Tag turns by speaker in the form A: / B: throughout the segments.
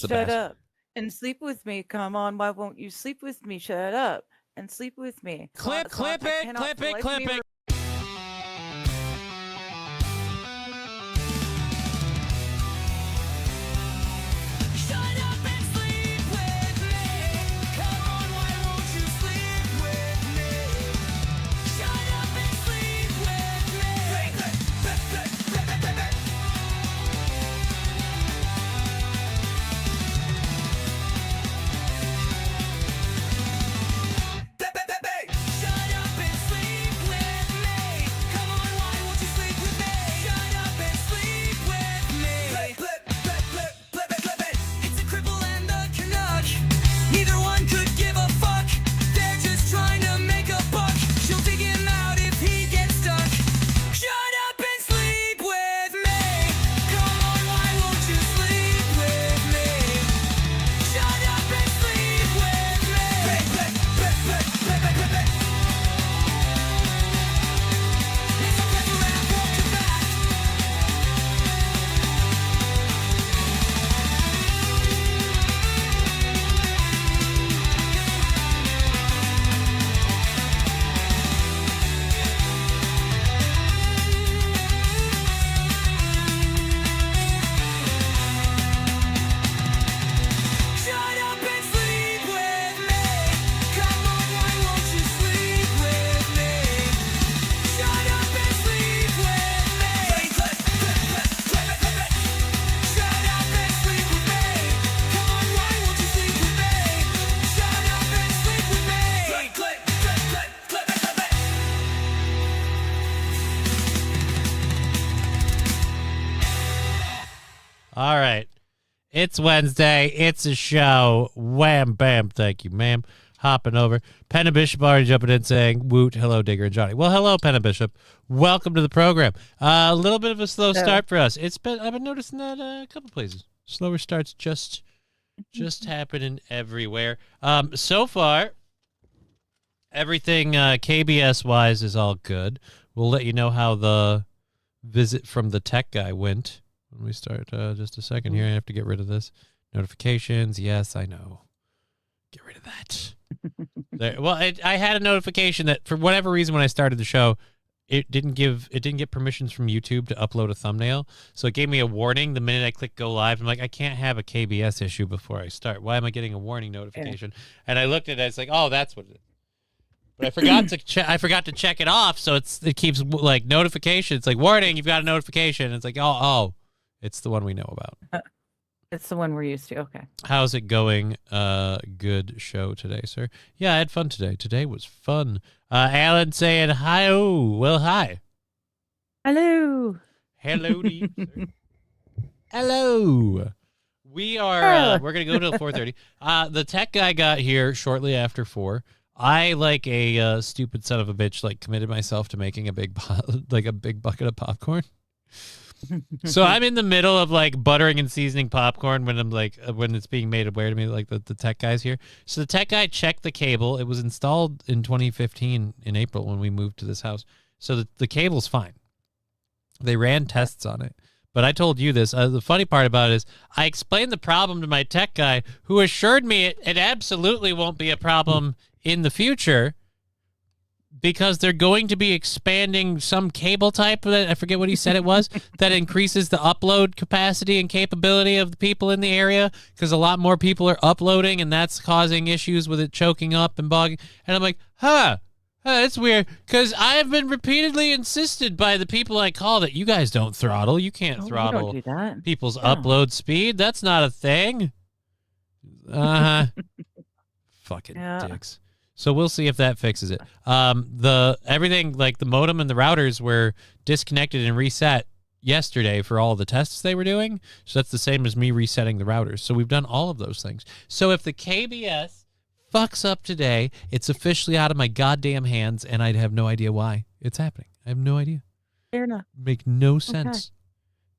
A: the
B: Shut
A: best.
B: up and sleep with me. Come on, why won't you sleep with me? Shut up and sleep with me.
A: Clip it, clip it, clip it. All right. It's Wednesday. It's a show. Wham, bam. Thank you, ma'am. Hopping over. Penn and Bishop already jumping in saying, woot, hello, Digger and Johnny. Well, hello, Penn and Bishop. Welcome to the program. A little bit of a slow start for us. I've been noticing that a couple places. Slower starts just happening everywhere. So far, everything KBS-wise is all good. We'll let you know how the visit from the tech guy went when we start. Just a second here. I have to get rid of this. Notifications. Yes, I know. Get rid of that. I had a notification that for whatever reason when I started the show, it didn't get permissions from YouTube to upload a thumbnail. So it gave me a warning the minute I clicked go live. I'm like, I can't have a KBS issue before I start. Why am I getting a warning notification? Yeah. And I looked at it. It's like, oh, that's what it is. But I forgot to check it off. So it keeps like notification. It's like warning, you've got a notification. It's like, oh, it's the one we know about.
B: It's the one we're used to. Okay.
A: How's it going? Good show today, sir. Yeah, I had fun today. Today was fun. Alan saying hi. Oh, well, hi.
B: Hello.
A: Hello to you, sir. Hello. We are. We're gonna go till 4:30. The tech guy got here shortly after 4. I, like a stupid son of a bitch, like committed myself to making a big bucket of popcorn. So I'm in the middle of like buttering and seasoning popcorn when I'm like when it's being made aware to me, like the tech guy's here. So the tech guy checked the cable. It was installed in 2015 in April when we moved to this house. So the cable's fine. They ran tests on it. But I told you this. The funny part about it is I explained the problem to my tech guy, who assured me it absolutely won't be a problem in the future because they're going to be expanding some cable type that I forget what he said it was that increases the upload capacity and capability of the people in the area because a lot more people are uploading and that's causing issues with it choking up and bogging. And I'm like, that's weird because I have been repeatedly insisted by the people I call that you guys don't throttle. You can't throttle
B: do that.
A: people's upload speed. That's not a thing. Fucking dicks. So we'll see if that fixes it. Everything like the modem and the routers were disconnected and reset yesterday for all the tests they were doing. So that's the same as me resetting the routers. So we've done all of those things. So if the KBS fucks up today, it's officially out of my goddamn hands, and I'd have no idea why it's happening. I have no idea.
B: Fair enough.
A: Make no sense.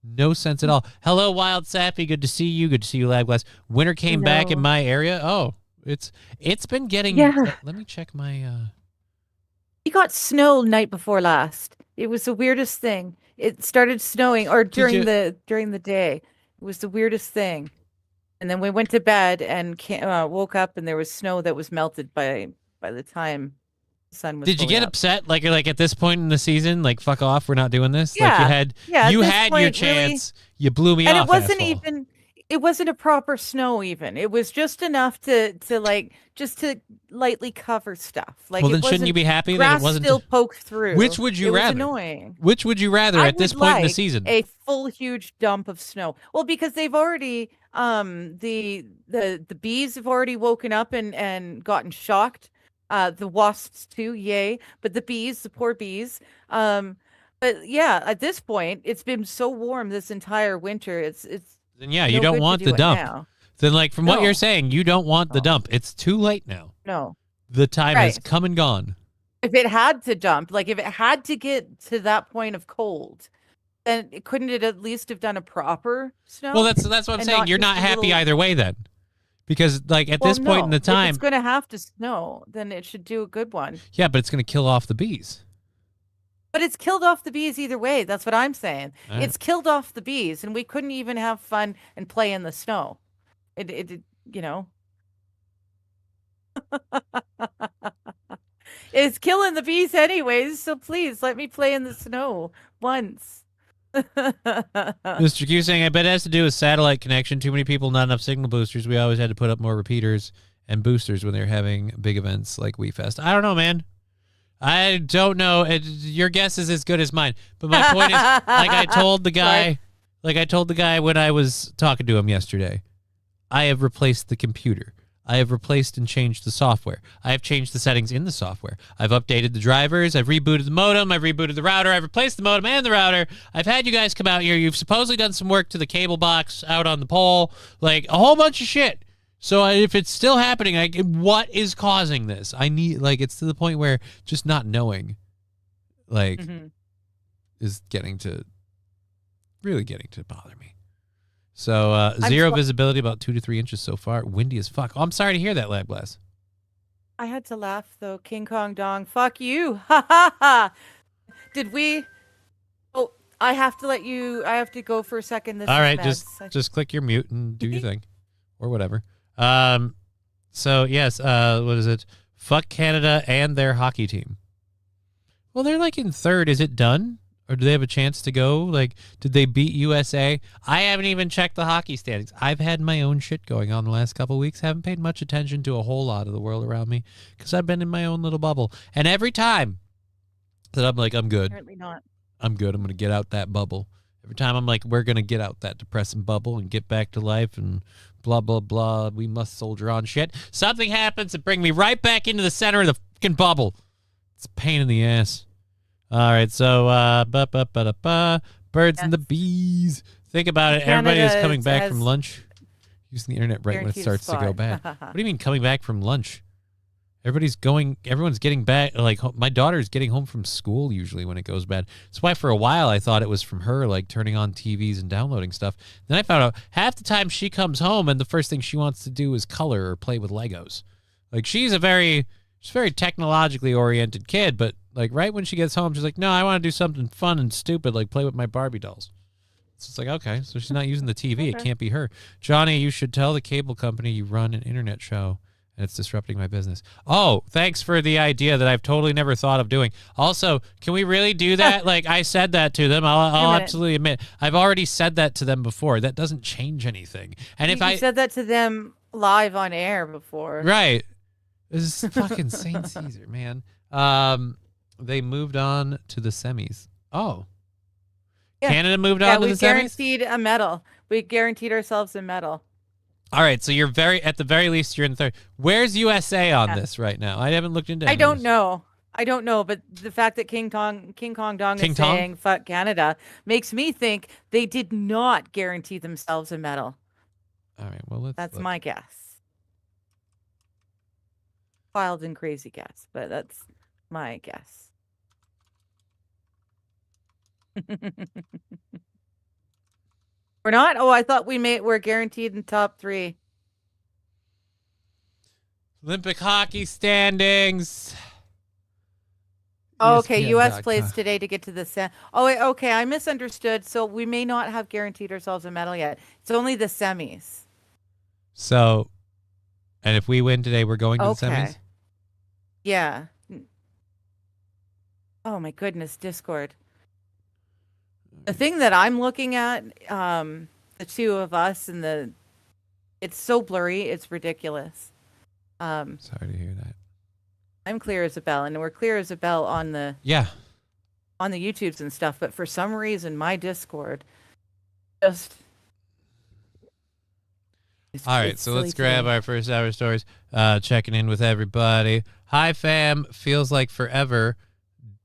A: Okay. No sense at all. Hello, Wild Sappy. Good to see you. Good to see you, Labglass. Winter came back in my area. Oh. It's been getting.
B: Yeah.
A: Let me check my.
B: We got snow night before last. It was the weirdest thing. It started snowing, or during the day. It was the weirdest thing. And then we went to bed and woke up, and there was snow that was melted by the time the sun was.
A: Did you
B: fully
A: get
B: up.
A: upset like you're like at this point in the season, like fuck off, we're not doing this?
B: Yeah,
A: Like you
B: at this
A: had your
B: point, really,
A: chance, you blew me
B: and
A: off.
B: it wasn't
A: asshole.
B: even. It wasn't a proper snow even. It was just enough to like just to lightly cover stuff. Like
A: Well,
B: it
A: then shouldn't you
B: wasn't
A: be happy that it
B: grass
A: wasn't?
B: still poked through.
A: Which would you
B: It was
A: rather?
B: annoying.
A: Which would you rather
B: I
A: at this
B: would
A: point in the
B: like
A: season?
B: a full huge dump of snow. Well, because they've already the bees have already woken up and gotten shocked. The wasps too, yay. But the bees, the poor bees. But yeah, at this point, it's been so warm this entire winter. It's
A: Then yeah, you
B: no
A: don't
B: good
A: want
B: to
A: the
B: do it
A: dump.
B: now.
A: Then like from what you're
B: No.
A: saying, you don't want the
B: No.
A: dump. It's too late now.
B: No.
A: The time has
B: Right.
A: come and gone.
B: If it had to dump, like if it had to get to that point of cold, then couldn't it at least have done a proper snow?
A: Well, that's what I'm
B: And
A: saying.
B: not
A: You're
B: just
A: not
B: a
A: happy
B: little-
A: either way then. Because like at
B: Well,
A: this point in
B: no.
A: the time,
B: If it's going to have to snow, then it should do a good one.
A: yeah, but it's going to kill off the bees.
B: But it's killed off the bees either way. That's what I'm saying.
A: All right.
B: It's killed off the bees, and we couldn't even have fun and play in the snow. It you know. It's killing the bees anyways, so please let me play in the snow once.
A: Mr. Q saying, I bet it has to do with satellite connection. Too many people, not enough signal boosters. We always had to put up more repeaters and boosters when they were having big events like WeFest. I don't know, man. I don't know. Your guess is as good as mine. But my point is, like I told the guy, when I was talking to him yesterday, I have replaced the computer. I have replaced and changed the software. I have changed the settings in the software. I've updated the drivers. I've rebooted the modem. I've rebooted the router. I've replaced the modem and the router. I've had you guys come out here. You've supposedly done some work to the cable box out on the pole, like a whole bunch of shit. So if it's still happening, what is causing this? I need, like, it's to the point where just not knowing, like, is really getting to bother me. So zero visibility, about 2 to 3 inches so far. Windy as fuck. Oh, I'm sorry to hear that, Lab Glass.
B: I had to laugh though. King Kong Dong, fuck you. Ha ha ha. Did we? Oh, I have to let you. I have to go for a second. This
A: All
B: is
A: right,
B: Meds.
A: just click your mute and do your thing, or whatever. So yes, what is it? Fuck Canada and their hockey team. Well, they're like in third. Is it done? Or do they have a chance to go? Like, did they beat USA? I haven't even checked the hockey standings. I've had my own shit going on the last couple of weeks. Haven't paid much attention to a whole lot of the world around me because I've been in my own little bubble. And every time that I'm like, I'm good.
B: Apparently not.
A: I'm good. I'm going to get out that bubble. Every time I'm like, we're going to get out that depressing bubble and get back to life and blah, blah, blah. We must soldier on shit. Something happens to bring me right back into the center of the fucking bubble. It's a pain in the ass. All right, so birds and the bees. Think about it. Everybody is coming back from lunch. Using the internet right when it starts to go bad. What do you mean coming back from lunch? Everyone's getting back. Like my daughter's getting home from school usually when it goes bad. That's why for a while I thought it was from her, like turning on TVs and downloading stuff. Then I found out half the time she comes home and the first thing she wants to do is color or play with Legos. Like she's a very technologically oriented kid, but like right when she gets home, she's like, no, I want to do something fun and stupid, like play with my Barbie dolls. So it's like, okay, so she's not using the TV. It can't be her. Johnny, you should tell the cable company you run an internet show and it's disrupting my business. Oh, thanks for the idea that I've totally never thought of doing. Also, can we really do that? Like I said that to them. I'll absolutely admit I've already said that to them before. That doesn't change anything. And if I
B: said that to them live on air before.
A: Right. This is fucking St. Caesar, man. They moved on to the semis. Oh. Yeah. Canada moved on to the semis?
B: We guaranteed a medal. We guaranteed ourselves a medal.
A: All right, so you're at the very least, you're in third. Where's USA on this right now? I haven't looked into it.
B: I don't know, but the fact that King Kong Dong is saying fuck Canada makes me think they did not guarantee themselves a medal.
A: All right, well,
B: that's my guess. Wild and crazy guess, but that's my guess. We're not? Oh, I thought we're guaranteed in top 3.
A: Olympic hockey standings.
B: Oh, okay, U.S. plays today to get to the Oh, okay, I misunderstood. So we may not have guaranteed ourselves a medal yet. It's only the semis.
A: So, and if we win today, we're going to the semis?
B: Yeah. Oh my goodness, Discord. The thing that I'm looking at, the two of us and it's so blurry, it's ridiculous.
A: Sorry to hear that.
B: I'm clear as a bell, and we're clear as a bell on the YouTubes and stuff, but for some reason my Discord just
A: all right, so let's grab our first hour stories. Checking in with everybody. Hi fam, feels like forever.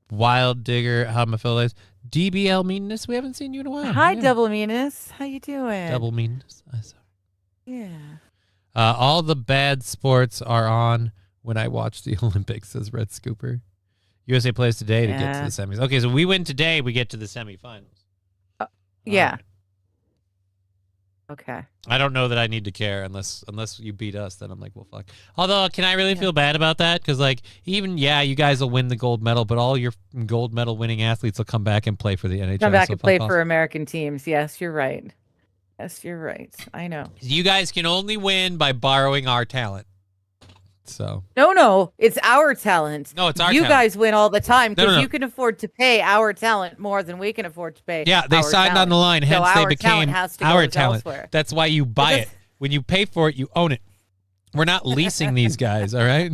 A: Wild Digger, how my fellows. DBL Meanness, we haven't seen you in a while.
B: Hi, Double Meanness. How you doing?
A: Double Meanness. Sorry.
B: Yeah.
A: All the bad sports are on when I watch the Olympics, says Red Scooper. USA plays today to get to the semis. Okay, so we win today, we get to the semifinals.
B: Yeah. Okay.
A: I don't know that I need to care unless you beat us. Then I'm like, well, fuck. Although, can I really feel bad about that? Because, like, even, you guys will win the gold medal, but all your gold medal winning athletes will come back and play for the NHL.
B: Come back and play for American teams. Yes, you're right. Yes, you're right. I know.
A: You guys can only win by borrowing our talent. So
B: no, it's our talent.
A: No, it's our
B: you
A: talent.
B: guys win all the time because
A: No.
B: you can afford to pay our talent more than we can afford to pay.
A: Yeah, they signed
B: talent.
A: on the line, hence
B: so
A: they became our talent.
B: Elsewhere.
A: That's why you buy it. When you pay for it, you own it. We're not leasing these guys, all right?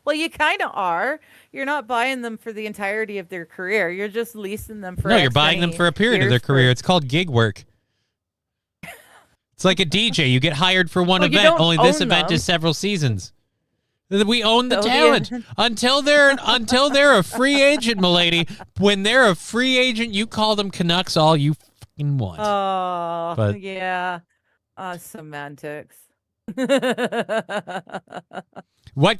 B: Well, you kind of are. You're not buying them for the entirety of their career. You're just leasing them for.
A: No, you're buying them for a period of their career. It's called gig work. It's like a DJ. You get hired for one event. Only this event is several seasons. We own the talent until they're a free agent, milady. When they're a free agent, you call them Canucks all you fucking want.
B: Oh, yeah. Semantics.
A: What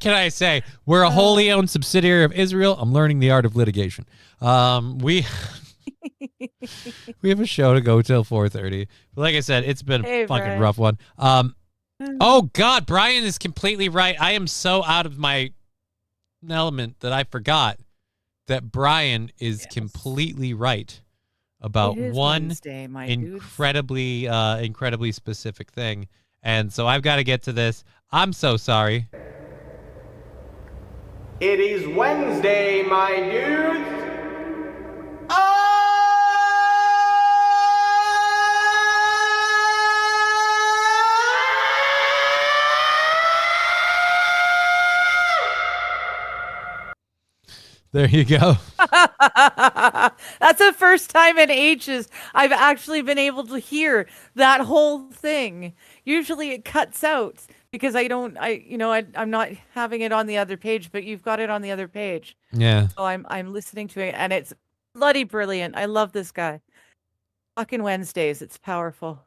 A: can I say? We're a wholly owned subsidiary of Israel. I'm learning the art of litigation. We have a show to go till 4:30. But like I said, it's been a fucking rough one. Oh, God, Brian is completely right. I am so out of my element that I forgot that Brian is completely right about one
B: Wednesday,
A: incredibly specific thing. And so I've got to get to this. I'm so sorry.
C: It is Wednesday, my dudes.
A: There you go.
B: That's the first time in ages I've actually been able to hear that whole thing. Usually it cuts out because I'm not having it on the other page, but you've got it on the other page.
A: Yeah.
B: So I'm listening to it and it's bloody brilliant. I love this guy. Fucking Wednesdays. It's powerful.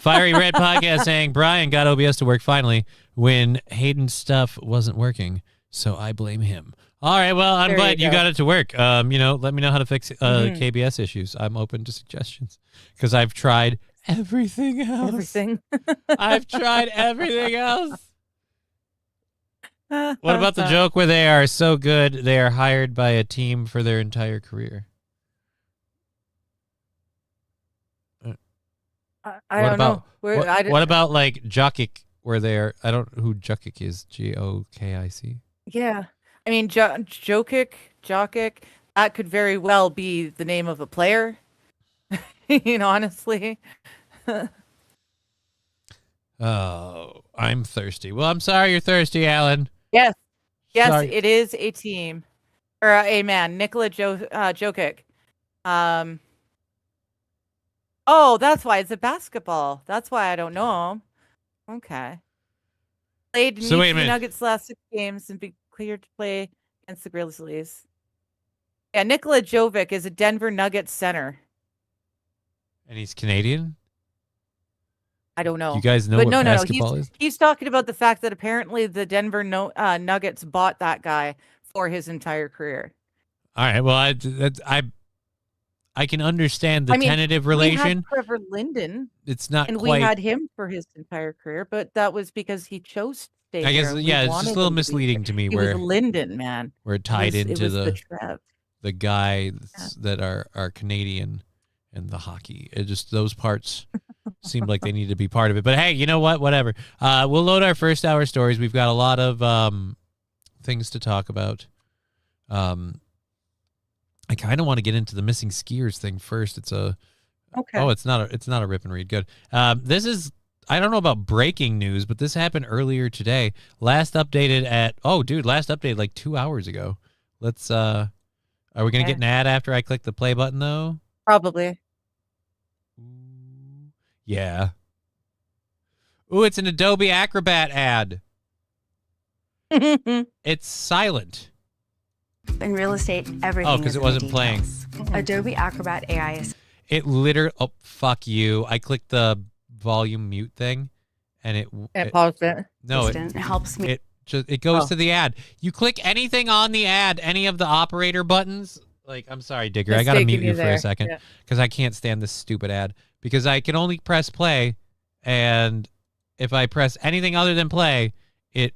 A: Fiery Red Podcast saying Brian got OBS to work finally when Hayden's stuff wasn't working. So I blame him. All right, well, I'm glad you got it to work. Let me know how to fix KBS issues. I'm open to suggestions because I've tried everything else. I've tried everything else. What about the joke where they are so good they are hired by a team for their entire career?
B: I don't know.
A: What about like Jokic where they're, I don't know who Jokic is, Jokic?
B: Yeah. I mean, Jokic, that could very well be the name of a player. Honestly.
A: Oh, I'm thirsty. Well, I'm sorry you're thirsty, Alan.
B: Yes,
A: sorry.
B: It is a team. Or a man, Nikola Jokic. Oh, that's why it's a basketball. That's why I don't know him. Okay. Played in the Nuggets last 6 games and be cleared to play against the Grizzlies. Yeah, Nikola Jovic is a Denver Nuggets center.
A: And he's Canadian?
B: I don't know.
A: You guys know what basketball is?
B: He's talking about the fact that apparently the Denver Nuggets bought that guy for his entire career.
A: All right. Well, I can understand the tentative relation. We
B: had Trevor Linden.
A: It's not
B: and
A: quite.
B: We had him for his entire career, but that was because he chose to stay
A: I guess,
B: there.
A: it's just a little misleading to me.
B: He was Linden, man.
A: We're tied into
B: the
A: guys that are Canadian, and the hockey. It just those parts seemed like they needed to be part of it. But hey, you know what? Whatever. We'll load our first hour stories. We've got a lot of things to talk about. I kind of want to get into the missing skiers thing first. It's a it's not a rip and read. Good. This is, I don't know about breaking news, but this happened earlier today. Last updated like 2 hours ago. Let's are we gonna get an ad after I click the play button though?
B: Probably.
A: Yeah. Ooh, it's an Adobe Acrobat ad. It's silent.
D: In real estate, everything.
A: Oh, because it wasn't playing.
D: Adobe Acrobat AI is.
A: It literally. Oh, fuck you! I clicked the volume mute thing, and it
B: paused it.
A: No,
D: it helps me.
A: It goes to the ad. You click anything on the ad, any of the operator buttons. Like, I'm sorry, Digger, I gotta mute you for a second because I can't stand this stupid ad. Because I can only press play, and if I press anything other than play, it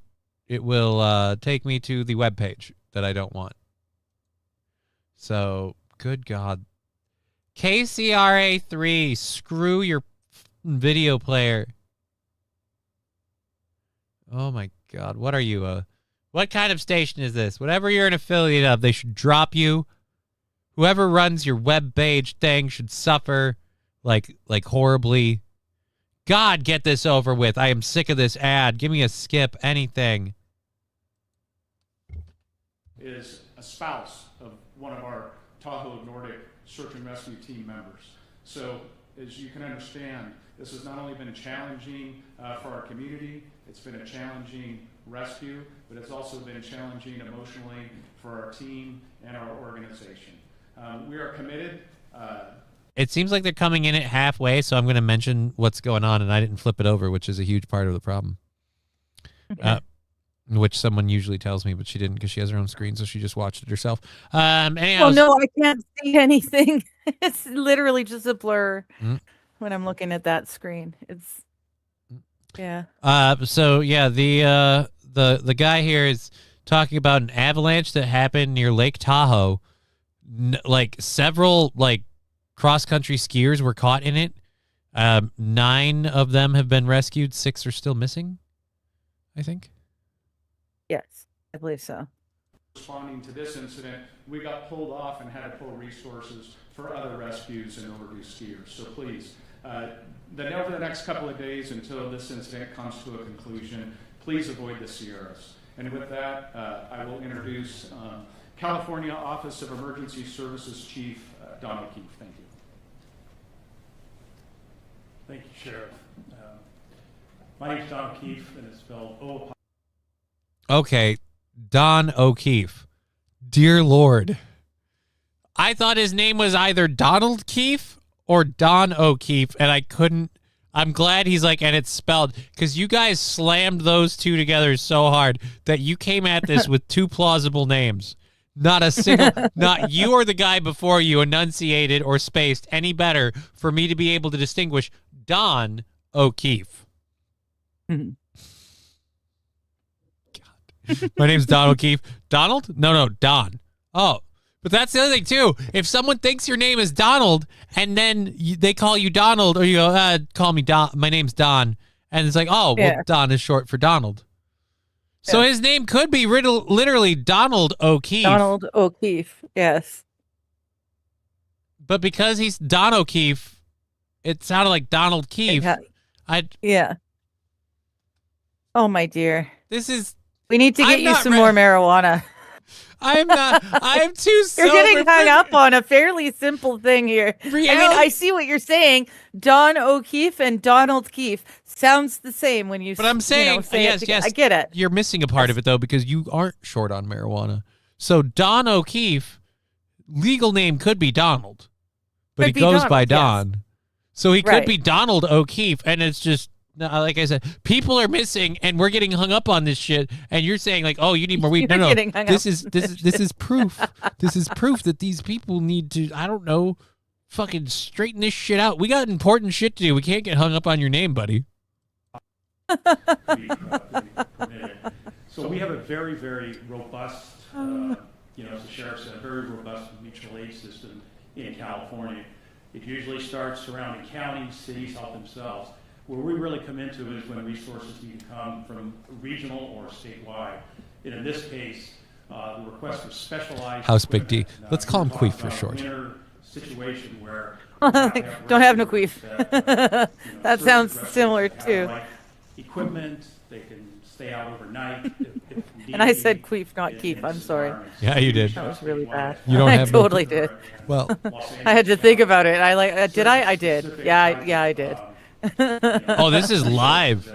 A: will take me to the web page that I don't want. So, good God. KCRA3, screw your video player. Oh my God, what are you? What kind of station is this? Whatever you're an affiliate of, they should drop you. Whoever runs your web page thing should suffer like horribly. God, get this over with. I am sick of this ad. Give me a skip, anything.
E: Is a spouse of one of our Tahoe Nordic search and rescue team members. So as you can understand, this has not only been challenging for our community, it's been a challenging rescue, but it's also been challenging emotionally for our team and our organization. We are committed.
A: It seems like they're coming in at halfway, so I'm going to mention what's going on, and I didn't flip it over, which is a huge part of the problem. Which someone usually tells me, but she didn't because she has her own screen, so she just watched it herself. Anyhow,
B: Oh no, I can't see anything. It's literally just a blur when I'm looking at that screen. It's
A: So yeah, the guy here is talking about an avalanche that happened near Lake Tahoe. Like several cross-country skiers were caught in it. 9 of them have been rescued. 6 are still missing, I think.
B: Yes, I believe so.
E: Responding to this incident, we got pulled off and had to pull resources for other rescues and overdue skiers. So please, over the next couple of days until this incident comes to a conclusion, please avoid the Sierras. And with that, I will introduce California Office of Emergency Services Chief Don O'Keefe. Thank you.
F: Thank you, Sheriff. My name is Don O'Keefe, and it's spelled O.
A: Okay, Don O'Keefe. Dear Lord. I thought his name was either Donald Keefe or Don O'Keefe, and I couldn't. I'm glad he's like, and it's spelled, because you guys slammed those two together so hard that you came at this with 2 plausible names. Not a single, not you or the guy before you enunciated or spaced any better for me to be able to distinguish Don O'Keefe. God. My name's Don O'Keefe. Donald? No, Don. Oh, but that's the other thing, too. If someone thinks your name is Donald and then they call you Donald, or you go, call me Don, my name's Don, and it's like, oh, well, Don is short for Donald. So his name could be literally Donald O'Keefe.
B: Donald O'Keefe, yes.
A: But because he's Don O'Keefe, it sounded like Donald Keefe.
B: Yeah. Oh, my dear. We need to get you some more marijuana.
A: I'm too
B: You're getting hung up on a fairly simple thing here. I see what you're saying. Don O'Keefe and Donald Keefe sounds the same when you. But I'm saying, yes, I get it.
A: You're missing a part of it though, because you aren't short on marijuana. So Don O'Keefe, legal name could be Donald, but he goes by Don. Yes. So he could be Donald O'Keefe, and it's just. No, like I said, people are missing, and we're getting hung up on this shit. And you're saying like, "Oh, you need more weed." No. This is proof. This is proof that these people need to. I don't know, fucking straighten this shit out. We got important shit to do. We can't get hung up on your name, buddy.
F: So we have a very, very robust, as the sheriff said, a very robust mutual aid system in California. It usually starts surrounding counties, cities help themselves. Where we really come into is when resources need to come from regional or statewide. And in this case, the request for specialized
A: House Big D.
F: equipment.
A: Let's call him
F: We're talking
A: Queef for
F: about a
A: short.
F: winter situation where
B: Don't have no queef.
F: that
B: That sounds similar, too.
F: Equipment, they can stay out overnight. If
B: And I
F: need
B: said
F: be,
B: queef, not
F: in
B: keep. I'm
F: this
B: sorry.
F: environment.
A: Yeah, you did.
B: That was really bad.
A: You don't
B: I
A: have no-
B: totally did.
A: Well,
B: I had to think about it. I like. Did I? I did. Yeah. I did.
A: oh, this is live.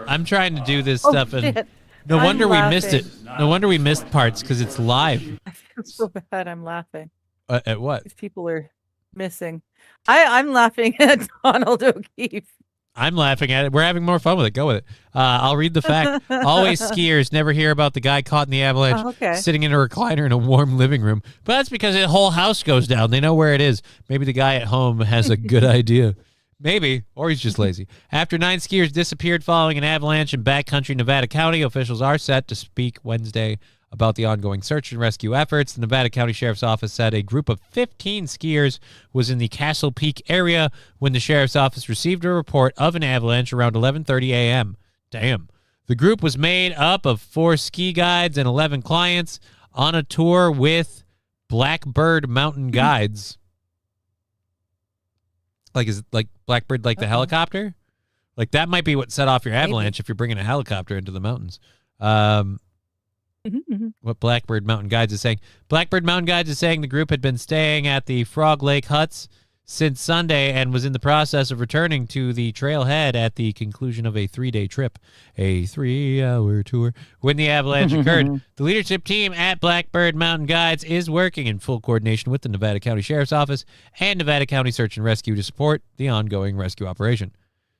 A: I'm trying to do this stuff, and
B: shit.
A: no
B: I'm
A: wonder we missed it.
B: laughing.
A: No wonder we missed parts because it's live.
B: I feel so bad. I'm laughing.
A: At what?
B: These people are missing. I'm laughing at Donald O'Keefe.
A: I'm laughing at it. We're having more fun with it. Go with it. I'll read the fact. Always skiers never hear about the guy caught in the avalanche
B: Oh, okay.
A: sitting in a recliner in a warm living room. But that's because the whole house goes down. They know where it is. Maybe the guy at home has a good idea. Maybe, or he's just lazy. After 9 skiers disappeared following an avalanche in backcountry Nevada County, officials are set to speak Wednesday about the ongoing search and rescue efforts. The Nevada County Sheriff's Office said a group of 15 skiers was in the Castle Peak area when the Sheriff's Office received a report of an avalanche around 11:30 a.m. Damn. The group was made up of 4 ski guides and 11 clients on a tour with Blackbird Mountain Guides. Like, is it like Blackbird like the helicopter? Like, that might be what set off your avalanche if you're bringing a helicopter into the mountains. What Blackbird Mountain Guides is saying. Blackbird Mountain Guides is saying the group had been staying at the Frog Lake Huts since Sunday and was in the process of returning to the trailhead at the conclusion of a 3-day trip, a 3-hour tour. When the avalanche occurred, the leadership team at Blackbird Mountain Guides is working in full coordination with the Nevada County Sheriff's Office and Nevada County Search and Rescue to support the ongoing rescue operation.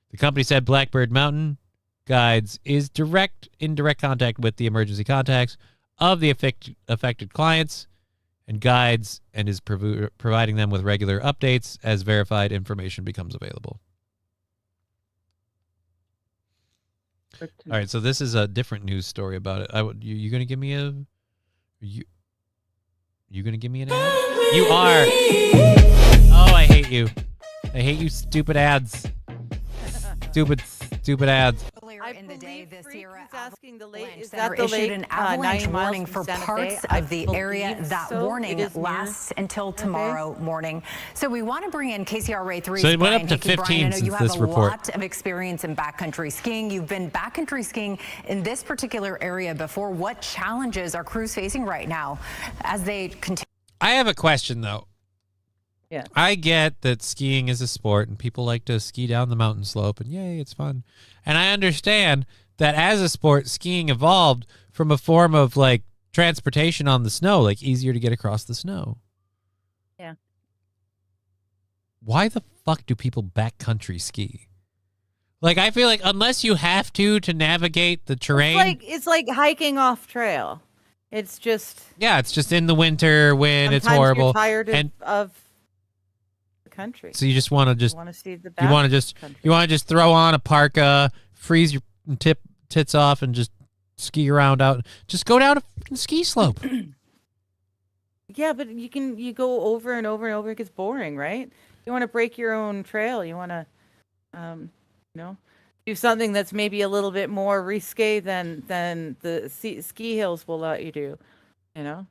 A: The company said Blackbird Mountain Guides is in direct contact with the emergency contacts of the affected clients and guides and is providing them with regular updates as verified information becomes available. All right, so this is a different news story about it. You going to give me a you going to give me an ad? You are. Oh, I hate you. I hate you stupid ads. Stupid ads.
D: Earlier in the day, the Sierra
B: asking the lake. Is
D: Center
B: that the
D: issued
B: lake?
D: an avalanche
B: 9 miles
D: warning
B: from
D: for
B: Santa
D: parts
B: Fe?
D: of the area. That warning lasts until tomorrow morning. So we want to bring in KCRA 3's
A: So it went
D: Brian
A: up to
D: Hickey.
A: 15
D: Brian, I know you
A: since
D: have
A: this
D: a
A: report.
D: lot of experience in backcountry skiing. You've been backcountry skiing in this particular area before. What challenges are crews facing right now as they continue?
A: I have a question, though.
B: Yeah.
A: I get that skiing is a sport and people like to ski down the mountain slope and yay, it's fun. And I understand that as a sport, skiing evolved from a form of like transportation on the snow, like easier to get across the snow.
B: Yeah.
A: Why the fuck do people backcountry ski? Like, I feel like unless you have to navigate the terrain.
B: It's like hiking off trail. It's just
A: Yeah, it's just in the winter when it's
B: sometimes
A: horrible.
B: You're tired
A: and
B: of the country.
A: so you just want to just
B: You want to see the
A: you want to
B: back
A: just throw on a parka, freeze your tits off, and just ski around out. Just go down a fucking ski slope.
B: Yeah, but you go over and over and over. It gets boring, right? You want to break your own trail. You want to, do something that's maybe a little bit more risque than the ski hills will let you do. You know,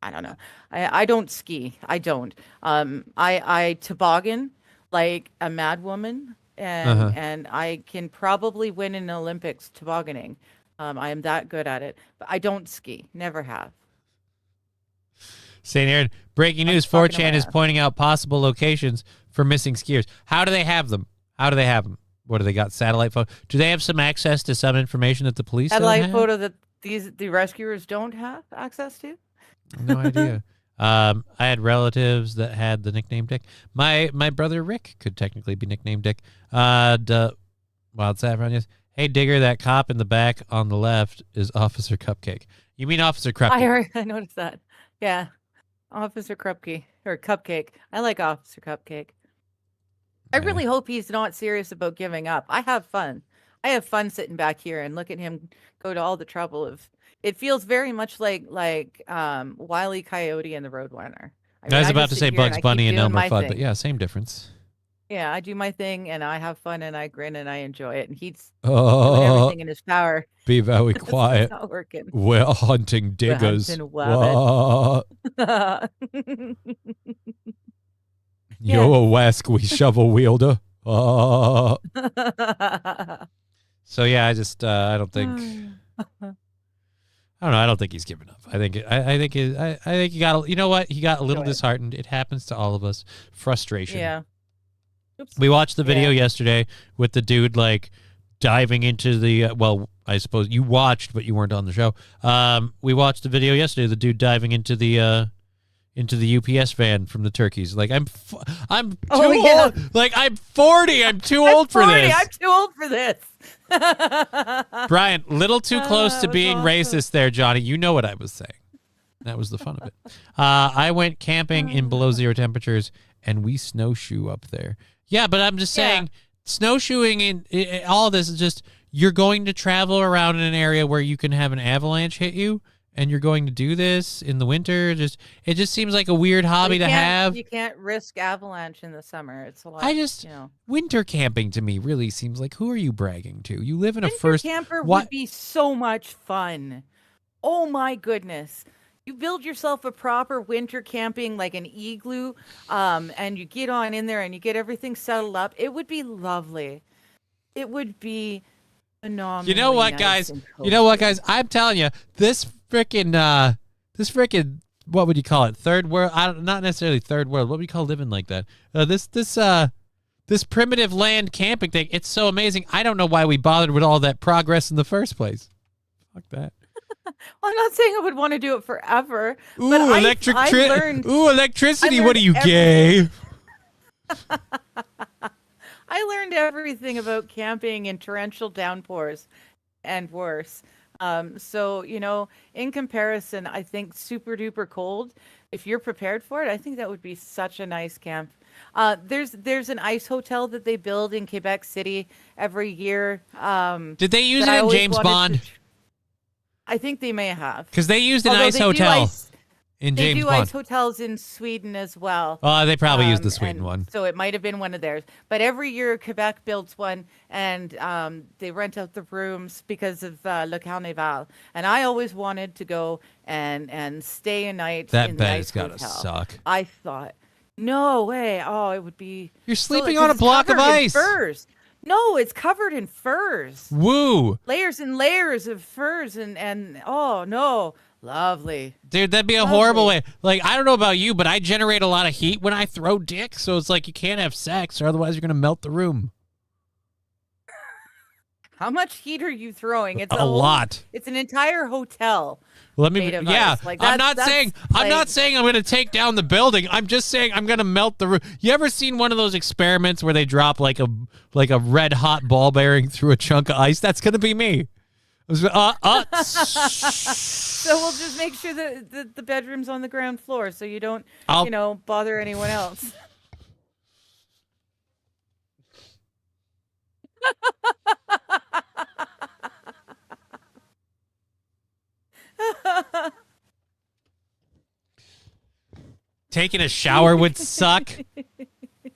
B: I don't know. I don't ski. I don't. I toboggan like a mad woman, and I can probably win an Olympics tobogganing. I am that good at it, but I don't ski. Never have.
A: St. Aaron, breaking news,
B: talking to
A: 4chan
B: my
A: is
B: ass.
A: pointing out possible locations for missing skiers. How do they have them? What do they got? Satellite photo? Do they have some access to some information that the police don't
B: Satellite
A: have?
B: photo that the rescuers don't have access to.
A: No idea. I had relatives that had the nickname Dick. My brother Rick could technically be nicknamed Dick. Wild Saffron, yes. Hey, Digger, that cop in the back on the left is Officer Cupcake. You mean Officer Cupcake?
B: I noticed that. Yeah, Officer Cupcake. I like Officer Cupcake. I really hope he's not serious about giving up. I have fun. I have fun sitting back here and look at him go to all the trouble of. It feels very much like Wile E. Coyote and the Roadrunner.
A: I was
B: I
A: about
B: just
A: to
B: sit
A: say
B: here and
A: Bugs
B: I keep
A: Bunny and
B: doing
A: Elmer
B: my
A: Fudd,
B: thing.
A: but yeah, same difference.
B: Yeah, I do my thing and I have fun and I grin and I enjoy it. And he's doing
A: Oh,
B: everything in his power.
A: be very
B: It's
A: quiet.
B: not working.
A: We're hunting
B: We're
A: diggers.
B: hunting wabbit.
A: What?
B: Yeah.
A: You're a wasky shovel wielder. So yeah, I just I don't think I don't know. I don't think he's giving up. I think he got. You know what? He got a little
B: Go ahead.
A: disheartened. It happens to all of us. Frustration.
B: Yeah. Oops.
A: We watched the video
B: Yeah.
A: yesterday with the dude like diving into the. Well, I suppose you watched, but you weren't on the show. We watched the video yesterday. The dude diving into the UPS van from the turkeys. Like I'm too old. Like I'm 40. I'm too old for
B: 40,
A: this.
B: I'm too old for this.
A: Brian, little too close
B: that
A: to
B: was
A: being
B: awesome.
A: racist there, Johnny. You know what I was saying. That was the fun of it. I went camping in below zero temperatures, and we snowshoe up there. Yeah, but I'm just saying, snowshoeing in all this is just, you're going to travel around in an area where you can have an avalanche hit you, and you're going to do this in the winter. It just seems like a weird hobby to have.
B: You can't risk avalanche in the summer. It's a lot.
A: Winter camping to me really seems like, who are you bragging to? You live in a
B: Winter
A: first
B: camper
A: what?
B: would be so much fun. Oh my goodness. You build yourself a proper winter camping, like an igloo, and you get on in there and you get everything settled up. It would be lovely. It would be phenomenal.
A: You know what, guys? I'm telling you, this freaking, what would you call it? Third world? Not necessarily third world. What would you call living like that? This primitive land camping thing. It's so amazing. I don't know why we bothered with all that progress in the first place. Fuck that.
B: Well, I'm not saying I would want to do it forever.
A: Ooh,
B: but
A: electricity.
B: I
A: What are you,
B: learned
A: gay?
B: I learned everything about camping in torrential downpours and worse. So, in comparison, I think super duper cold, if you're prepared for it, I think that would be such a nice camp. There's an ice hotel that they build in Quebec City every year.
A: Did they use
B: that
A: it
B: I
A: in
B: always
A: James
B: wanted
A: Bond?
B: I think they may have.
A: Because they used an
B: Although
A: ice
B: they do
A: hotel in
B: They
A: James
B: do
A: Bond.
B: ice hotels in Sweden as well.
A: Oh, they probably used the Sweden
B: and
A: one.
B: So it might have been one of theirs. But every year Quebec builds one, and they rent out the rooms because of Le Carnival. And I always wanted to go and stay a night
A: That
B: in the
A: bed
B: ice
A: has got to
B: hotel.
A: suck.
B: I thought, no way. Oh, it would be.
A: You're
B: so-
A: sleeping
B: 'cause
A: on a
B: it's
A: block of
B: covered in
A: ice.
B: Furs. No, it's covered in furs.
A: Woo.
B: Layers and layers of furs and oh no. Lovely.
A: Dude, that'd be a horrible way. Like, I don't know about you, but I generate a lot of heat when I throw dick, so it's like you can't have sex, or otherwise you're going to melt the room.
B: How much heat are you throwing? It's
A: A lot.
B: It's an entire hotel.
A: Let me.
B: made of
A: Yeah,
B: ice. Like,
A: I'm
B: that's
A: not saying. I'm
B: like-
A: not saying I'm going to take down the building. I'm just saying I'm going to melt the roof. You ever seen one of those experiments where they drop like a red hot ball bearing through a chunk of ice? That's going to be me.
B: So we'll just make sure that the bedroom's on the ground floor, so you don't, bother anyone else.
A: Taking a shower would suck.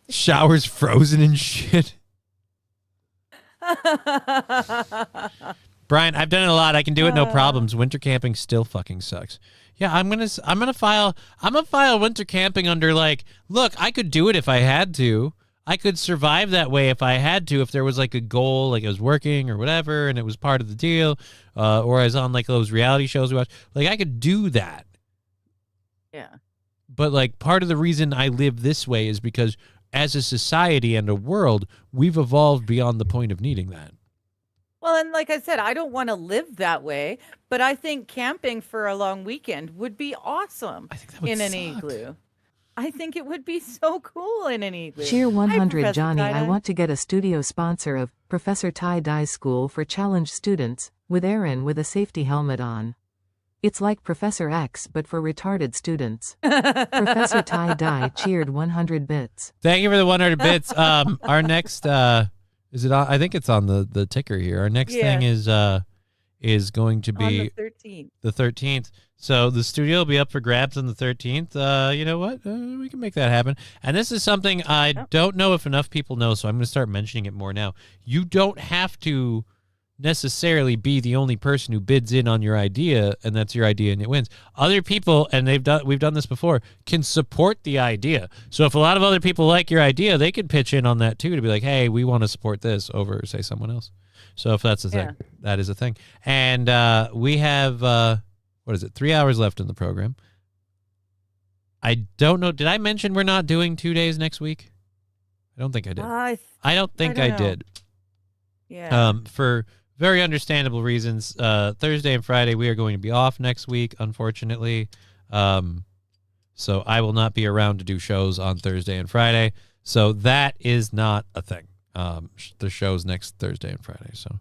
A: Shower's frozen and shit. Brian, I've done it a lot. I can do it no problems. Winter camping still fucking sucks. Yeah, I'm gonna file winter camping under like, look, I could do it if I had to. I could survive that way if I had to, if there was like a goal, like I was working or whatever, and it was part of the deal, or I was on like those reality shows we watch. Like I could do that.
B: Yeah.
A: But like part of the reason I live this way is because as a society and a world, we've evolved beyond the point of needing that.
B: Well, and like I said, I don't want to live that way, but I think camping for a long weekend would be awesome
A: I think that would
B: in an
A: suck.
B: igloo. I think it would be so cool in an igloo.
G: Cheer
B: Hi,
G: 100
B: Professor
G: Johnny, I
B: Tie-Dye.
G: want to get a studio sponsor of Professor Tie-Dye School for Challenge Students, with Aaron with a safety helmet on. It's like Professor X, but for retarded students. Professor Tie-Dye cheered 100 bits.
A: Thank you for the 100 bits. Our next is it on, I think it's on the ticker here. Our next thing is is going to
B: On the
A: be
B: 13th.
A: the 13th. So the studio will be up for grabs on the 13th. You know what? We can make that happen. And this is something I don't know if enough people know, so I'm going to start mentioning it more now. You don't have to necessarily be the only person who bids in on your idea, and that's your idea and it wins. Other people, and we've done this before, can support the idea. So if a lot of other people like your idea, they can pitch in on that too, to be like, hey, we want to support this over, say, someone else. So if that's a thing, that is a thing. And we have, 3 hours left in the program. I don't know. Did I mention we're not doing 2 days next week? I don't think I did. I don't think I did.
B: Yeah.
A: For very understandable reasons. Thursday and Friday, we are going to be off next week, unfortunately. So I will not be around to do shows on Thursday and Friday. So that is not a thing. The show's next Thursday and Friday. So,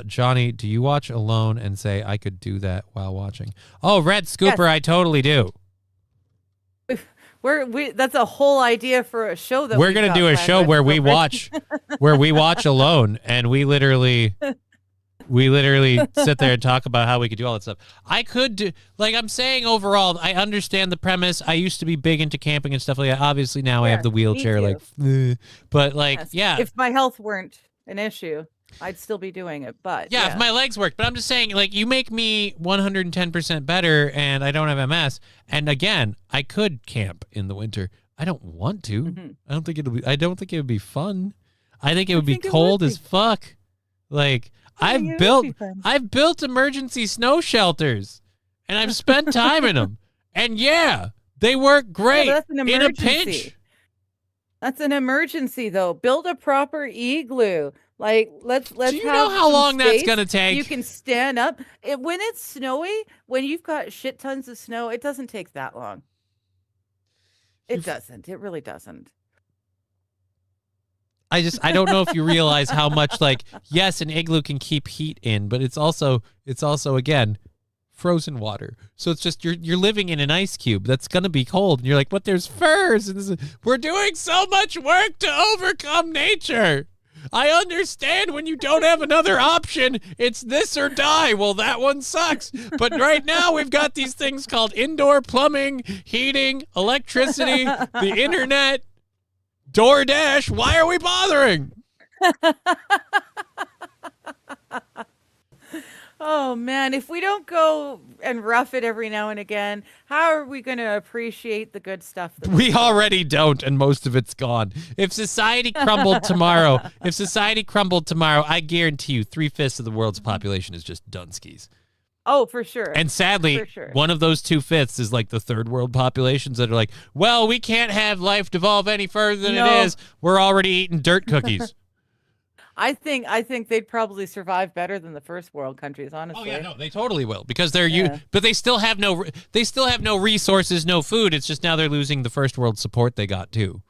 A: Johnny, do you watch alone and say I could do that while watching? Oh, Red Scooper, yes. I totally do.
B: That's a whole idea for a show that
A: we're going to do a show where we watch alone, and we literally sit there and talk about how we could do all that stuff. I could do, like I'm saying, overall, I understand the premise. I used to be big into camping and stuff like that. Obviously now I have the wheelchair, but like, yes.
B: If my health weren't an issue, I'd still be doing it. But
A: yeah, if my legs worked. But I'm just saying, like, you make me 110% better, and I don't have MS. And again, I could camp in the winter. I don't want to. Mm-hmm. I don't think it would be fun. I think it would be cold as fuck. Like, I've built emergency snow shelters, and I've spent time in them. And yeah, they work great in a pinch.
B: That's an emergency, though. Build a proper igloo. Like, let's. Do
A: you know how long that's gonna take?
B: You can stand up. When it's snowy, when you've got shit tons of snow, it doesn't take that long. It doesn't. It really doesn't.
A: I don't know if you realize how much, like, yes, an igloo can keep heat in, but it's also again frozen water. So it's just you're living in an ice cube that's gonna be cold, and you're like, but there's furs, and we're doing so much work to overcome nature. I understand when you don't have another option, it's this or die. Well, that one sucks. But right now we've got these things called indoor plumbing, heating, electricity, the internet, DoorDash. Why are we bothering?
B: Oh, man, if we don't go and rough it every now and again, how are we going to appreciate the good stuff?
A: We already don't, and most of it's gone. If society crumbled tomorrow, I guarantee you 3/5 of the world's population is just Dunskies.
B: Oh, for sure.
A: And sadly, one of those 2/5 is like the third world populations that are like, well, we can't have life devolve any further than it is. We're already eating dirt cookies.
B: I think they'd probably survive better than the first world countries, honestly.
A: Oh yeah, no, they totally will, because but they still have no resources, no food. It's just now they're losing the first world support they got too.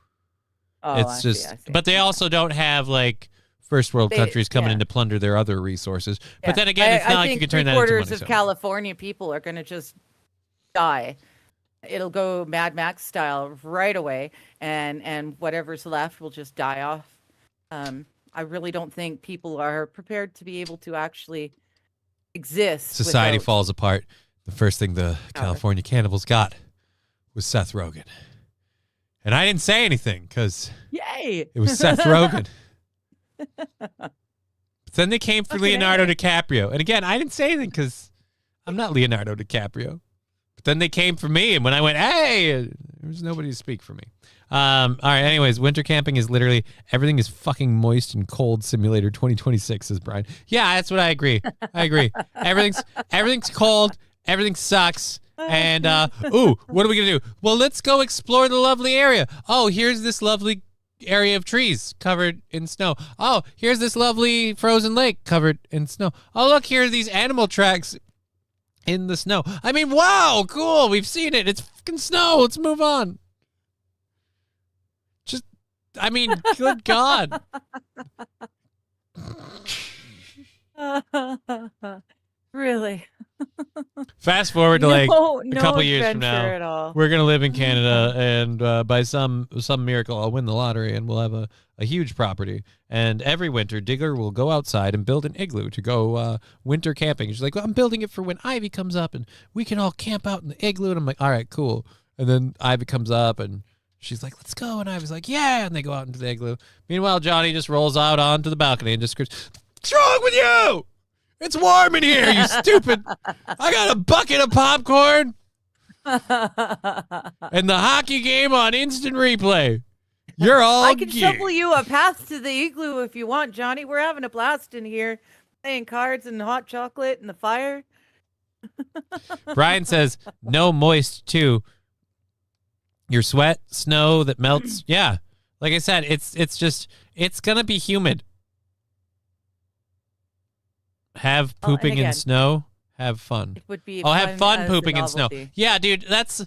B: Oh,
A: I see. But they also don't have like first world countries coming in to plunder their other resources. Yeah. But then again, it's not like you can turn that into money.
B: 3/4 of California people are going to just die. It'll go Mad Max style right away, and whatever's left will just die off. I really don't think people are prepared to be able to actually exist.
A: Society falls apart. The first thing the California cannibals got was Seth Rogen. And I didn't say anything because it was Seth Rogen. But then they came for Leonardo DiCaprio. And again, I didn't say anything because I'm not Leonardo DiCaprio. But then they came for me, and when I went, hey, there was nobody to speak for me. All right, anyways, winter camping is literally everything is fucking moist and cold simulator 2026, says Brian. Yeah, that's what I agree. Everything's cold, everything sucks. And what are we gonna do? Well, let's go explore the lovely area. Oh, here's this lovely area of trees covered in snow. Oh, here's this lovely frozen lake covered in snow. Oh, look, here are these animal tracks in the snow. I mean, wow, cool. We've seen it. It's fucking snow. Let's move on. Good God.
B: Really?
A: Fast forward to like
B: no,
A: a couple years from
B: adventure
A: now,
B: at all.
A: we're gonna live in Canada, and by some miracle, I'll win the lottery, and we'll have a huge property. And every winter, Digger will go outside and build an igloo to go winter camping. She's like, well, I'm building it for when Ivy comes up, and we can all camp out in the igloo. And I'm like, all right, cool. And then Ivy comes up, and she's like, let's go. And Ivy's like, yeah. And they go out into the igloo. Meanwhile, Johnny just rolls out onto the balcony and just screams, what's wrong with you? It's warm in here, you stupid. I got a bucket of popcorn and the hockey game on instant replay. You're all
B: I can
A: geared.
B: shovel you a path to the igloo if you want, Johnny. We're having a blast in here, playing cards and hot chocolate and the fire.
A: Brian says, no moist too. Your sweat, snow that melts. Yeah. Like I said, it's going to be humid. Have pooping in
B: again,
A: snow. Have fun.
B: It would be
A: have fun
B: as a
A: pooping in snow.
B: novelty.
A: Yeah, dude, that's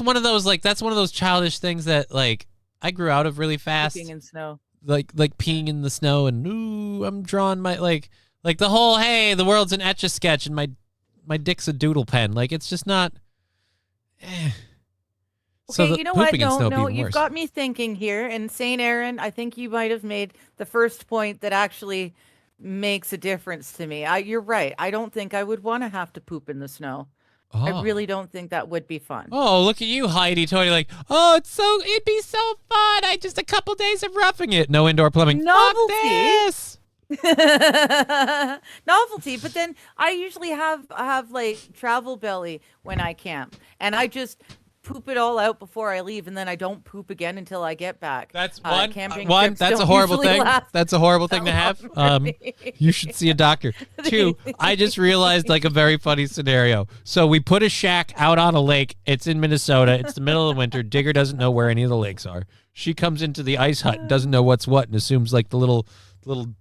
A: one of those childish things that like I grew out of really fast.
B: Pooping in snow.
A: Like peeing in the snow and ooh, I'm drawing my like the whole hey, the world's an Etch-a-Sketch and my dick's a doodle pen. Like it's just not So
B: Okay,
A: the
B: you know what?
A: pooping in snow
B: No,
A: be
B: you've
A: worse.
B: got me thinking here. And St. Aaron, I think you might have made the first point that actually makes a difference to me. You're right. I don't think I would want to have to poop in the snow. I
A: Oh.
B: really don't think that would be fun.
A: Oh, look at you, Heidi Toy. Like, it'd be so fun. Just a couple days of roughing it. No indoor plumbing.
B: Novelty.
A: Fuck this.
B: Novelty, but then I usually have like travel belly when I camp, and I just poop it all out before I leave, and then I don't poop again until I get back.
A: That's
B: camping
A: one.
B: trips
A: That's a
B: don't
A: horrible
B: usually
A: thing.
B: last
A: That's a horrible thing to
B: that
A: have.
B: long for me.
A: You should see a doctor. Two, I just realized like a very funny scenario. So we put a shack out on a lake. It's in Minnesota. It's the middle of winter. Digger doesn't know where any of the lakes are. She comes into the ice hut, doesn't know what's what, and assumes like the little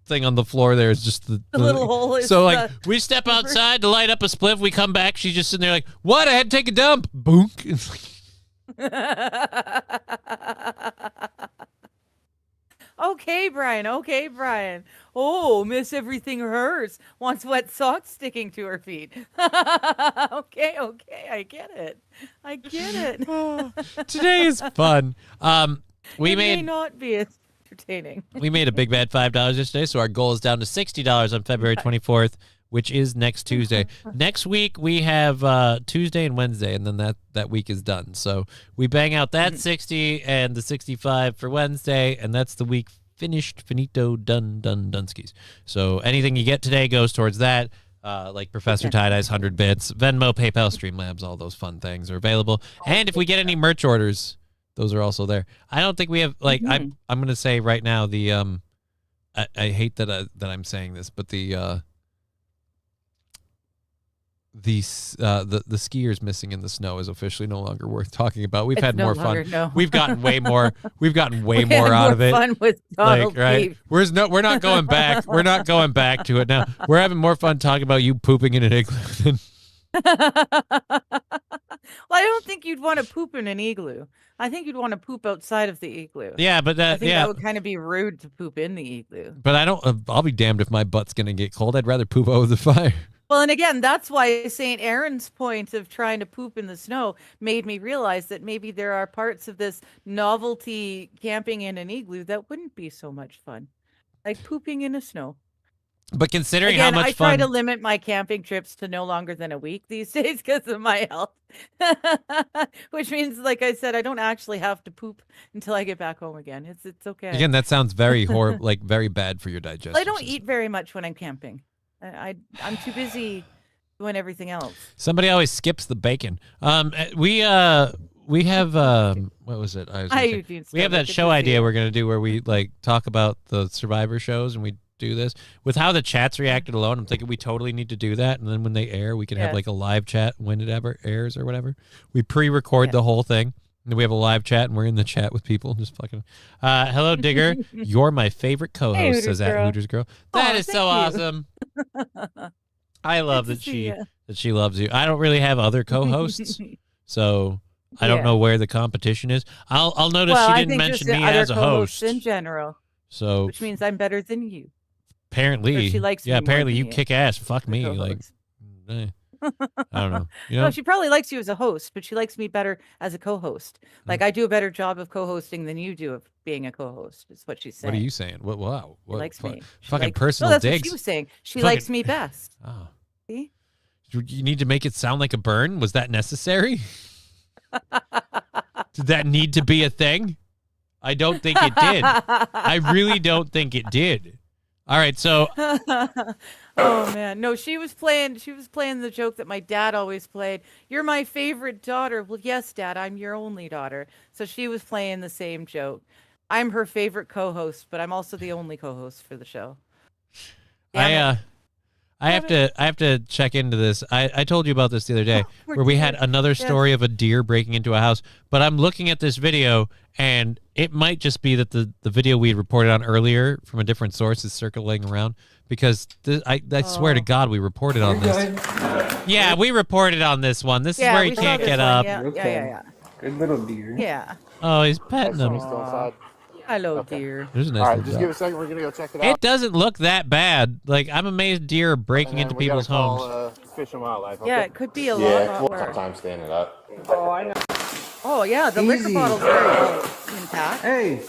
A: thing on the floor there is just the
B: little hole is
A: so like
B: the-
A: we step outside to light up a spliff. We come back. She's just sitting there like, what? I had to take a dump. Boonk. It's like,
B: Okay, Brian. Okay, Brian. Oh, Miss Everything Hurts wants wet socks sticking to her feet. Okay, I get it. I get it.
A: today is fun. We
B: It may
A: made
B: not be as entertaining.
A: we made a big bad $5 yesterday, so our goal is down to $60 on February 24th, which is next Tuesday. Next week we have Tuesday and Wednesday, and then that week is done. So we bang out that 60 and the 65 for Wednesday, and that's the week finished, finito, done, Dunskies. So anything you get today goes towards that. Like Professor Tie-Dye's 100 bits, Venmo, PayPal, Streamlabs, all those fun things are available. And if we get any merch orders, those are also there. I don't think we have like I'm going to say right now the I hate that I'm saying this, but the skiers missing in the snow is officially no longer worth talking about. We've
B: It's
A: had
B: no
A: more
B: longer,
A: fun.
B: no.
A: We've gotten way more. We've gotten way
B: We
A: more
B: had
A: out of it.
B: Fun with Donald
A: Like, right?
B: Trump.
A: We're not going back. We're not going back to it now. We're having more fun talking about you pooping in an igloo than
B: Well, I don't think you'd want to poop in an igloo. I think you'd want to poop outside of the igloo.
A: yeah, but
B: I think
A: yeah.
B: that would kind of be rude to poop in the igloo.
A: But I don't. I'll be damned if my butt's gonna get cold. I'd rather poop over the fire.
B: Well, and again, that's why St. Aaron's point of trying to poop in the snow made me realize that maybe there are parts of this novelty camping in an igloo that wouldn't be so much fun, like pooping in the snow.
A: But considering
B: Again,
A: how much
B: I try
A: fun,
B: to limit my camping trips to no longer than a week these days because of my health. Which means, like I said, I don't actually have to poop until I get back home again. It's okay.
A: again, that sounds very horrible, like very bad for your digestion.
B: Well, I don't eat very much when I'm camping. I'm too busy doing everything else.
A: Somebody always skips the bacon. We have what was it? I was gonna
B: Hi,
A: say-
B: Eugene
A: we have
B: Stone.
A: that
B: Good
A: show
B: to see
A: idea
B: you.
A: we're gonna do where we like talk about the Survivor shows, and we do this with how the chats reacted alone. I'm thinking we totally need to do that, and then when they air, we can have
B: Yes.
A: like a live chat when it ever airs or whatever. We pre-record the whole thing. And then we have a live chat, and we're in the chat with people. Just fucking. Hello, Digger. You're my favorite co-host,
B: Hooters
A: says that
B: girl.
A: Hooters girl. That
B: Aw,
A: is so
B: thank you.
A: awesome. I love
B: Good
A: that
B: to see ya.
A: she loves you. I don't really have other co-hosts, so I don't
B: Yeah.
A: know where the competition is. I'll notice
B: Well,
A: she
B: I
A: didn't
B: think
A: mention
B: just
A: me
B: other
A: as a
B: co-hosts
A: host.
B: in general,
A: So
B: which means I'm better than you.
A: apparently,
B: or she likes me more
A: apparently
B: than
A: you
B: you.
A: kick ass. Fuck me, like.
B: Co-host.
A: eh. I don't know. You know,
B: No, she probably likes you as a host, but she likes me better as a co-host. Like I do a better job of co-hosting than you do of being a co-host. Is what she's saying.
A: what are you saying? What? Wow.
B: She likes me. She
A: Fucking
B: likes-
A: personal
B: No, that's
A: digs.
B: what she was saying. She
A: Fucking-
B: likes me best.
A: Oh.
B: See?
A: You need to make it sound like a burn? Was that necessary? Did that need to be a thing? I don't think it did. I really don't think it did. All right, so
B: Oh man, no, she was playing the joke that my dad always played. You're my favorite daughter. Well, yes, Dad, I'm your only daughter. So she was playing the same joke. I'm her favorite co-host, but I'm also the only co-host for the show. Damn it.
A: I have to check into this. I told you about this the other day
B: We're
A: where we had
B: dead.
A: another
B: Yes.
A: story of a deer breaking into a house, but I'm looking at this video and it might just be that the video we had reported on earlier from a different source is circling around because I swear to God we reported on this. Yeah, we reported on this one. This is where he
B: we saw
A: can't
B: this
A: get
B: one.
A: up.
B: Yeah.
C: Good little deer.
B: Yeah.
A: Oh, he's petting them.
B: Hello, dear.
A: There's a nice
H: All right,
A: little
H: just
A: dog.
H: give it a second. We're gonna go check it
A: It
H: out.
A: doesn't look that bad. Like I'm amazed deer are breaking into
H: We gotta
A: people's
H: call,
A: homes.
H: Fish and Wildlife.
B: Yeah,
H: Okay.
B: it could be a
H: Yeah,
B: lot
H: we'll
B: worse.
H: sometimes standing up.
B: Oh yeah, the liquor
C: Easy.
B: bottle's very well intact.
C: Hey,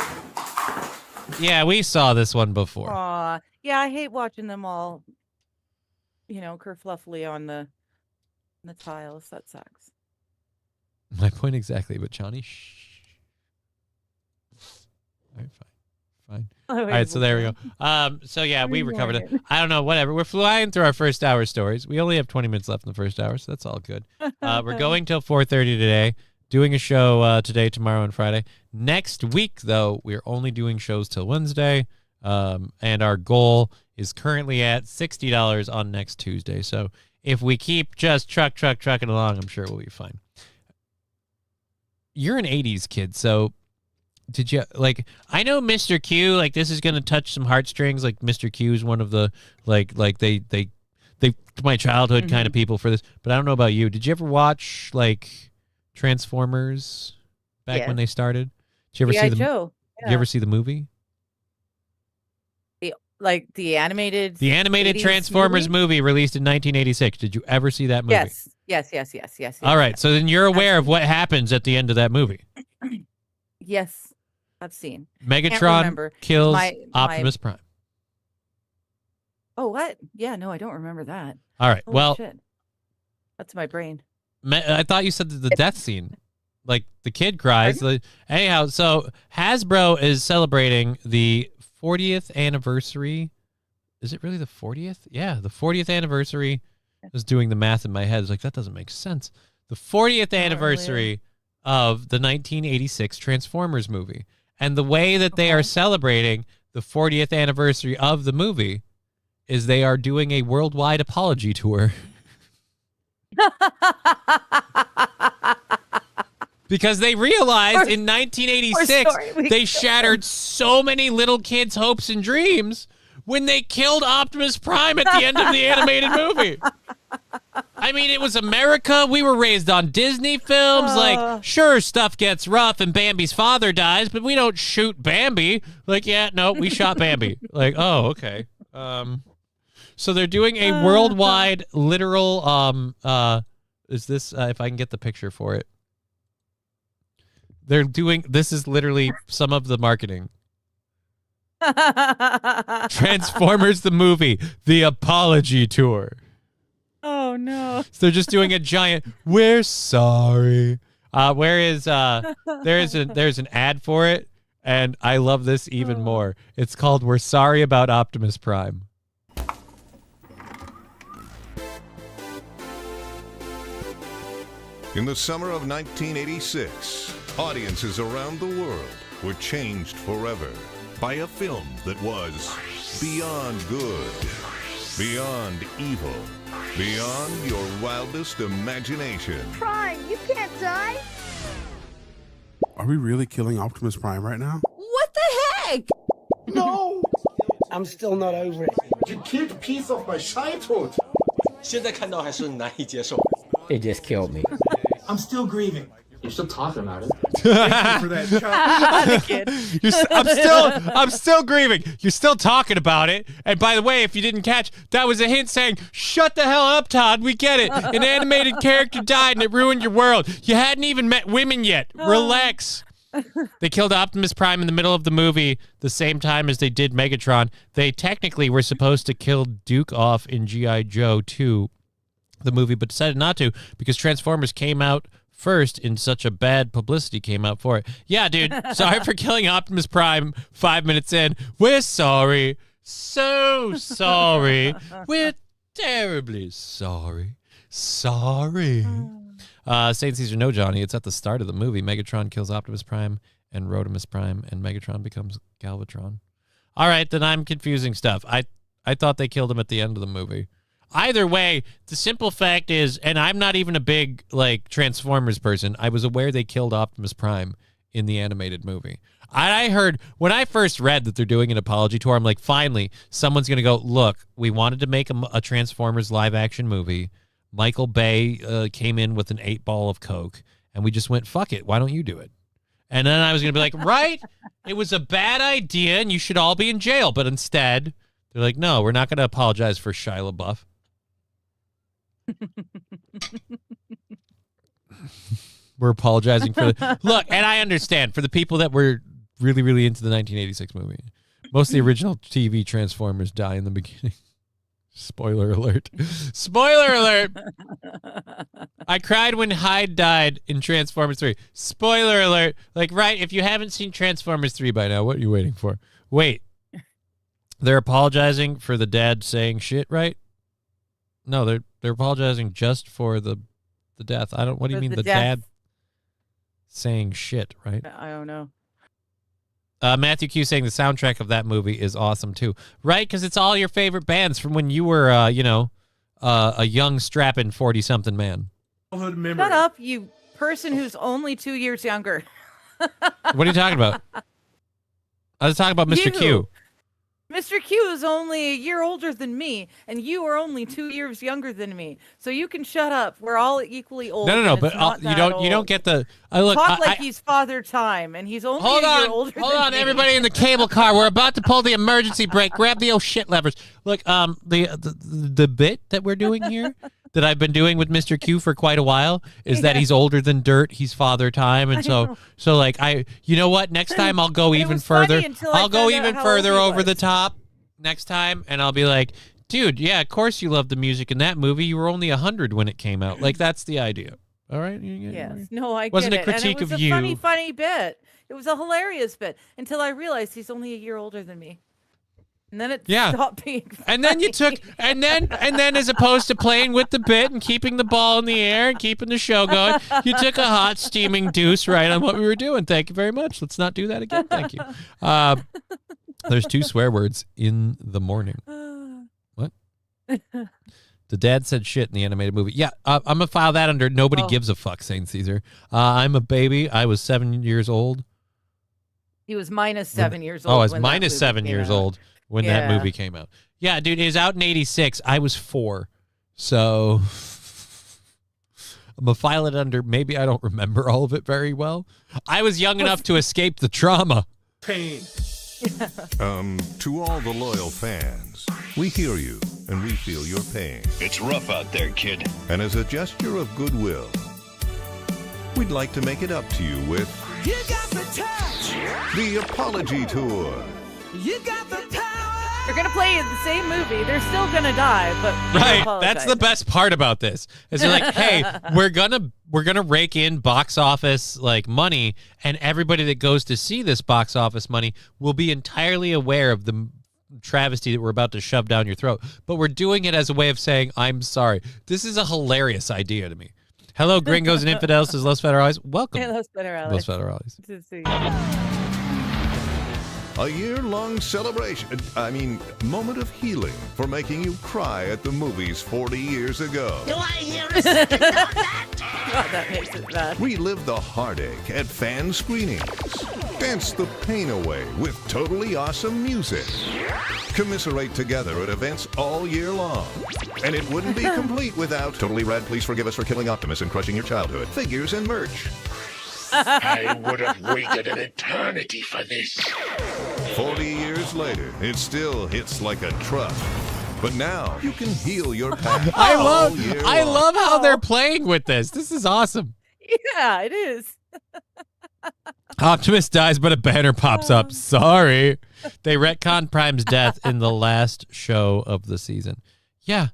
A: Yeah, we saw this one before.
B: Aw, yeah, I hate watching them all, kerfluffly on the tiles. That sucks.
A: My point exactly, but Johnny, shh. All right, fine. All right, so there we go. So yeah, we recovered it. I don't know, whatever. We're flying through our first hour stories. We only have 20 minutes left in the first hour, so that's all good. We're going till 4:30 today. Doing a show today, tomorrow, and Friday. Next week, though, we're only doing shows till Wednesday, and our goal is currently at $60 on next Tuesday. So if we keep just trucking along, I'm sure we'll be fine. You're an 80s kid, so did you, like, I know Mr. Q, like, this is going to touch some heartstrings, like, Mr. Q is one of the, like they my childhood kind of people for this, but I don't know about you. Did you ever watch, like, Transformers back when they started? Did you ever see the
B: Joe.
A: Did you ever see the movie?
B: The animated.
A: The animated
B: 80s
A: Transformers movie released in 1986. Did you ever see that movie?
B: Yes.
A: All right, so then you're aware of what happens at the end of that movie.
B: Yes, I've seen.
A: Megatron
B: remember.
A: kills
B: My-
A: Optimus Prime.
B: Oh, what? Yeah, no, I don't remember that.
A: All right,
B: Holy
A: well,
B: shit. That's my brain.
A: I thought you said the death scene, like the kid cries. Anyhow, so Hasbro is celebrating the 40th anniversary. Is it really the 40th? Yeah, the 40th anniversary. I was doing the math in my head. It's like, that doesn't make sense. The 40th anniversary of the 1986 Transformers movie. And the way that they are celebrating the 40th anniversary of the movie is they are doing a worldwide apology tour. Because they realized in 1986 they shattered so many little kids' hopes and dreams when they killed Optimus Prime at the end of the animated movie. I mean, it was America. We were raised on Disney films. Like, sure, stuff gets rough and Bambi's father dies, but we don't shoot Bambi. Like, yeah, no, we shot Bambi. Like, oh, okay. So they're doing a worldwide literal, is this, if I can get the picture for it. They're doing, this is literally some of the marketing. Transformers the movie, the apology tour.
B: Oh no.
A: So they're just doing a giant, we're sorry. There's an ad for it, and I love this even more. It's called We're Sorry About Optimus Prime.
I: In the summer of 1986, audiences around the world were changed forever by a film that was beyond good, beyond evil, beyond your wildest imagination.
J: Prime, you can't die.
K: Are we really killing Optimus Prime right now?
J: What the heck?
C: No! I'm still not over it. You killed a piece of my childhood.
L: 现在看到还是难以接受。
C: It just killed me. I'm still grieving.
H: You're still talking about it.
K: Thank you for that, Chuck.
A: I'm still grieving. You're still talking about it. And by the way, if you didn't catch, that was a hint saying, shut the hell up, Todd. We get it. An animated character died and it ruined your world. You hadn't even met women yet. Relax. They killed Optimus Prime in the middle of the movie the same time as they did Megatron. They technically were supposed to kill Duke off in G.I. Joe 2, the movie, but decided not to because Transformers came out first in such a bad publicity came out for it. Yeah, dude, sorry for killing Optimus Prime 5 minutes in. We're sorry. So sorry. We're terribly sorry. Sorry. St. Caesar, no, Johnny. It's at the start of the movie. Megatron kills Optimus Prime and Rodimus Prime, and Megatron becomes Galvatron. All right, then I'm confusing stuff. I thought they killed him at the end of the movie. Either way, the simple fact is, and I'm not even a big like Transformers person, I was aware they killed Optimus Prime in the animated movie. I heard when I first read that they're doing an apology tour, I'm like, finally, someone's going to go, look, we wanted to make a Transformers live-action movie. Michael Bay came in with an 8-ball of Coke, and we just went, fuck it, why don't you do it? And then I was going to be like, right, it was a bad idea, and you should all be in jail. But instead, they're like, no, we're not going to apologize for Shia LaBeouf. We're apologizing for the look, and I understand for the people that were really, really into the 1986 movie. Most of the original TV Transformers die in the beginning. Spoiler alert! Spoiler alert! I cried when Hyde died in Transformers 3. Spoiler alert! Like, right? If you haven't seen Transformers 3 by now, what are you waiting for? Wait, they're apologizing for the dad saying shit, right? No, they're apologizing just for the death. I don't. What do you mean the dad saying shit, right?
B: I don't know.
A: Matthew Q saying the soundtrack of that movie is awesome too, right? Because it's all your favorite bands from when you were, a young strapping 40-something man.
B: Shut up, you person who's only 2 years younger.
A: What are you talking about? I was talking about Mr. Q.
B: Mr. Q is only a year older than me, and you are only 2 years younger than me. So you can shut up. We're all equally old.
A: No, but you don't get the.
B: Talk like he's Father Time, and he's only a year older than me.
A: Hold on, everybody in the cable car. We're about to pull the emergency brake. Grab the shit levers. Look, the bit that we're doing here, that I've been doing with Mr. Q for quite a while, is that he's older than dirt. He's Father Time, and so like you know what? Next time I'll go even further. I'll go even further over the top next time, and I'll be like, dude, yeah, of course you love the music in that movie. You were only 100 when it came out. Like, that's the idea. All right?
B: Yes. No, I
A: wasn't
B: get
A: a critique
B: and it was
A: of
B: a
A: you.
B: funny bit. It was a hilarious bit until I realized he's only a year older than me. And then it stopped being funny.
A: And then you took, and then as opposed to playing with the bit and keeping the ball in the air and keeping the show going, you took a hot steaming deuce right on what we were doing. Thank you very much. Let's not do that again. Thank you. There's 2 swear words in the morning. What? The dad said shit in the animated movie. Yeah, I'm going to file that under nobody gives a fuck, St. Caesar. I'm a baby. I was 7 years old.
B: He was minus 7 years old.
A: Oh, I was minus 7 years old when that movie came out. Yeah, dude, it was out in 86. I was 4. So I'm going to file it under maybe I don't remember all of it very well. I was young enough to escape the trauma.
K: Pain.
I: To all the loyal fans, we hear you and we feel your pain.
L: It's rough out there, kid.
I: And as a gesture of goodwill, we'd like to make it up to you with
J: You got the touch.
I: the Apology Tour.
J: You got the power.
B: They're going to play the same movie. They're still going to die, but
A: right. That's the best part about this. Is they're like, hey, we're gonna rake in box office like money, and everybody that goes to see this box office money will be entirely aware of the travesty that we're about to shove down your throat. But we're doing it as a way of saying, I'm sorry. This is a hilarious idea to me. Hello, gringos and infidels. This is Los Federales. Welcome.
B: Hey, Los Federales.
A: Los Federales.
B: Good to see you.
I: A year-long celebration, moment of healing for making you cry at the movies 40 years ago.
J: Do I hear a second on that?
B: God, that makes it bad.
I: Relive the heartache at fan screenings. Dance the pain away with totally awesome music. Commiserate together at events all year long. And it wouldn't be complete without Totally Rad, Please Forgive Us for Killing Optimus and Crushing Your Childhood, figures and merch.
M: I would have waited an eternity for this.
I: 40 years later, it still hits like a truck. But now you can heal your past.
A: I
I: all year
A: love
I: long.
A: how they're playing with this. This is awesome.
B: Yeah, it is.
A: Optimus dies, but a banner pops up. Sorry. They retcon Prime's death in the last show of the season. Yeah,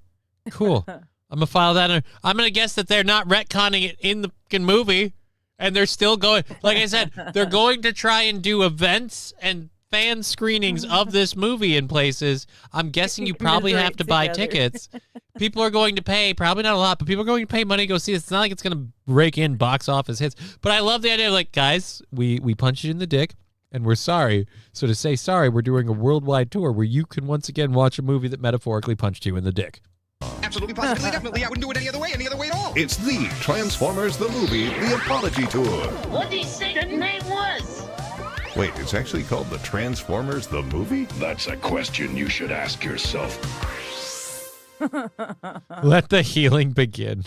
A: cool. I'm going to file that in. I'm going to guess that they're not retconning it in the fucking movie, and they're still going. Like I said, they're going to try and do events and fan screenings of this movie in places. I'm guessing you probably have to buy tickets. People are going to pay, probably not a lot, but people are going to pay money to go see this. It's not like it's going to rake in box office hits. But I love the idea of, like, guys, we punched you in the dick, and we're sorry. So to say sorry, we're doing a worldwide tour where you can once again watch a movie that metaphorically punched you in the dick.
L: Absolutely, positively, definitely. I wouldn't do it any other way at all.
I: It's the Transformers the Movie, The Apology Tour.
J: What did he say the name was?
I: Wait, it's actually called The Transformers the Movie?
M: That's a question you should ask yourself.
A: Let the healing begin.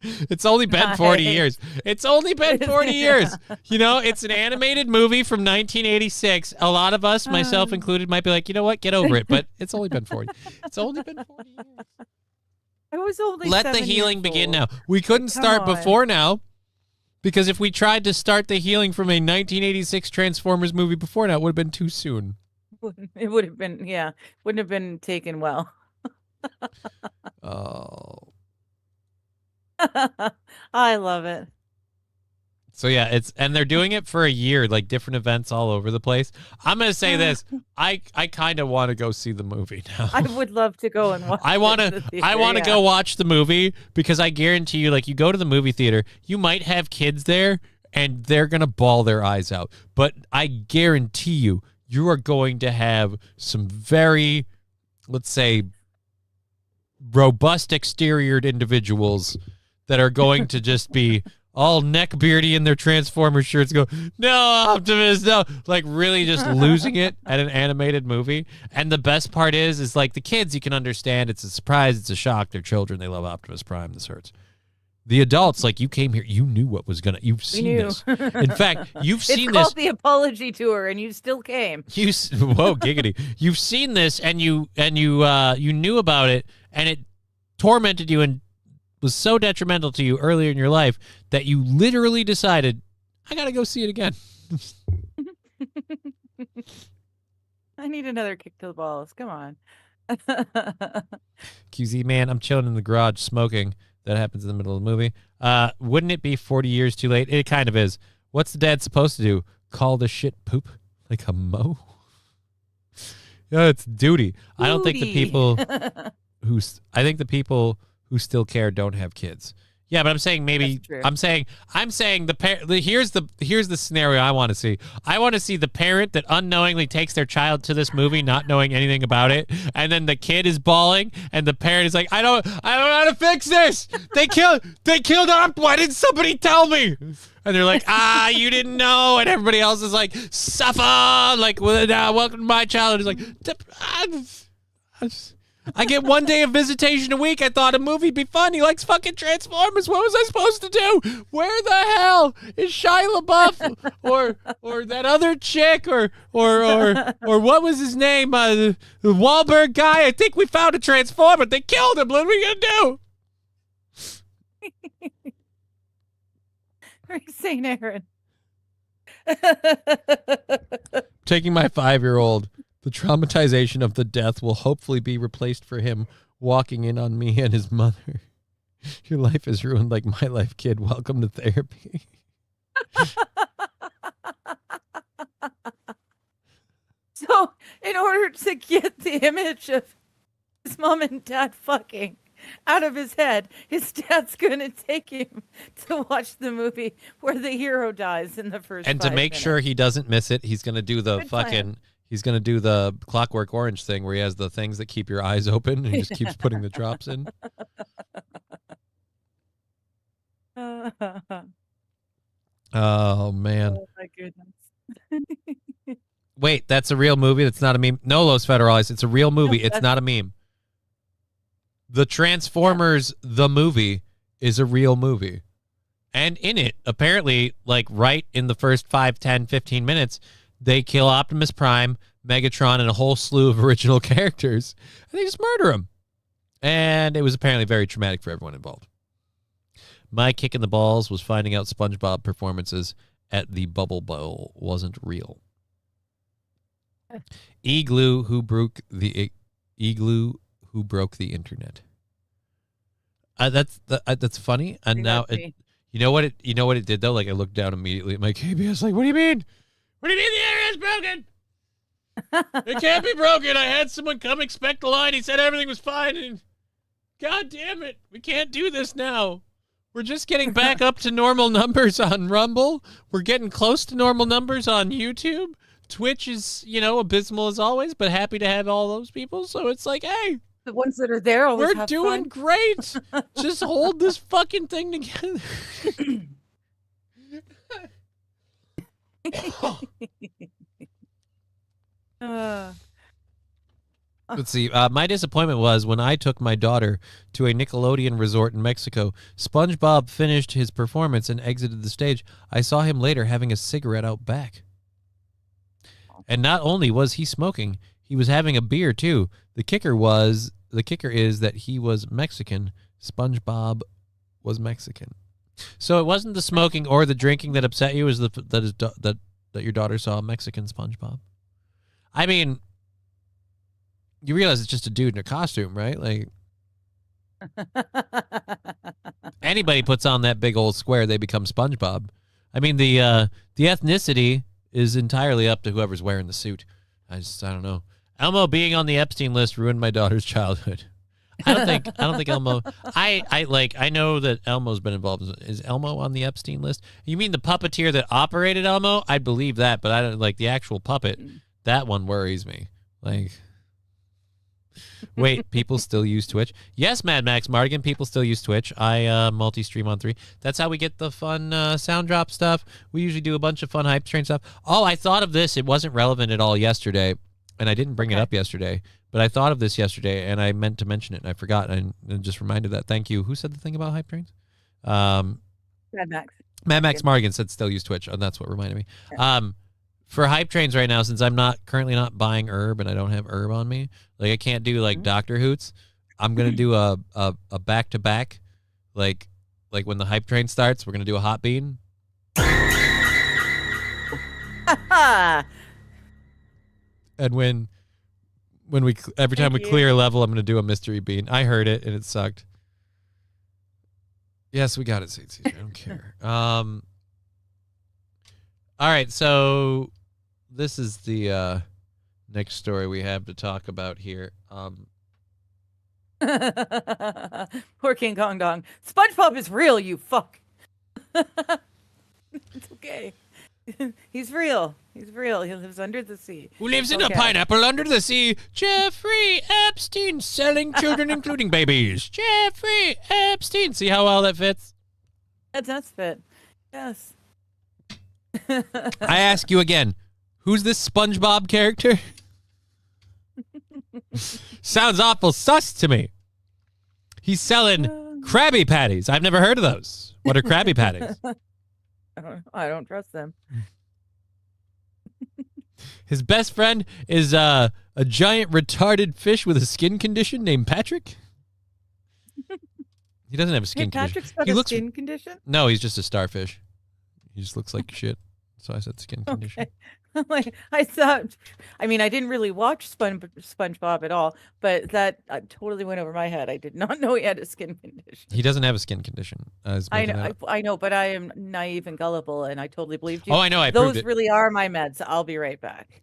A: It's only been 40 years. It's only been 40 years. You know, it's an animated movie from 1986. A lot of us, myself included, might be like, you know what, get over it. But it's only been 40. It's only been 40 years.
B: I was only
A: Let the
B: 7
A: healing
B: years
A: begin
B: old.
A: now. We couldn't
B: Come
A: start
B: on.
A: before now, because if we tried to start the healing from a 1986 Transformers movie before now, it would have been too soon.
B: It would have been, yeah, wouldn't have been taken well.
A: Oh.
B: I love it.
A: So yeah, and they're doing it for a year, like different events all over the place. I'm gonna say this: I kind of want to go see the movie now.
B: I would love to go and watch.
A: I want
B: it in the
A: to
B: theater,
A: go watch the movie, because I guarantee you, like, you go to the movie theater, you might have kids there and they're going to bawl their eyes out. But I guarantee you, you are going to have some very, let's say, robust exteriored individuals that are going to just be all neck beardy in their Transformers shirts, go, no, Optimus, no. Like, really just losing it at an animated movie. And the best part is like, the kids, you can understand. It's a surprise. It's a shock. They're children. They love Optimus Prime. This hurts. The adults, like, you came here. You knew what was going to, you've seen this. In fact, you've seen
B: It's called
A: this.
B: the Apology Tour, and you still came.
A: Whoa, giggity. You've seen this, and you knew about it, and it tormented you and was so detrimental to you earlier in your life that you literally decided, I gotta go see it again.
B: I need another kick to the balls. Come on.
A: QZ, man, I'm chilling in the garage smoking. That happens in the middle of the movie. Wouldn't it be 40 years too late? It kind of is. What's the dad supposed to do? Call the shit poop like a mow? Yeah, it's duty. I don't think the people I think the people who still care don't have kids. Yeah, but I'm saying maybe I'm saying here's the scenario I want to see. I want to see the parent that unknowingly takes their child to this movie not knowing anything about it, and then the kid is bawling and the parent is like, I don't know how to fix this. They killed Op. Why didn't somebody tell me? And they're like, you didn't know, and everybody else is like, suffer, like, welcome to my child. And he's like, I get 1 day of visitation a week. I thought a movie'd be fun. He likes fucking Transformers. What was I supposed to do? Where the hell is Shia LaBeouf or that other chick or what was his name? The Wahlberg guy. I think we found a Transformer. They killed him. What are we gonna do?
B: What are you saying, Aaron?
A: Taking my 5-year-old. The traumatization of the death will hopefully be replaced for him walking in on me and his mother. Your life is ruined like my life, kid. Welcome to therapy.
B: So, in order to get the image of his mom and dad fucking out of his head, his dad's going to take him to watch the movie where the hero dies in the first
A: And to
B: 5
A: make
B: minutes.
A: sure he doesn't miss it, he's going to do the
B: Good plan.
A: He's going to do the Clockwork Orange thing where he has the things that keep your eyes open and he just keeps putting the drops in. Oh, man.
B: Oh, my goodness.
A: Wait, that's a real movie? That's not a meme? No, Los Federales. It's a real movie. It's
B: that's-
A: not a meme. The Transformers, the movie, is a real movie. And in it, apparently, like right in the first 5, 10, 15 minutes, they kill Optimus Prime, Megatron, and a whole slew of original characters. And they just murder them. And it was apparently very traumatic for everyone involved. My kick in the balls was finding out SpongeBob performances at the Bubble Bowl wasn't real. Igloo who broke the internet. That's funny. And now you know what it did though. Like I looked down immediately at my KBS. Like, what do you mean? What do you mean the area is broken? It can't be broken. I had someone come inspect the line. He said everything was fine. And God damn it, we can't do this now. We're just getting back up to normal numbers on Rumble. We're getting close to normal numbers on YouTube. Twitch is, abysmal as always, but happy to have all those people. So it's like, hey,
B: the ones that are there always
A: we're
B: have
A: doing
B: fun.
A: great. Just hold this fucking thing together. Let's see. My disappointment was when I took my daughter to a Nickelodeon resort in Mexico. SpongeBob finished his performance and exited the stage. I saw him later having a cigarette out back. And not only was he smoking, he was having a beer too. The kicker is that he was Mexican. SpongeBob was Mexican. So it wasn't the smoking or the drinking that upset you, it was that your daughter saw a Mexican SpongeBob. I mean, you realize it's just a dude in a costume, right? Like anybody puts on that big old square, they become SpongeBob. I mean, the ethnicity is entirely up to whoever's wearing the suit. I don't know. Elmo being on the Epstein list ruined my daughter's childhood. I don't think Elmo. I know that Elmo's been involved. Is Elmo on the Epstein list? You mean the puppeteer that operated Elmo? I believe that, but I don't like the actual puppet. That one worries me. Like, wait, people still use Twitch? Yes, Mad Max Mardigan, people still use Twitch. I multi-stream on 3. That's how we get the fun sound drop stuff. We usually do a bunch of fun hype train stuff. Oh, I thought of this. It wasn't relevant at all yesterday, and I didn't bring it up yesterday, but I thought of this yesterday, and I meant to mention it, and I forgot, and just reminded that. Thank you. Who said the thing about hype trains?
B: Mad Max.
A: Mad Max Mardigan said still use Twitch, and that's what reminded me. Yeah. For hype trains right now, since I'm currently not buying herb and I don't have herb on me, like I can't do like Dr. Hoots. I'm gonna do a back to back, like when the hype train starts, we're gonna do a hot bean. And when we every time we clear a level, I'm gonna do a mystery bean. I heard it and it sucked. Yes, we got it, CC. I don't care. All right, so this is the next story we have to talk about here.
B: Poor King Kong Dong. SpongeBob is real, you fuck. It's okay. He's real. He's real. He lives under the sea.
A: Who lives in a pineapple under the sea? Jeffrey Epstein, selling children, including babies. Jeffrey Epstein. See how well that fits?
B: That does fit. Yes.
A: I ask you again, who's this SpongeBob character? Sounds awful sus to me. He's selling Krabby Patties. I've never heard of those. What are Krabby Patties?
B: I don't trust them.
A: His best friend is a giant retarded fish with a skin condition named Patrick. He doesn't have a skin condition.
B: Patrick's got a skin condition?
A: No, he's just a starfish. He just looks like shit. So I said skin condition.
B: I thought, I didn't really watch SpongeBob at all, but that totally went over my head. I did not know he had a skin condition.
A: He doesn't have a skin condition.
B: I know, but I am naive and gullible, and I totally believed you.
A: Oh, I know.
B: Those really are my meds. I'll be right back.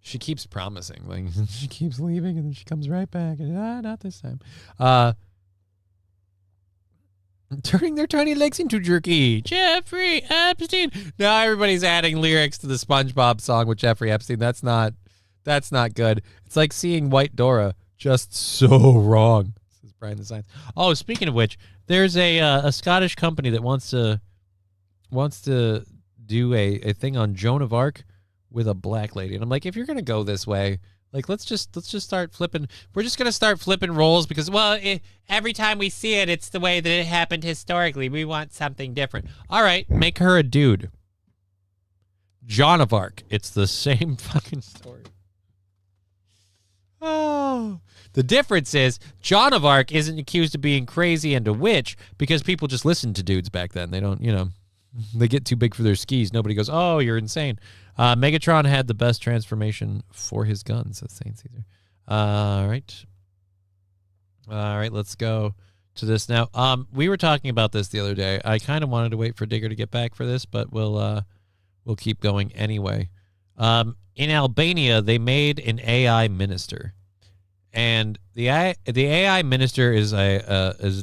A: She keeps promising. Like, she keeps leaving, and then she comes right back. And not this time. Turning their tiny legs into jerky. Jeffrey Epstein. Now everybody's adding lyrics to the SpongeBob song with Jeffrey Epstein. That's not good. It's like seeing White Dora, just so wrong. This is Brian the Science. Oh, speaking of which, there's a Scottish company that wants to do a thing on Joan of Arc with a black lady. And I'm like, if you're gonna go this way, Like, let's just start flipping. We're just gonna start flipping roles because, well, every time we see it, it's the way that it happened historically. We want something different. All right, make her a dude. Joan of Arc. It's the same fucking story. Oh, the difference is Joan of Arc isn't accused of being crazy and a witch because people just listened to dudes back then. They don't, they get too big for their skis. Nobody goes, oh, you're insane. Megatron had the best transformation for his guns, says Saint Caesar. All right, let's go to this now. We were talking about this the other day. I kind of wanted to wait for Digger to get back for this, but we'll keep going anyway. In Albania, they made an AI minister, and the AI minister is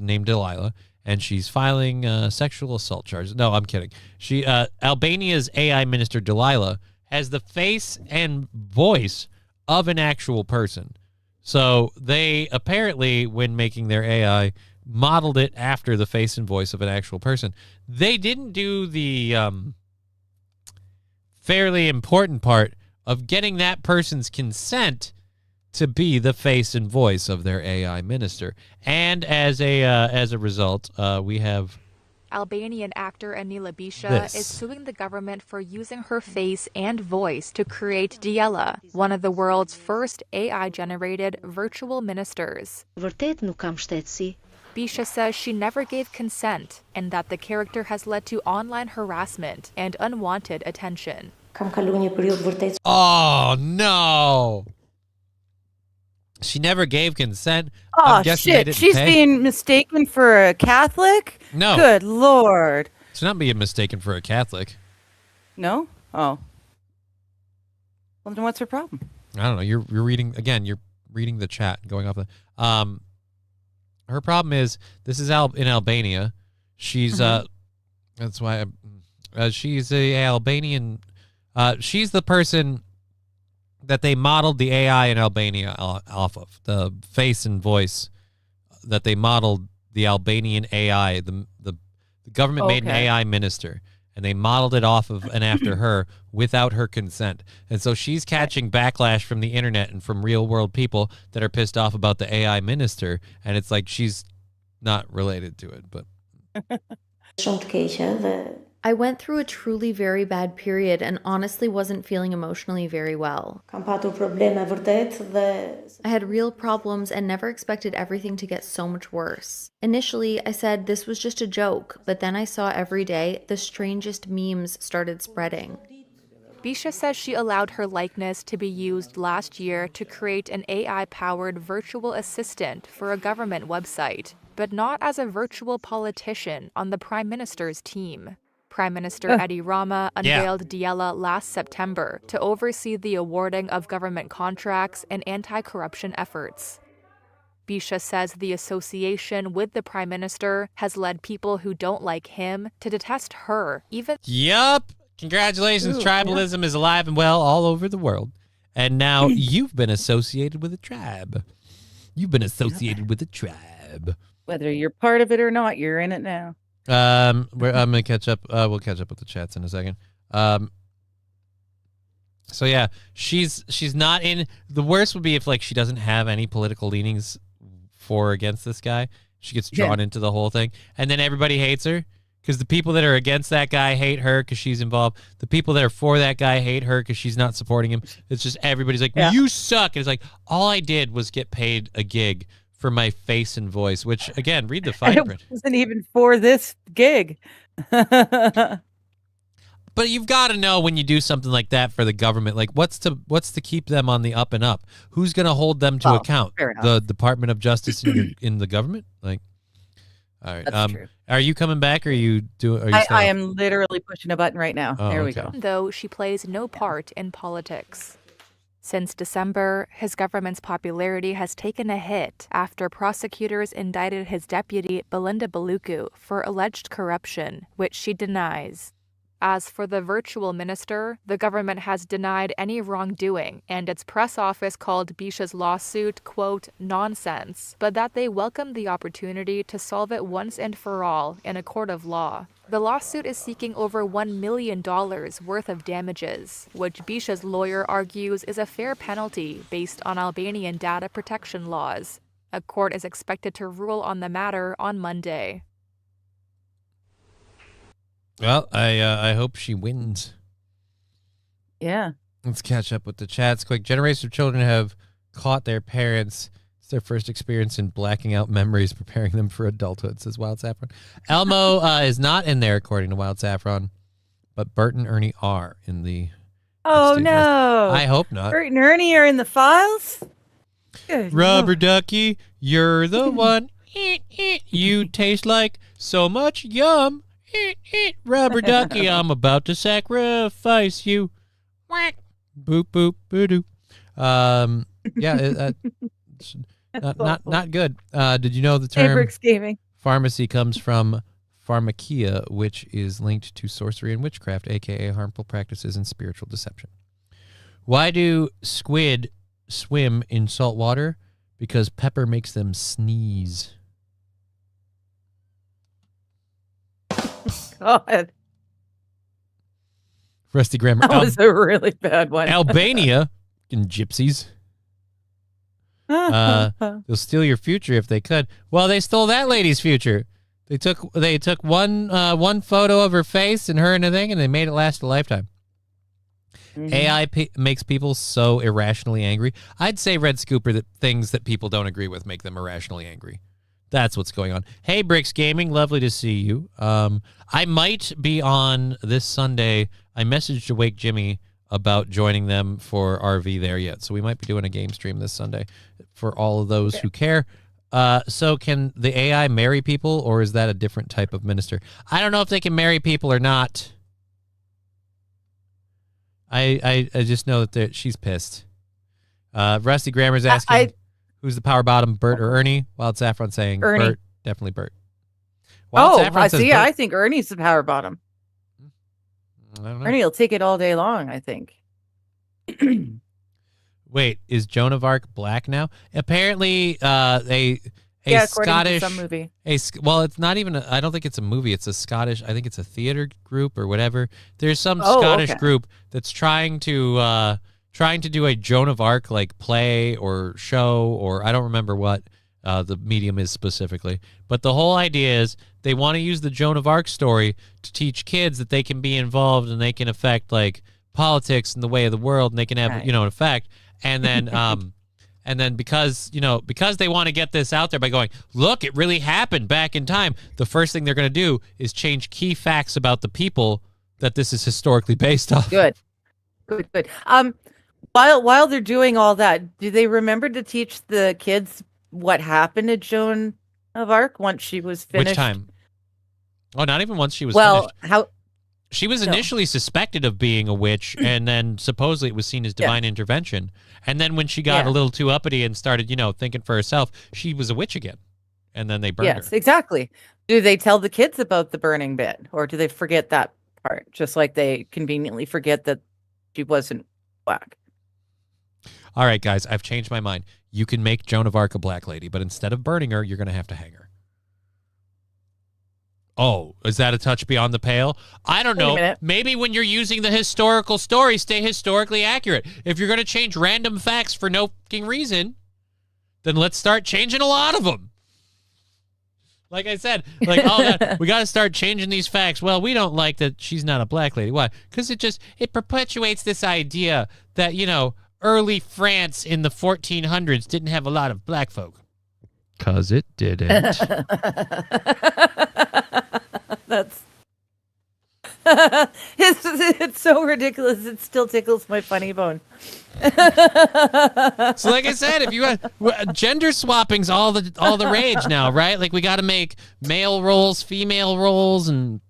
A: named Delilah, and she's filing sexual assault charges. No, I'm kidding. Albania's AI minister Delilah has the face and voice of an actual person. So they apparently, when making their AI, modeled it after the face and voice of an actual person. They didn't do the fairly important part of getting that person's consent to be the face and voice of their AI minister. And as a result, we have
N: Albanian actor Anila Bisha is suing the government for using her face and voice to create Diela, one of the world's first AI-generated virtual ministers.
O: Vërtet nuk kam shtetësi.
N: Bisha says she never gave consent and that the character has led to online harassment and unwanted attention.
A: Oh, no. She never gave consent.
B: Oh, shit. She's being mistaken for a Catholic?
A: No.
B: Good Lord.
A: She's not being mistaken for a Catholic.
B: No? Oh. Well, then what's her problem?
A: I don't know. You're reading, again, you're reading the chat and going off the... her problem is, this is in Albania. She's, that's why, she's a Albanian... she's the person that they modeled the AI in Albania off of. The face and voice that they modeled the Albanian AI. The government made an AI minister, and they modeled it off of and after her without her consent. And so she's catching backlash from the internet and from real-world people that are pissed off about the AI minister, and it's like she's not related to it, but...
P: I went through a truly very bad period and honestly wasn't feeling emotionally very well. I had real problems and never expected everything to get so much worse. Initially, I said this was just a joke, but then I saw every day the strangest memes started spreading.
N: Bisha says she allowed her likeness to be used last year to create an AI-powered virtual assistant for a government website, but not as a virtual politician on the Prime Minister's team. Prime Minister Edi Rama unveiled Diela last September to oversee the awarding of government contracts and anti-corruption efforts. Bisha says the association with the Prime Minister has led people who don't like him to detest her, even...
A: Yup! Congratulations, tribalism is alive and well all over the world. And now you've been associated with a tribe. You've been associated with a tribe.
B: Whether you're part of it or not, you're in it now.
A: I'm gonna catch up. We'll catch up with the chats in a second. So yeah, she's not in. The worst would be if like she doesn't have any political leanings for or against this guy. She gets drawn into the whole thing, and then everybody hates her because the people that are against that guy hate her because she's involved. The people that are for that guy hate her because she's not supporting him. It's just everybody's like, you suck. And it's like, all I did was get paid a gig for my face and voice, which again, read the fine print.
B: It wasn't even for this gig.
A: But you've got to know when you do something like that for the government, like what's to keep them on the up and up? Who's going to hold them to account? The Department of Justice in the government? Like, all right.
B: That's true.
A: Are you coming back? Or are you doing?
B: I am literally pushing a button right now.
A: Oh,
B: there we go.
N: Though she plays no part in politics. Since December, his government's popularity has taken a hit after prosecutors indicted his deputy, Belinda Baluku, for alleged corruption, which she denies. As for the virtual minister, the government has denied any wrongdoing, and its press office called Bisha's lawsuit, quote, nonsense, but that they welcome the opportunity to solve it once and for all in a court of law. The lawsuit is seeking over $1 million worth of damages, which Bisha's lawyer argues is a fair penalty based on Albanian data protection laws. A court is expected to rule on the matter on Monday.
A: Well, I hope she wins.
B: Yeah.
A: Let's catch up with the chats quick. Generations of children have caught their parents. It's their first experience in blacking out memories, preparing them for adulthood, says Wild Saffron. Elmo is not in there, according to Wild Saffron, but Bert and Ernie are in the...
B: Oh, no.
A: I hope not.
B: Bert and Ernie are in the files? Good
A: Rubber ducky, you're the one. You taste like so much yum. Rubber ducky, I'm about to sacrifice you. Whack. Boop, boop, boo-doo. Yeah, it's not good. Did you know the term pharmacy comes from pharmakia, which is linked to sorcery and witchcraft, aka harmful practices and spiritual deception? Why do squid swim in salt water? Because pepper makes them sneeze.
B: God.
A: Rusty grammar.
B: That was a really bad one.
A: Albania, and gypsies. They'll steal your future if they could. Well, they stole that lady's future. They took one photo of her face and her and a thing, and they made it last a lifetime. Mm-hmm. AI makes people so irrationally angry. I'd say, Red Scooper, that things that people don't agree with make them irrationally angry. That's what's going on. Hey, Bricks Gaming, lovely to see you. I might be on this Sunday. I messaged Awake Jimmy about joining them for RV there yet, so we might be doing a game stream this Sunday for all of those who care. So can the AI marry people, or is that a different type of minister? I don't know if they can marry people or not. I just know that she's pissed. Rusty Grammar's asking... Who's the power bottom, Bert or Ernie? Wild Saffron saying
B: Ernie.
A: Bert, definitely Bert. Wild Saffron
B: I
A: says
B: see.
A: Bert.
B: I think Ernie's the power bottom.
A: I don't know.
B: Ernie will take it all day long, I think.
A: Wait, is Joan of Arc black now? Apparently, a Scottish
B: to some movie.
A: Well, it's not even. I don't think it's a movie. It's a Scottish. I think it's a theater group or whatever. There's some Scottish group that's trying to do a Joan of Arc like play or show, or I don't remember what the medium is specifically. But the whole idea is they want to use the Joan of Arc story to teach kids that they can be involved and they can affect like politics and the way of the world, and they can have an effect. And then and then because they want to get this out there by going, look, it really happened back in time. The first thing they're going to do is change key facts about the people that this is historically based on.
B: Good. While they're doing all that, do they remember to teach the kids what happened to Joan of Arc once she was finished?
A: Which time? Oh, not even once she was finished.
B: How?
A: She was initially suspected of being a witch, and then supposedly it was seen as divine intervention. And then when she got a little too uppity and started, thinking for herself, she was a witch again. And then they burned her.
B: Yes, exactly. Do they tell the kids about the burning bit, or do they forget that part, just like they conveniently forget that she wasn't black?
A: All right, guys, I've changed my mind. You can make Joan of Arc a black lady, but instead of burning her, you're going to have to hang her. Oh, is that a touch beyond the pale? I don't know. Maybe when you're using the historical story, stay historically accurate. If you're going to change random facts for no fucking reason, then let's start changing a lot of them. Like I said, we got to start changing these facts. Well, we don't like that she's not a black lady. Why? Because it perpetuates this idea that, early France in the 1400s didn't have a lot of black folk. Because it didn't.
B: That's it's so ridiculous. It still tickles my funny bone.
A: So like I said, if you gender swapping's all the rage now, right? Like we got to make male roles, female roles, and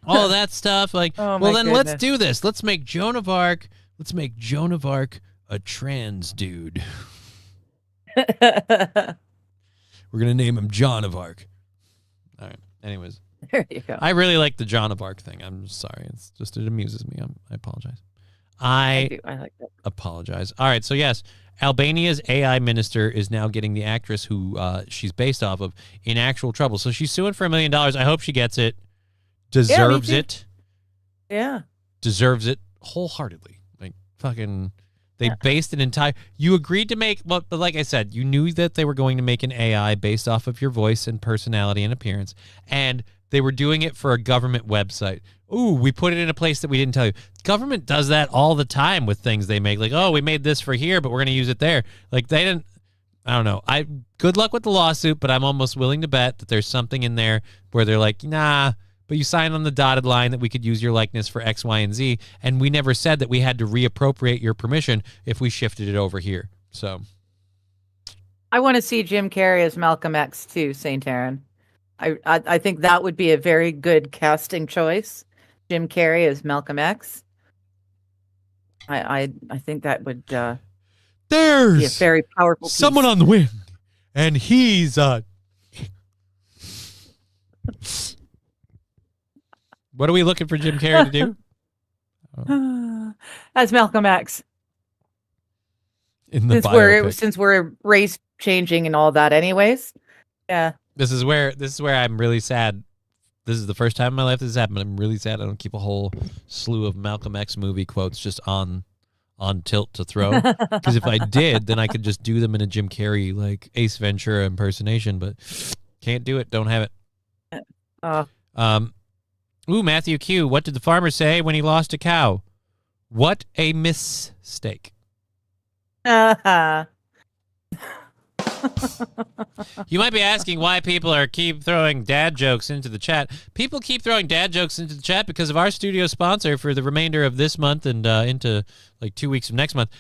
A: all of that stuff. Like, let's do this. Let's make Joan of Arc. Let's make Joan of Arc a trans dude. We're gonna name him John of Arc. All right. Anyways,
B: There you go.
A: I really like the Joan of Arc thing. I'm sorry. It's just, it amuses me. I apologize.
B: I like that.
A: Apologize. All right. So, yes, Albania's AI minister is now getting the actress who she's based off of in actual trouble. So she's suing for $1 million. I hope she gets it. Deserves it.
B: Yeah.
A: Deserves it wholeheartedly. Like, fucking, they based an entire, you agreed to make, but like I said, you knew that they were going to make an AI based off of your voice and personality and appearance, and they were doing it for a government website. Ooh, we put it in a place that we didn't tell you. Government does that all the time with things they make. Like, oh, we made this for here, but we're going to use it there. Like, they didn't, I don't know. Good luck with the lawsuit, but I'm almost willing to bet that there's something in there where they're like, nah, but you signed on the dotted line that we could use your likeness for X, Y, and Z, and we never said that we had to reappropriate your permission if we shifted it over here. So
B: I want to see Jim Carrey as Malcolm X too, St. Aaron. I think that would be a very good casting choice. Jim Carrey as Malcolm X. I think that would
A: there's
B: be a very powerful
A: someone
B: piece.
A: on the wing, and he's what are we looking for Jim Carrey to do?
B: As Malcolm X.
A: In the
B: since we're race changing and all that anyways. Yeah.
A: This is where I'm really sad. This is the first time in my life this has happened. I'm really sad I don't keep a whole slew of Malcolm X movie quotes just on tilt to throw. Because if I did, then I could just do them in a Jim Carrey, like Ace Ventura impersonation, but can't do it. Don't have it. Ooh, Matthew Q. What did the farmer say when he lost a cow? What a mistake. You might be asking why people keep throwing dad jokes into the chat. People keep throwing dad jokes into the chat because of our studio sponsor for the remainder of this month and into like 2 weeks of next month,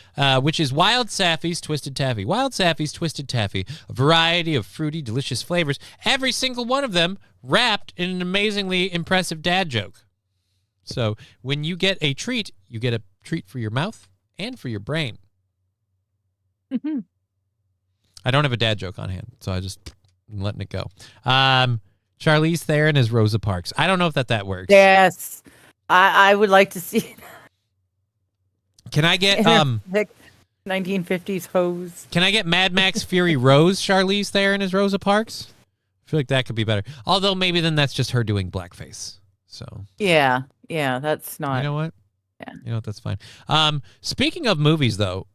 A: which is Wild Saffy's Twisted Taffy. Wild Saffy's Twisted Taffy, a variety of fruity, delicious flavors, every single one of them wrapped in an amazingly impressive dad joke. So when you get a treat, you get a treat for your mouth and for your brain.
B: Mm-hmm.
A: I don't have a dad joke on hand, so I'm letting it go. Charlize Theron as Rosa Parks. I don't know if that works.
B: Yes. I would like to see
A: Can I get
B: 1950s hose?
A: Can I get Mad Max Fury Rose Charlize Theron as Rosa Parks? I feel like that could be better. Although maybe then that's just her doing blackface. So
B: Yeah, that's not.
A: You know what?
B: Yeah.
A: You know what? That's fine. Speaking of movies, though,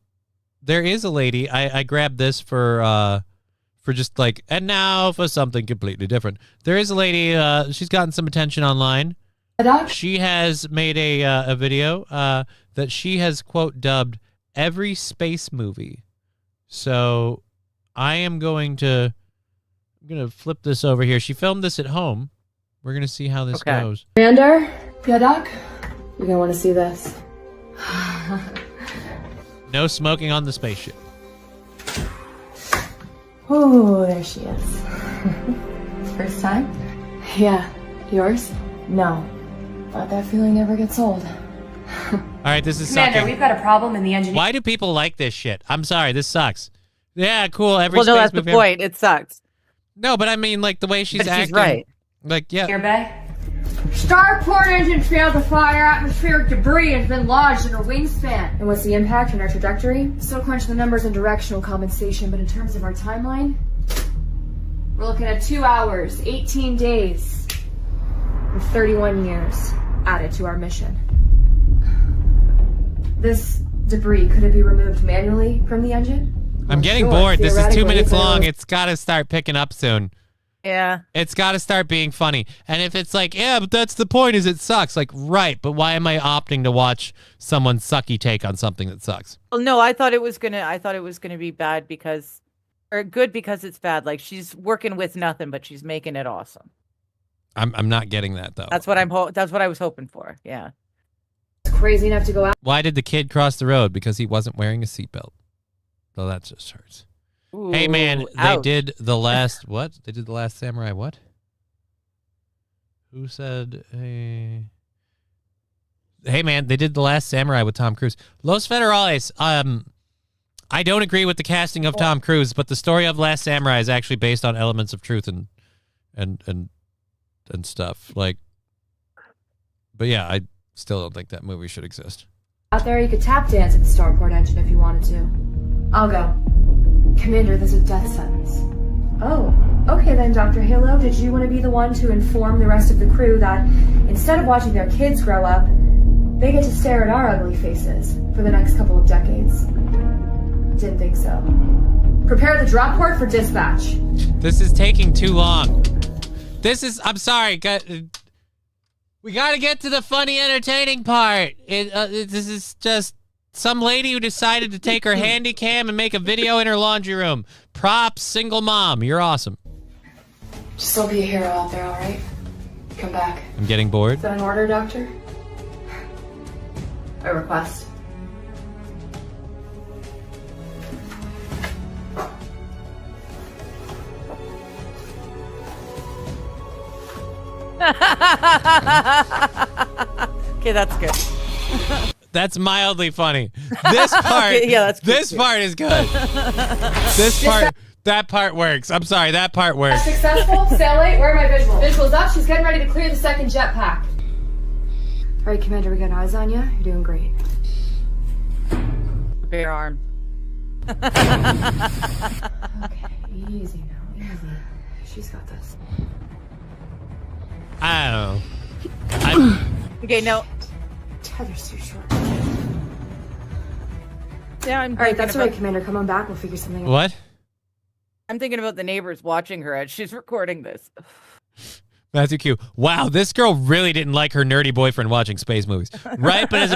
A: there is a lady. I grabbed this for just like, and now for something completely different. There is a lady. She's gotten some attention online. She has made a video that she has quote dubbed every space movie. So I'm going to flip this over here. She filmed this at home. We're gonna see how this goes.
Q: Commander, Yadak, you're gonna want to see this.
A: No smoking on the spaceship.
Q: Oh, there she is. First time? Yeah. Yours? No. But that feeling never gets old.
A: All right, this is
Q: Commander,
A: sucking.
Q: we've got a problem in the engine.
A: Why do people like this shit? I'm sorry, this sucks. Yeah, cool.
B: Well, no, that's the point. It sucks.
A: No, but I mean, like the way she's acting.
B: She's right.
A: Like, yeah.
Q: Air Bay. Starport engine failed to fire. Atmospheric debris has been lodged in her wingspan. And what's the impact on our trajectory? Still crunch the numbers on directional compensation, but in terms of our timeline, we're looking at 2 hours, 18 days, and 31 years added to our mission. This debris, could it be removed manually from the engine?
A: I'm getting
Q: sure,
A: bored. This is 2 minutes
Q: theoretically,
A: long.
Q: but-
A: It's got to start picking up soon.
B: Yeah.
A: It's got to start being funny. And if it's like, yeah, but that's the point is it sucks. Like, right, but why am I opting to watch someone's sucky take on something that sucks?
B: Well, no, I thought it was gonna be bad because, or good because it's bad. Like she's working with nothing, but she's making it awesome.
A: I'm not getting that, though.
B: That's what that's what I was hoping for. Yeah.
Q: It's crazy enough to go out.
A: Why did the kid cross the road? Because he wasn't wearing a seatbelt. So that just hurts. Hey, man,
B: Ooh,
A: they
B: ouch.
A: did the last, what? They did the Last Samurai, what? Who said, hey... Hey, man, they did the Last Samurai with Tom Cruise. Los Federales, I don't agree with the casting of Tom Cruise, but the story of Last Samurai is actually based on elements of truth and and stuff. Like, but yeah, I still don't think that movie should exist.
Q: Out there, you could tap dance at the starport engine if you wanted to. I'll go. Commander, there's a death sentence. Oh, okay then, Dr. Halo. Did you want to be the one to inform the rest of the crew that instead of watching their kids grow up, they get to stare at our ugly faces for the next couple of decades? Didn't think so. Prepare the drop port for dispatch.
A: This is taking too long. I'm sorry. We got to get to the funny, entertaining part. This is just some lady who decided to take her handy cam and make a video in her laundry room. Props, single mom. You're awesome.
Q: Just don't be a hero out there, all right? Come back.
A: I'm getting bored.
Q: Is that an order, Doctor? A request?
B: Okay, that's good.
A: That's mildly funny. This part,
B: Okay, yeah, that's good
A: this
B: too.
A: part is good. That part works. I'm sorry, that part works.
Q: Successful? Sail 8, where are my visuals? Visuals up, she's getting ready to clear the second jetpack. All right, Commander, we got eyes on you. You're doing great.
B: Bare arm.
Q: Okay, easy now, easy. She's got this.
A: I don't know.
B: Okay, no.
Q: Tether's too short.
B: Yeah, I'm
Q: All right, that's
B: thinking
Q: all right,
B: about-
Q: Commander. Come on back. We'll figure something out.
A: What?
B: I'm thinking about the neighbors watching her as she's recording this.
A: Matthew Q. Wow, this girl really didn't like her nerdy boyfriend watching space movies, right? But as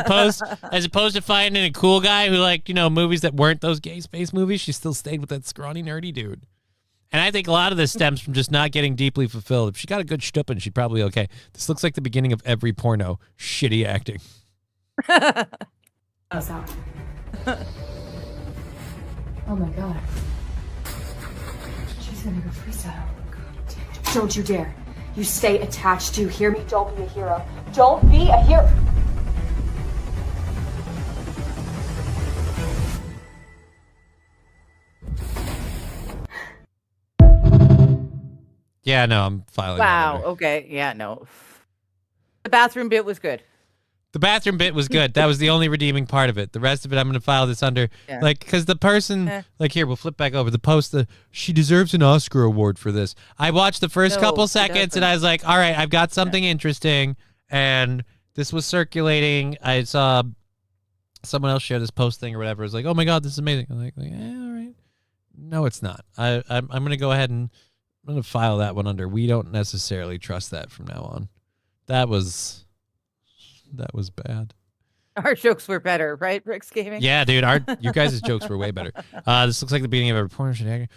A: opposed to finding a cool guy who liked, movies that weren't those gay space movies, she still stayed with that scrawny nerdy dude. And I think a lot of this stems from just not getting deeply fulfilled. If she got a good shtuppin', she'd probably be okay. This looks like the beginning of every porno. Shitty acting.
Q: How's that? Oh my god. She's gonna go freestyle. God damn it. Don't you dare. You stay attached. Do you hear me? Don't be a hero. Don't be a hero.
A: Yeah, no, I'm filing. that
B: Wow.
A: under.
B: Okay. Yeah, no. The bathroom bit was good.
A: The bathroom bit was good. That was the only redeeming part of it. The rest of it, I'm going to file this under.
B: Yeah.
A: Because the person, here, we'll flip back over. The post, she deserves an Oscar award for this. I watched the first
B: No,
A: couple
B: she
A: seconds and
B: doesn't.
A: I was like, all right, I've got something interesting. And this was circulating. I saw someone else share this post thing or whatever. It was like, oh my God, this is amazing. I'm like, all right. No, it's not. I'm going to go ahead and I'm going to file that one under. We don't necessarily trust that from now on. That was bad.
B: Our jokes were better, right, Bricks Gaming?
A: Yeah, dude, you guys' jokes were way better. This looks like the beginning of a porn.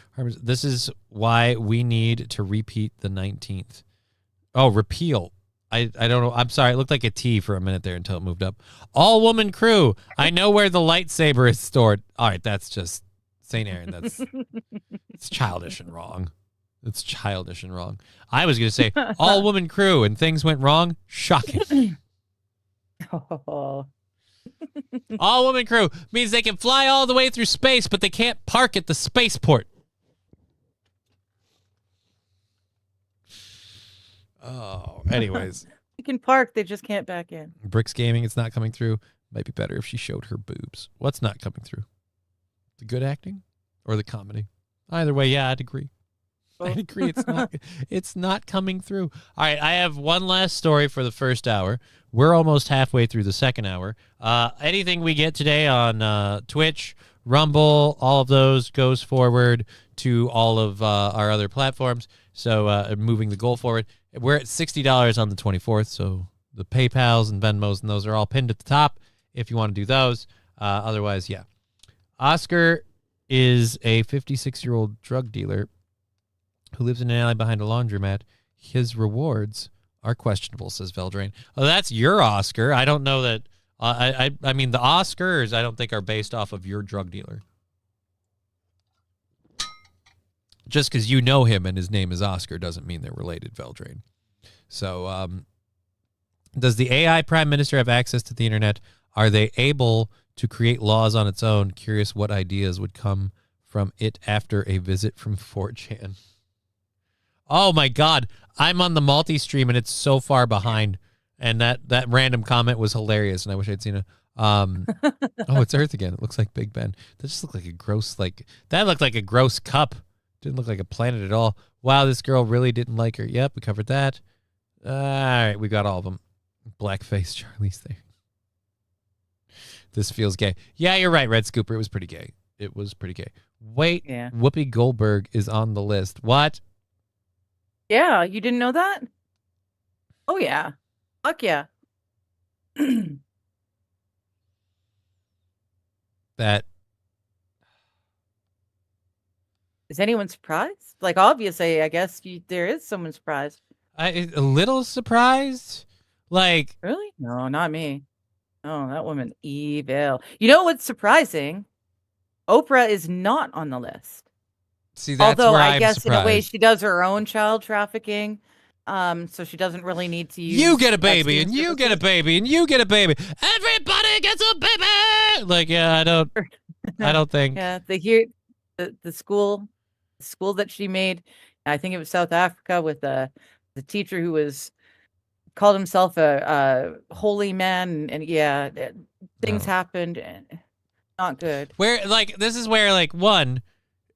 A: This is why we need to repeat the 19th. Oh, repeal. I don't know. I'm sorry. It looked like a T for a minute there until it moved up. All-woman crew. I know where the lightsaber is stored. All right, that's just St. Aaron. It's childish and wrong. It's childish and wrong. I was going to say all-woman crew and things went wrong. Shocking.
B: Oh.
A: All-woman crew means they can fly all the way through space, but they can't park at the spaceport. Oh, anyways.
B: You can park, they just can't back in.
A: Bricks Gaming, it's not coming through. Might be better if she showed her boobs. What's not coming through? The good acting or the comedy? Either way, yeah, I'd agree. I'd agree. It's not coming through. All right, I have one last story for the first hour. We're almost halfway through the second hour. Anything we get today on Twitch, Rumble, all of those goes forward to all of our other platforms. So moving the goal forward. We're at $60 on the 24th, so the PayPals and Venmos and those are all pinned at the top if you want to do those. Otherwise, yeah. Oscar is a 56-year-old drug dealer who lives in an alley behind a laundromat. His rewards are questionable, says Veldrain. Oh, that's your Oscar. I don't know that. I mean, the Oscars, I don't think are based off of your drug dealer. Just because you know him and his name is Oscar doesn't mean they're related, Veldrain. So, does the AI Prime Minister have access to the internet? Are they able to create laws on its own? Curious what ideas would come from it after a visit from 4chan. Oh my God. I'm on the multi-stream and it's so far behind. And that random comment was hilarious and I wish I'd seen it. Oh, it's Earth again. It looks like Big Ben. That just looked like a gross, that looked like a gross cup. Didn't look like a planet at all. Wow, this girl really didn't like her. Yep, we covered that. All right, we got all of them. Blackface Charlie's there. This feels gay. Yeah, you're right, Red Scooper. It was pretty gay. It was pretty gay. Wait,
B: Yeah.
A: Whoopi Goldberg is on the list. What?
B: Yeah, you didn't know that? Oh yeah. Fuck yeah.
A: That
B: Is anyone surprised? Like, obviously, I guess there is someone surprised.
A: a little surprised. Like,
B: Really? No, not me. Oh, that woman evil. You know what's surprising? Oprah is not on the list.
A: see, that's
B: Although
A: where
B: I
A: I'm
B: guess
A: surprised.
B: in a way she does her own child trafficking. So she doesn't really need to use
A: You get a baby,
B: Epstein's
A: and you
B: services.
A: get a baby, and you get a baby. Everybody gets a baby. Like, yeah, I don't think.
B: Yeah, the school that she made. I think it was South Africa with the teacher who called himself a holy man, and yeah, things
A: No.
B: happened, and not good.
A: Where, like, this is where, like, one,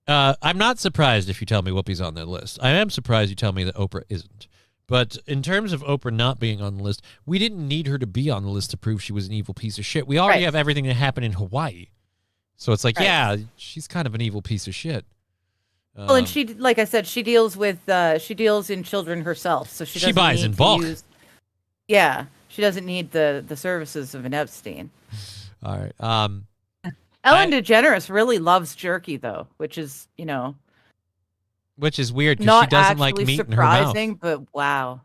A: I'm not surprised if you tell me Whoopi's on that list. I am surprised you tell me that Oprah isn't. But in terms of Oprah not being on the list, we didn't need her to be on the list to prove she was an evil piece of shit. We already
B: Right.
A: have everything that happened in Hawaii. So it's like,
B: Right.
A: yeah, she's kind of an evil piece of shit.
B: Well, and she, like I said, she deals in children herself, so she
A: She
B: doesn't
A: buys
B: need
A: in
B: to
A: bulk.
B: Yeah, she doesn't need the services of an Epstein.
A: All right.
B: Ellen DeGeneres really loves jerky, though, which is,
A: Which is weird because
B: not
A: she doesn't like
B: actually
A: meat in her mouth.
B: surprising, but wow.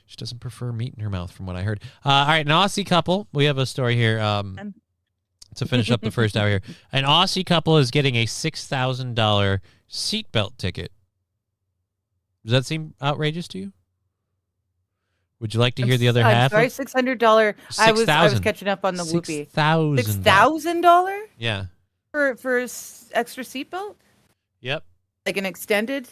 A: She doesn't prefer meat in her mouth, from what I heard. All right, an Aussie couple. We have a story here to finish up the first hour here. An Aussie couple is getting a $6,000 seatbelt ticket. Does that seem outrageous to you? Would you like to hear the other half?
B: Sorry, $600. I was
A: $6,000.
B: catching up on the whoopee.
A: $6,000.
B: $6,000
A: Yeah.
B: for extra seatbelt,
A: Yep.
B: like an extended.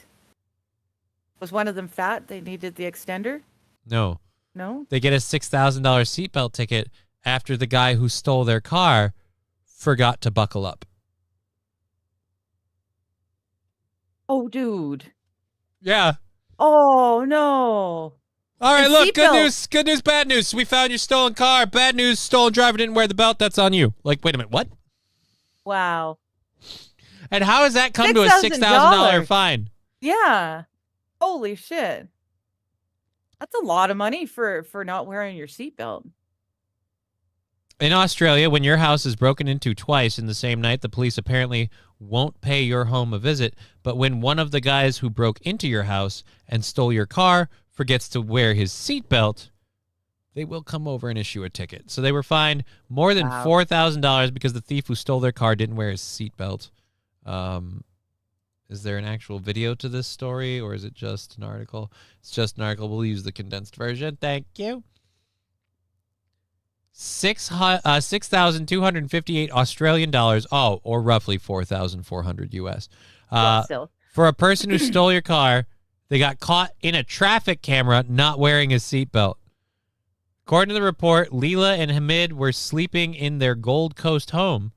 B: Was one of them fat? They needed the extender.
A: No.
B: No.
A: They get a $6,000 seatbelt ticket after the guy who stole their car forgot to buckle up.
B: Oh, dude.
A: Yeah.
B: Oh no.
A: All right,
B: And
A: look, good
B: seatbelt.
A: news, good news, bad news. We found your stolen car. Bad news, stolen driver didn't wear the belt. That's on you. Like, wait a minute, what?
B: Wow.
A: And how has that come to a $6,000 fine?
B: Yeah. Holy shit. That's a lot of money for not wearing your seatbelt.
A: In Australia, when your house is broken into twice in the same night, the police apparently won't pay your home a visit. But when one of the guys who broke into your house and stole your car forgets to wear his seatbelt, they will come over and issue a ticket. So they were fined more than
B: Wow.
A: $4,000 because the thief who stole their car didn't wear his seatbelt. Is there an actual video to this story, or is it just an article? It's just an article. We'll use the condensed version. Thank you. 6,258 Australian dollars. Oh, or roughly 4,400 US.
B: Still.
A: For a person who stole your car, they got caught in a traffic camera not wearing a seatbelt. According to the report, Leela and Hamid were sleeping in their Gold Coast home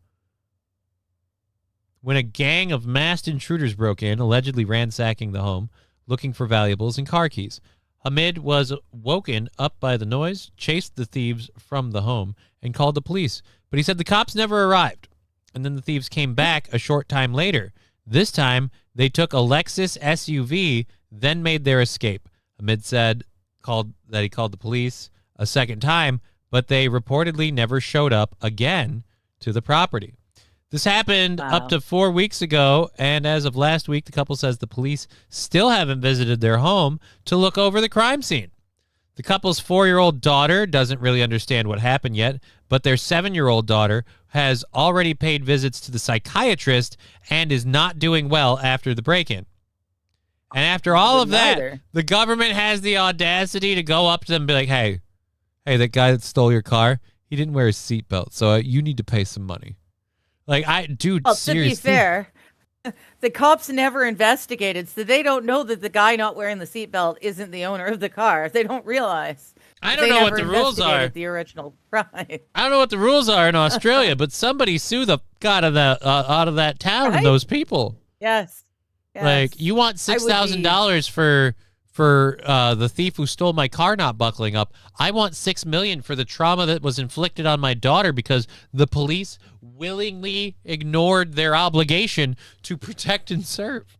A: when a gang of masked intruders broke in, allegedly ransacking the home, looking for valuables and car keys. Hamid was woken up by the noise, chased the thieves from the home, and called the police. But he said the cops never arrived. And then the thieves came back a short time later. This time, they took a Lexus SUV, then made their escape. Hamid said that he called the police a second time, but they reportedly never showed up again to the property. This happened up to 4 weeks ago, and as of last week, the couple says the police still haven't visited their home to look over the crime scene. The couple's 4-year-old daughter doesn't really understand what happened yet, but their 7-year-old daughter has already paid visits to the psychiatrist and is not doing well after the break-in. And after all of that,
B: Neither.
A: the government has the audacity to go up to them and be like, hey, that guy that stole your car, he didn't wear his seatbelt, so you need to pay some money. Like, dude,
B: Well,
A: seriously.
B: to be fair, The cops never investigated, so they don't know that the guy not wearing the seatbelt isn't the owner of the car. They don't realize.
A: I don't know what the rules are.
B: The original crime.
A: I don't know what the rules are in Australia, but somebody sue the god of out of that town and those people.
B: Yes.
A: Like, you want $6,000 for the thief who stole my car not buckling up. I want $6 million for the trauma that was inflicted on my daughter because the police willingly ignored their obligation to protect and serve.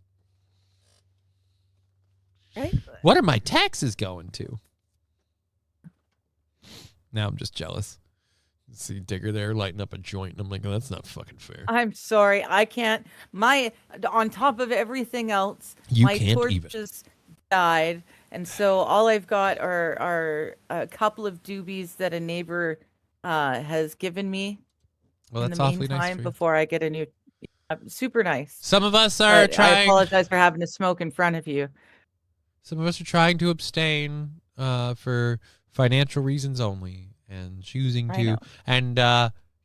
B: Right.
A: What are my taxes going to? Now I'm just jealous. See Digger there lighting up a joint, and I'm like, oh, that's not fucking fair.
B: I'm sorry, I can't. On top of everything else, my torches died, and so all I've got are a couple of doobies that a neighbor has given me.
A: Well,
B: in
A: that's
B: the
A: awfully
B: meantime,
A: nice for you.
B: Before I get a new, super nice.
A: Some of us are trying.
B: I apologize for having to smoke in front of you.
A: Some of us are trying to abstain for financial reasons only, and choosing to. And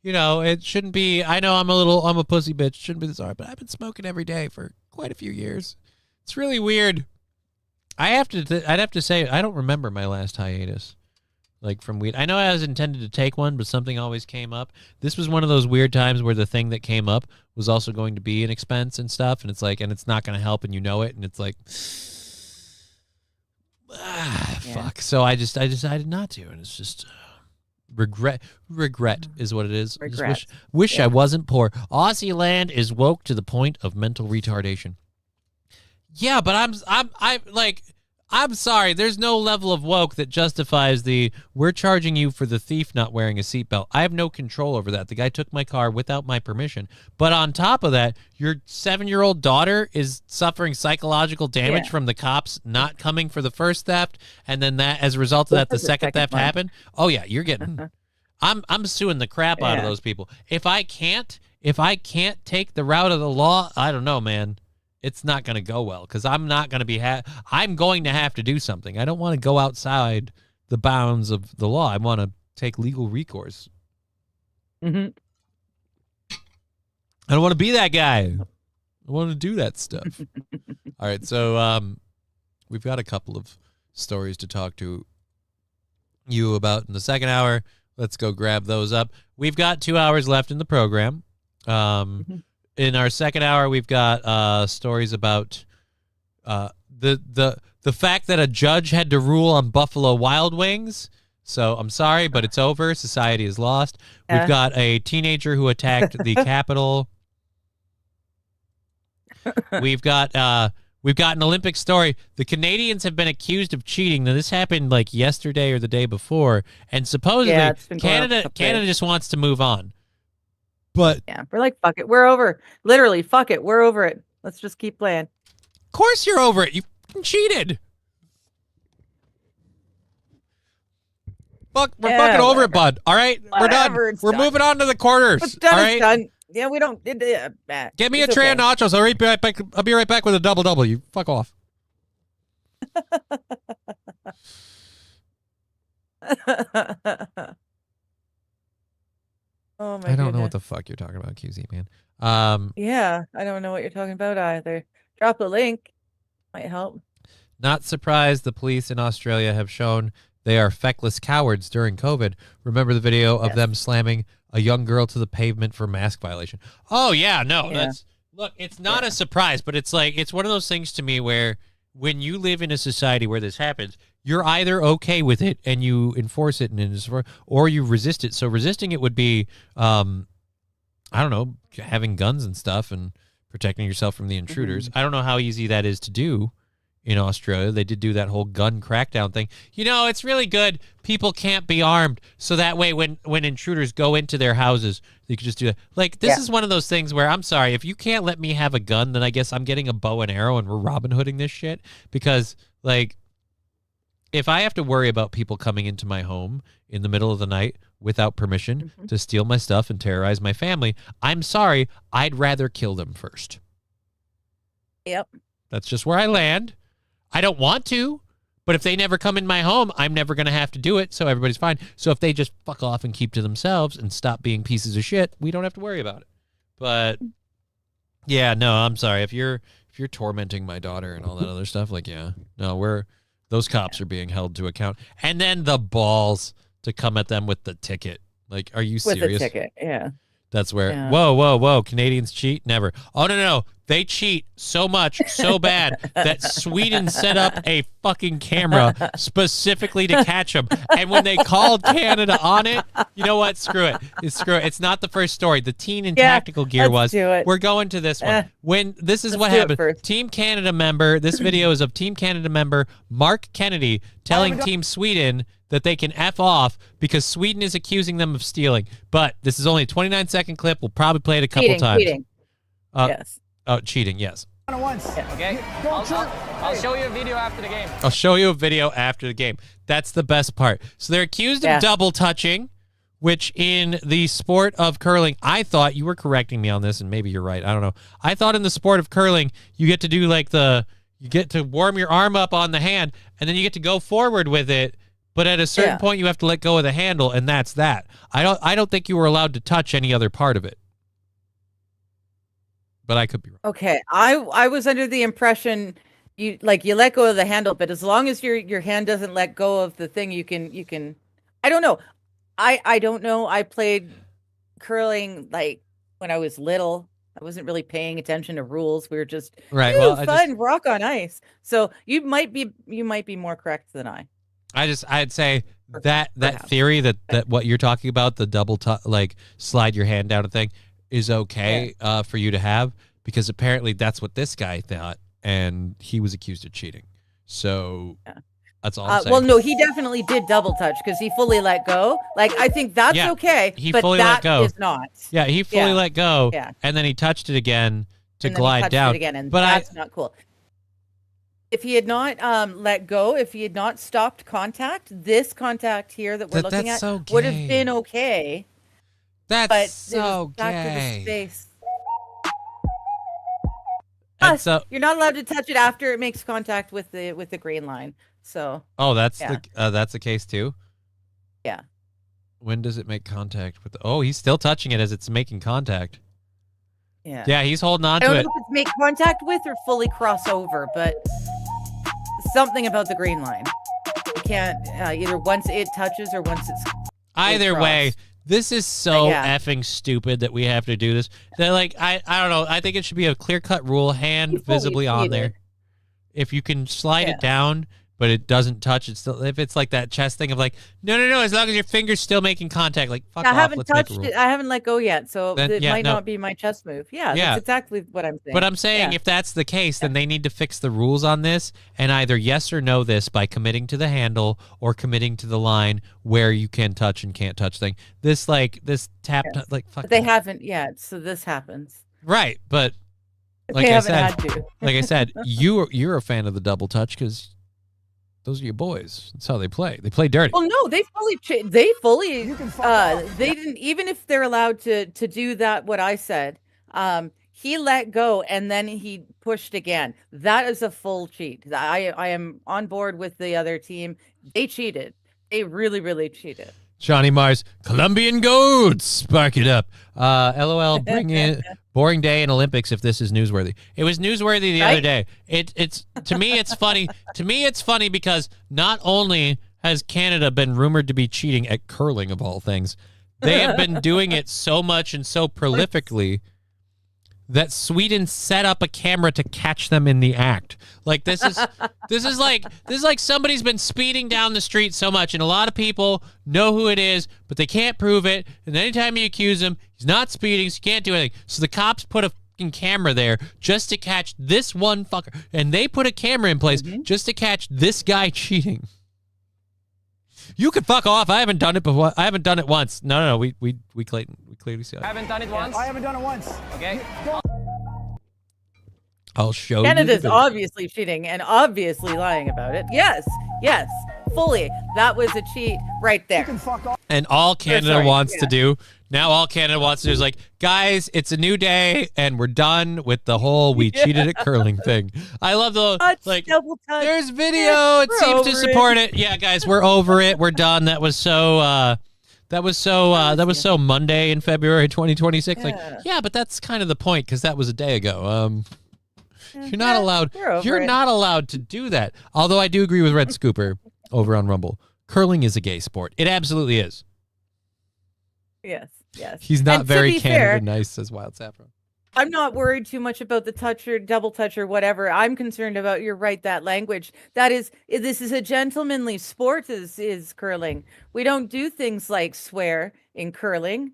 A: it shouldn't be. I know I'm a pussy bitch. Shouldn't be this hard, but I've been smoking every day for quite a few years. It's really weird. I'd have to say I don't remember my last hiatus, like from weed. I know I was intended to take one, but something always came up. This was one of those weird times where the thing that came up was also going to be an expense and stuff, and it's like, and it's not going to help, and you know it, and it's like, fuck. So I decided not to, and it's just regret is what it is.
B: Regret.
A: Just wish I wasn't poor. Aussie land is woke to the point of mental retardation. Yeah, but I'm sorry. There's no level of woke that justifies we're charging you for the thief not wearing a seatbelt. I have no control over that. The guy took my car without my permission. But on top of that, your 7-year-old daughter is suffering psychological damage from the cops not coming for the first theft, and then that as a result of that, the second theft happened. Oh yeah, you're getting. I'm suing the crap out of those people. If I can't take the route of the law, I don't know, man. It's not going to go well because I'm not going to be. I'm going to have to do something. I don't want to go outside the bounds of the law. I want to take legal recourse.
B: Mm-hmm.
A: I don't want to be that guy. I want to do that stuff. All right, so we've got a couple of stories to talk to you about in the second hour. Let's go grab those up. We've got 2 hours left in the program. In our second hour, we've got stories about the fact that a judge had to rule on Buffalo Wild Wings. So I'm sorry, but it's over. Society is lost. We've got a teenager who attacked the Capitol. We've got an Olympic story. The Canadians have been accused of cheating. Now, this happened like yesterday or the day before, and supposedly Canada just wants to move on. But
B: yeah, we're like, fuck it. We're over. Literally, fuck it. We're over it. Let's just keep playing.
A: Of course you're over it. You cheated. We're fucking over it, bud. All right? We're done. We're moving on to the quarters.
B: What's done
A: all
B: is
A: right?
B: done. Yeah, we don't.
A: Get me a tray of nachos. I'll be right back with a double. You fuck off.
B: Oh my!
A: I don't know what the fuck you're talking about, QZ man.
B: Yeah, I don't know what you're talking about either. Drop a link, might help.
A: Not surprised the police in Australia have shown they are feckless cowards during COVID. Remember the video of them slamming a young girl to the pavement for mask violation? Oh yeah, no, look, it's not a surprise, but it's like, it's one of those things to me where when you live in a society where this happens, you're either okay with it and you enforce it or you resist it. So resisting it would be, I don't know, having guns and stuff and protecting yourself from the intruders. I don't know how easy that is to do in Australia. They did do that whole gun crackdown thing. You know, it's really good. People can't be armed. So that way when intruders go into their houses, they could just do that. Like, this is one of those things where, I'm sorry, if you can't let me have a gun, then I guess I'm getting a bow and arrow and we're Robin Hooding this shit. Because, like, if I have to worry about people coming into my home in the middle of the night without permission to steal my stuff and terrorize my family, I'm sorry, I'd rather kill them first.
B: Yep.
A: That's just where I land. I don't want to, but if they never come in my home, I'm never going to have to do it, so everybody's fine. So if they just fuck off and keep to themselves and stop being pieces of shit, we don't have to worry about it. But Yeah, no, I'm sorry. If you're tormenting my daughter and all that other stuff, like, yeah, no, those cops are being held to account. And then the balls to come at them with the ticket. Like, are you serious?
B: With the ticket, yeah.
A: That's where,
B: Yeah.
A: whoa, Canadians cheat? Never. Oh, no. They cheat so much, so bad, that Sweden set up a fucking camera specifically to catch them. And when they called Canada on it, you know what? Screw it. It's not the first story. The teen in tactical gear
B: let's do it.
A: We're going to this one. When this is
B: Let's
A: what
B: do it
A: happened.
B: first.
A: Team Canada member, this video is of Team Canada member Mark Kennedy telling Team Sweden that they can F off because Sweden is accusing them of stealing. But this is only a 29-second clip. We'll probably play it a couple times.
B: Cheating. Yes.
A: Oh, cheating, yes.
R: Okay, I'll show you a video after the game.
A: I'll show you a video after the game. That's the best part. So they're accused of double touching, which in the sport of curling, I thought, you were correcting me on this, and maybe you're right. I don't know. I thought in the sport of curling, you get to do like you get to warm your arm up on the hand, and then you get to go forward with it. But at a certain point, you have to let go of the handle, and that's that. I don't think you were allowed to touch any other part of it. But I could be wrong.
B: Okay, I was under the impression you let go of the handle, but as long as your hand doesn't let go of the thing, you can. I don't know. I don't know. I played curling like when I was little. I wasn't really paying attention to rules. We were just
A: right.
B: Well, fun rock on ice. So you might be more correct than I.
A: I'd say that theory that what you're talking about, the double like slide your hand down a thing, is okay for you to have, because apparently that's what this guy thought, and he was accused of cheating. So that's all I'm saying.
B: Well, no, he definitely did double touch because he fully let go. Like, I think that's okay,
A: he
B: but
A: fully
B: that
A: let go.
B: is not.
A: Yeah, he fully let go, and then he touched it again to glide down.
B: It again, and
A: but
B: that's not cool. If he had not let go, if he had not stopped contact, this contact here that we're looking at would have been okay.
A: That's so
B: back to the
A: gay.
B: space.
A: And so,
B: you're not allowed to touch it after it makes contact with the green line. So.
A: Oh, that's the case too.
B: Yeah.
A: When does it make contact with? Oh, he's still touching it as it's making contact.
B: Yeah.
A: Yeah, he's holding on
B: I
A: to
B: don't
A: it.
B: know if it's make contact with or fully cross over, but something about the green line. You can't either once it touches or once it's.
A: Either way. This is so effing stupid that we have to do this. They're like, I don't know. I think it should be a clear-cut rule, hand visibly on there. If you can slide it down, but it doesn't touch it still. If it's like that chest thing of like, no, as long as your finger's still making contact, like fuck off.
B: I haven't
A: let's make a
B: touched
A: rule.
B: it. I haven't let go yet, so
A: Then,
B: it might not be my chest move. Yeah, that's exactly what I'm saying.
A: But I'm saying if that's the case, then they need to fix the rules on this and either yes or no this by committing to the handle or committing to the line where you can touch and can't touch thing. This tap like fuck.
B: But they haven't yet, so this happens.
A: Right, but like I said, you're a fan of the double touch because those are your boys. That's how they play. They play dirty.
B: Well, no, they didn't, even if they're allowed to do that, what I said, he let go and then he pushed again. That is a full cheat. I am on board with the other team. They cheated. They really, really cheated.
A: Johnny Mars, Colombian goats, spark it up. LOL, bring in boring day in Olympics if this is newsworthy. It was newsworthy the other day. It's to me it's funny. To me it's funny because not only has Canada been rumored to be cheating at curling of all things, they have been doing it so much and so prolifically that Sweden set up a camera to catch them in the act. Like this is like somebody's been speeding down the street so much, and a lot of people know who it is, but they can't prove it. And anytime you accuse him, he's not speeding, so you can't do anything. So the cops put a fucking camera there just to catch this one fucker, and they put a camera in place just to catch this guy cheating. You can fuck off. I haven't done it before. I haven't done it once. No. We clearly see.
R: I haven't done it once. I haven't done it once. Okay.
A: I'll show
B: Canada's
A: you.
B: obviously cheating and obviously lying about it. Yes, fully. That was a cheat right there.
A: And all Canada wants to do is like, guys, it's a new day and we're done with the whole we cheated at curling thing. I love the
B: double touch.
A: There's video. It seems to support it. Yeah, guys, we're over it. We're done. That was so That was so Monday in February 2026.
B: Yeah.
A: Like, yeah, but that's kind of the point because that was a day ago. You're not allowed. You're not allowed to do that. Although I do agree with Red Scooper over on Rumble. Curling is a gay sport. It absolutely is.
B: Yes.
A: He's not
B: And
A: very
B: to be
A: candid
B: fair,
A: and nice, says Wild Saffron.
B: I'm not worried too much about the touch or double touch or whatever. I'm concerned about, you're right, that language. This is a gentlemanly sport is curling. We don't do things like swear in curling.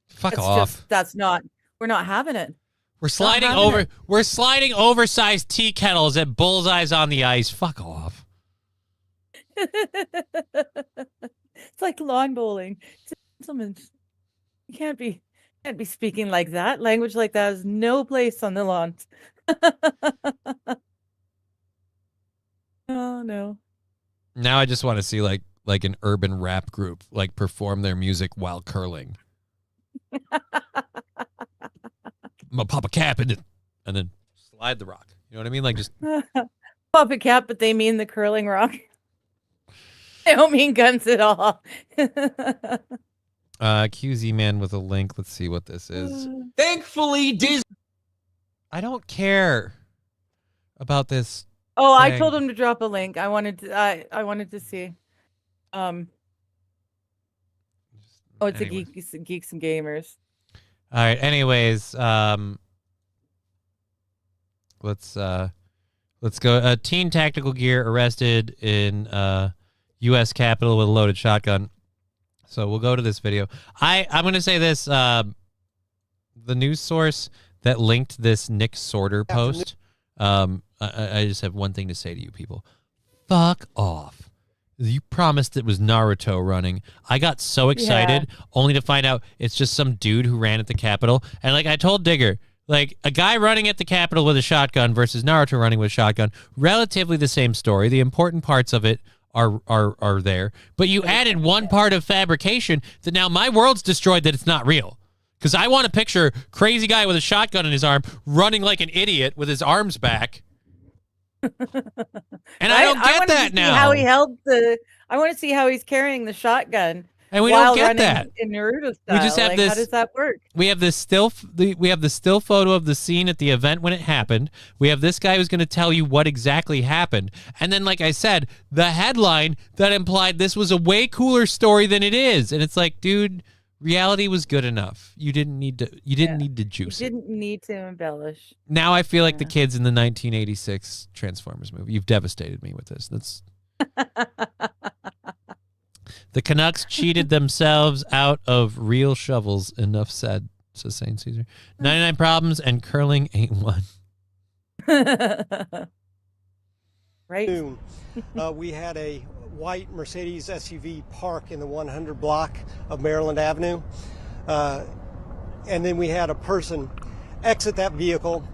A: Fuck off.
B: We're not having it.
A: We're sliding oversized tea kettles at bullseyes on the ice. Fuck off.
B: It's like lawn bowling. Gentlemen, you can't be speaking like that. Language like that has no place on the lawn. Oh no.
A: Now I just want to see like an urban rap group like perform their music while curling. I'm gonna pop a cap in it and then slide the rock. You know what I mean? Like just
B: Pop a cap, but they mean the curling rock. They don't mean guns at all.
A: QZ man with a link. Let's see what this is.
S: Thankfully, Disney.
A: I don't care about this.
B: Oh, I
A: thing.
B: told him to drop a link. I wanted to see. Oh, it's a geeks and gamers.
A: All right. Anyways, let's go. Teen Tactical Gear arrested in U.S. Capitol with a loaded shotgun. So we'll go to this video. I'm going to say this. The news source that linked this Nick Sorter post. I just have one thing to say to you people. Fuck off. You promised it was Naruto running. I got so excited only to find out it's just some dude who ran at the Capitol. And like I told Digger, like a guy running at the Capitol with a shotgun versus Naruto running with a shotgun, relatively the same story. The important parts of it are there. But you added one part of fabrication that now my world's destroyed that it's not real. Because I want to picture crazy guy with a shotgun in his arm running like an idiot with his arms back. And I don't get that now.
B: I want to see how he's carrying the shotgun.
A: And we
B: while
A: don't get
B: running
A: that.
B: In Naruto style.
A: We just have this.
B: How does that work?
A: We have this still photo of the scene at the event when it happened. We have this guy who's going to tell you what exactly happened. And then, like I said, the headline that implied this was a way cooler story than it is. And it's like, dude, reality was good enough. You didn't need to juice it.
B: You didn't need to embellish.
A: Now I feel like the kids in the 1986 Transformers movie. You've devastated me with this. That's the Canucks cheated themselves out of real shovels. Enough said, says St. Caesar. 99 problems and curling ain't one.
B: Right.
T: We had a white Mercedes SUV park in the 100 block of Maryland Avenue. And then we had a person exit that vehicle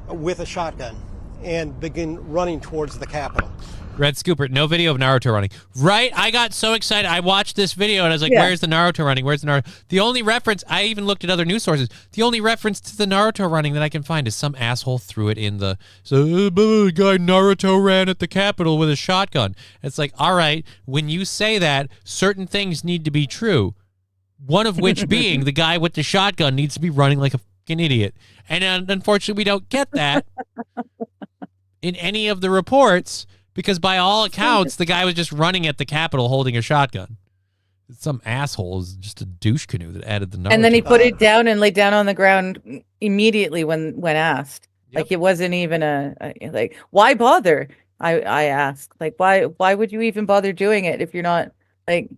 T: with a shotgun and begin running towards the Capitol.
A: Red Scooper, no video of Naruto running. Right? I got so excited. I watched this video and I was like, where's the Naruto running? Where's the Naruto? The only reference, I even looked at other news sources, the only reference to the Naruto running that I can find is some asshole threw it in the guy Naruto ran at the Capitol with a shotgun. It's like, all right, when you say that, certain things need to be true. One of which being the guy with the shotgun needs to be running like a fucking idiot. And unfortunately, we don't get that in any of the reports. Because by all accounts, the guy was just running at the Capitol holding a shotgun. Some asshole is just a douche canoe that added the Naruto.
B: And then he put it down and laid down on the ground immediately when asked. Yep. Like it wasn't even like, why bother? I asked, like, why would you even bother doing it if you're not like?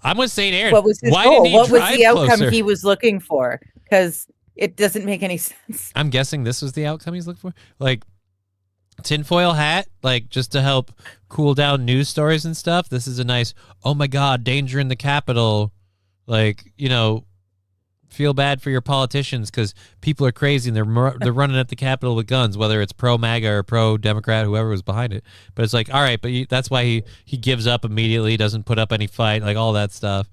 A: I'm with St. Aaron.
B: What was his goal? What was the outcome he was looking for? Because it doesn't make any sense.
A: I'm guessing this was the outcome he's looking for. Like. Tinfoil hat, like just to help cool down news stories and stuff. This is a nice, oh my God, danger in the Capitol. Like, you know, feel bad for your politicians because people are crazy and they're running at the Capitol with guns, whether it's pro-MAGA or pro-Democrat, whoever was behind it. But it's like, all right, but that's why he gives up immediately, doesn't put up any fight, like all that stuff.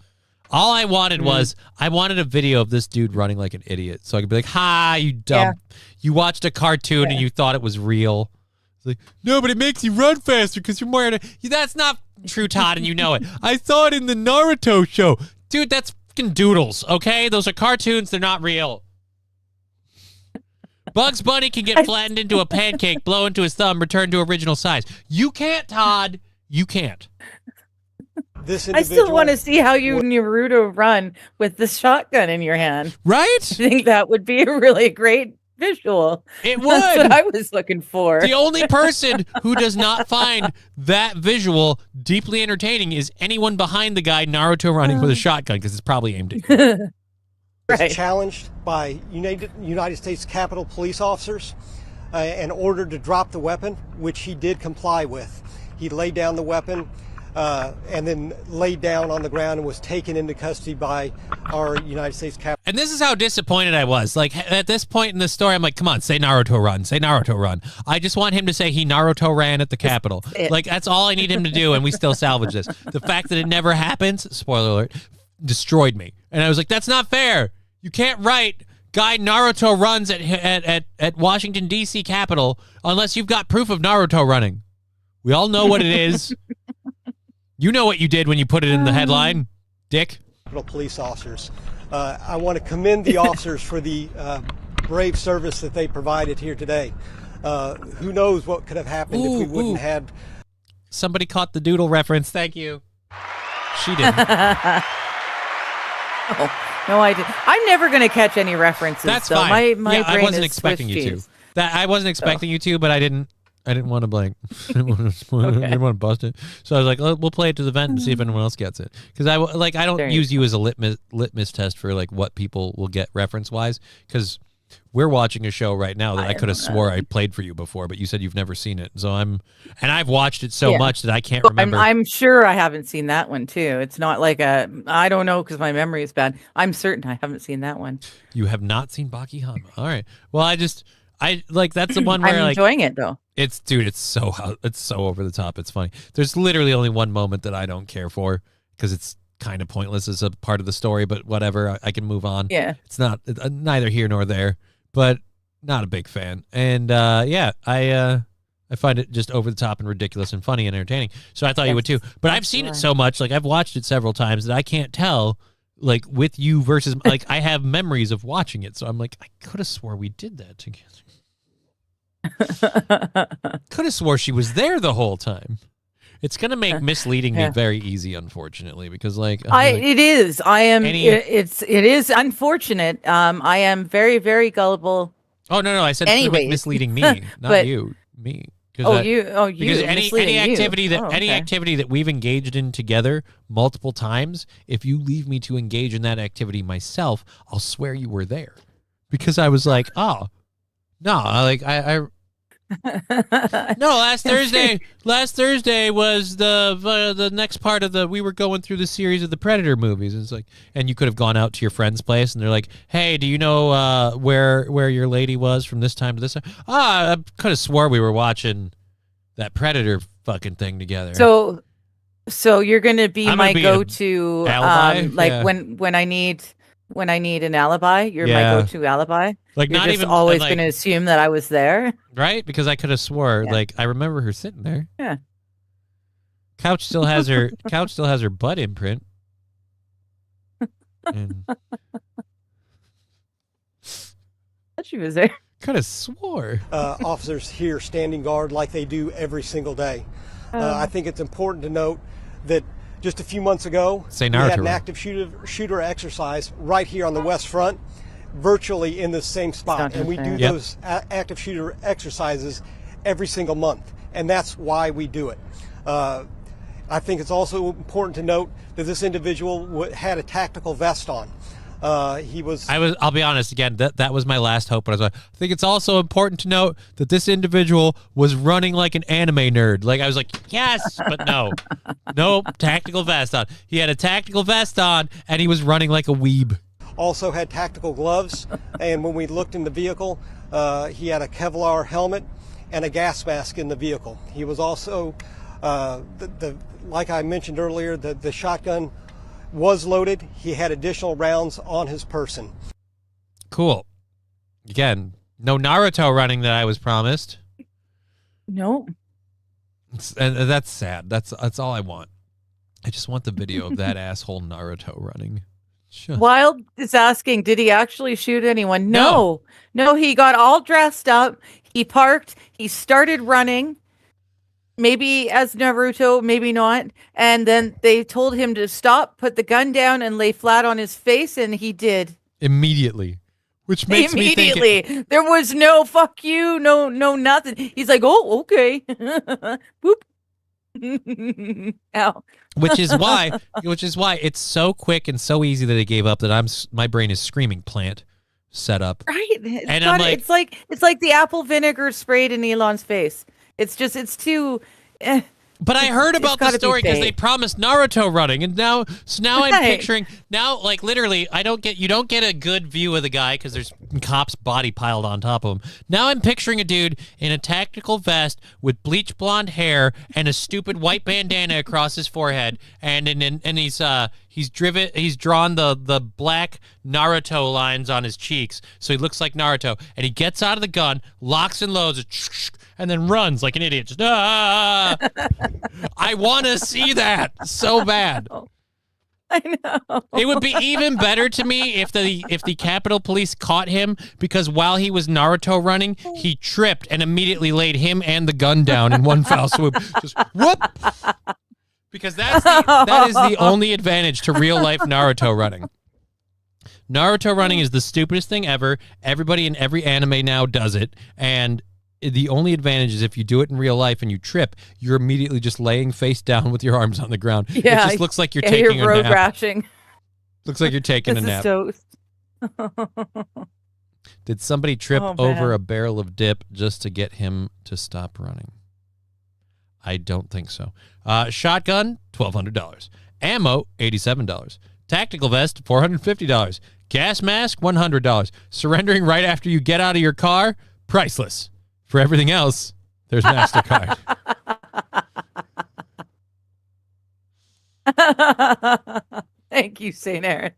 A: All I wanted was, I wanted a video of this dude running like an idiot. So I could be like, ha, you dumb. Yeah. You watched a cartoon and you thought it was real. Like, no, but it makes you run faster because you're more. That's not True Todd, and you know it. I saw it in the Naruto show. Dude, that's fucking doodles, okay? Those are cartoons. They're not real. Bugs Bunny can get flattened into a pancake, blow into his thumb, return to original size. You can't, Todd. You can't.
B: I still want to see how you Naruto run with the shotgun in your hand.
A: Right?
B: I think that would be a really great visual.
A: It would.
B: That's what I was looking for.
A: The only person who does not find that visual deeply entertaining is anyone behind the guy Naruto running with a shotgun, because it's probably aimed at you.
T: Was challenged by United States Capitol police officers and ordered to drop the weapon, which he did comply with. He laid down the weapon and then laid down on the ground and was taken into custody by our United States Capitol.
A: And this is how disappointed I was. Like, at this point in the story, I'm like, come on, say Naruto run. Say Naruto run. I just want him to say he Naruto ran at the Capitol. Like, that's all I need him to do, and we still salvage this. The fact that it never happens, spoiler alert, destroyed me. And I was like, that's not fair. You can't write guy Naruto runs at Washington, D.C. Capitol unless you've got proof of Naruto running. We all know what it is. You know what you did when you put it in the headline, Dick.
T: Police officers. I want to commend the officers for the brave service that they provided here today. Who knows what could have happened if we wouldn't have.
A: Somebody caught the doodle reference. Thank you. She didn't.
B: No, I didn't. I'm never going to catch any references.
A: That's
B: so
A: fine.
B: My brain
A: I wasn't
B: is
A: expecting
B: Swiss
A: you
B: cheese.
A: to. I wasn't expecting you to, but I didn't want to blank. I didn't want to bust it. So I was like, we'll play it to the vent and see if anyone else gets it. Because I don't use you as a litmus test for like what people will get reference wise. Because we're watching a show right now that I could have swore I played for you before, but you said you've never seen it. So I've watched it so much that I can't remember.
B: I'm sure I haven't seen that one too. It's not like I don't know because my memory is bad. I'm certain I haven't seen that one.
A: You have not seen Baki Hama. All right. Well, I like that's the one where
B: I'm enjoying it though.
A: It's so over the top. It's funny. There's literally only one moment that I don't care for because it's kind of pointless as a part of the story, but whatever. I can move on.
B: Yeah.
A: It's not neither here nor there, but not a big fan. And I find it just over the top and ridiculous and funny and entertaining. So I thought you would too. But I've seen it so much, like I've watched it several times that I can't tell like with you versus like I have memories of watching it. So I'm like, I could have swore we did that together. Could have swore she was there the whole time. It's gonna make misleading me very easy, unfortunately, because it
B: is. I am. It is unfortunate. I am very, very gullible.
A: Oh no, I said misleading me, not you, me.
B: You.
A: Because any activity that we've engaged in together multiple times, if you leave me to engage in that activity myself, I'll swear you were there, because I was like, oh, no, I no, last Thursday was the next part of we were going through the series of the Predator movies. And it's like, and you could have gone out to your friend's place and they're like, hey, do you know where your lady was from this time to this time? I could have swore we were watching that Predator fucking thing together.
B: So you're gonna be my go-to
A: alibi?
B: when I need an alibi, you're my go-to alibi.
A: Like
B: you're
A: not
B: just
A: even
B: always going to assume that I was there,
A: right? Because I could have swore like I remember her sitting there.
B: Yeah.
A: Couch still has her butt imprint. And
B: she was there.
A: Could have swore.
T: Officers here standing guard like they do every single day. I think it's important to note that just a few months ago, we had an active shooter exercise right here on the West Front, virtually in the same spot. And we do those active shooter exercises every single month. And that's why we do it. I think it's also important to note that this individual had a tactical vest on.
A: I'll be honest again, that was my last hope. But I think it's also important to note that this individual was running like an anime nerd. Like I was like, yes, but no tactical vest on. He had a tactical vest on and he was running like a weeb.
T: Also had tactical gloves. And when we looked in the vehicle, he had a Kevlar helmet and a gas mask in the vehicle. He was also, like I mentioned earlier, the shotgun was loaded. He had additional rounds on his person.
A: Cool. Again, no Naruto running that I was promised.
B: No.
A: And that's sad. That's all I want. I just want the video of that asshole Naruto running. Sure.
B: Wild is asking, did he actually shoot anyone? No, he got all dressed up. He parked. He started running. Maybe as Naruto, maybe not. And then they told him to stop, put the gun down, and lay flat on his face, and he did.
A: Immediately. Which makes me think...
B: There was no fuck you, no nothing. He's like, oh, okay. Boop. Ow.
A: Which is why it's so quick and so easy that they gave up that my brain is screaming plant set up.
B: Right. It's like the apple vinegar sprayed in Elon's face. It's too
A: But I heard about the story because they promised Naruto running, and now I'm picturing like literally you don't get a good view of the guy because there's cops' body piled on top of him. Now I'm picturing a dude in a tactical vest with bleach blonde hair and a stupid white bandana across his forehead, and he's drawn the black Naruto lines on his cheeks, so he looks like Naruto, and he gets out of the gun, locks and loads, and then runs like an idiot. Just, I want to see that so bad.
B: I know.
A: It would be even better to me if the Capitol Police caught him because while he was Naruto running, he tripped and immediately laid him and the gun down in one foul swoop. Just whoop. Because that is the only advantage to real life Naruto running. Naruto running is the stupidest thing ever. Everybody in every anime now does it, and the only advantage is if you do it in real life and you trip, you're immediately just laying face down with your arms on the ground.
B: Yeah,
A: it just looks like you're taking
B: you're
A: a
B: road
A: nap.
B: rashing.
A: Looks like you're taking a nap. Did somebody trip over a barrel of dip just to get him to stop running? I don't think so. Shotgun, $1,200. Ammo, $87. Tactical vest, $450. Gas mask, $100. Surrendering right after you get out of your car, priceless. For everything else, there's MasterCard.
B: Thank you, St. Aaron.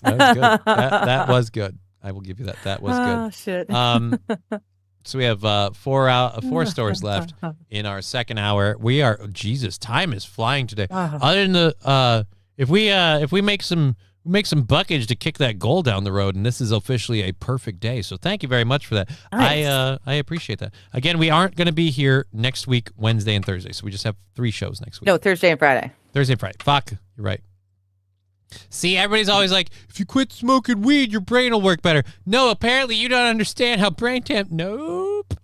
A: That was good. That was good. I will give you that. That was good.
B: Oh, shit.
A: So we have four stories left in our second hour. We are time is flying today. Other than the if we make some buckage to kick that goal down the road, and this is officially a perfect day. So thank you very much for that. Nice. I appreciate that. Again, we aren't going to be here next week, Wednesday and Thursday. So we just have 3 shows next week.
B: No, Thursday and Friday.
A: Thursday and Friday. Fuck, you're right. See, everybody's always like, if you quit smoking weed, your brain will work better. No, apparently you don't understand how brain temp. Nope.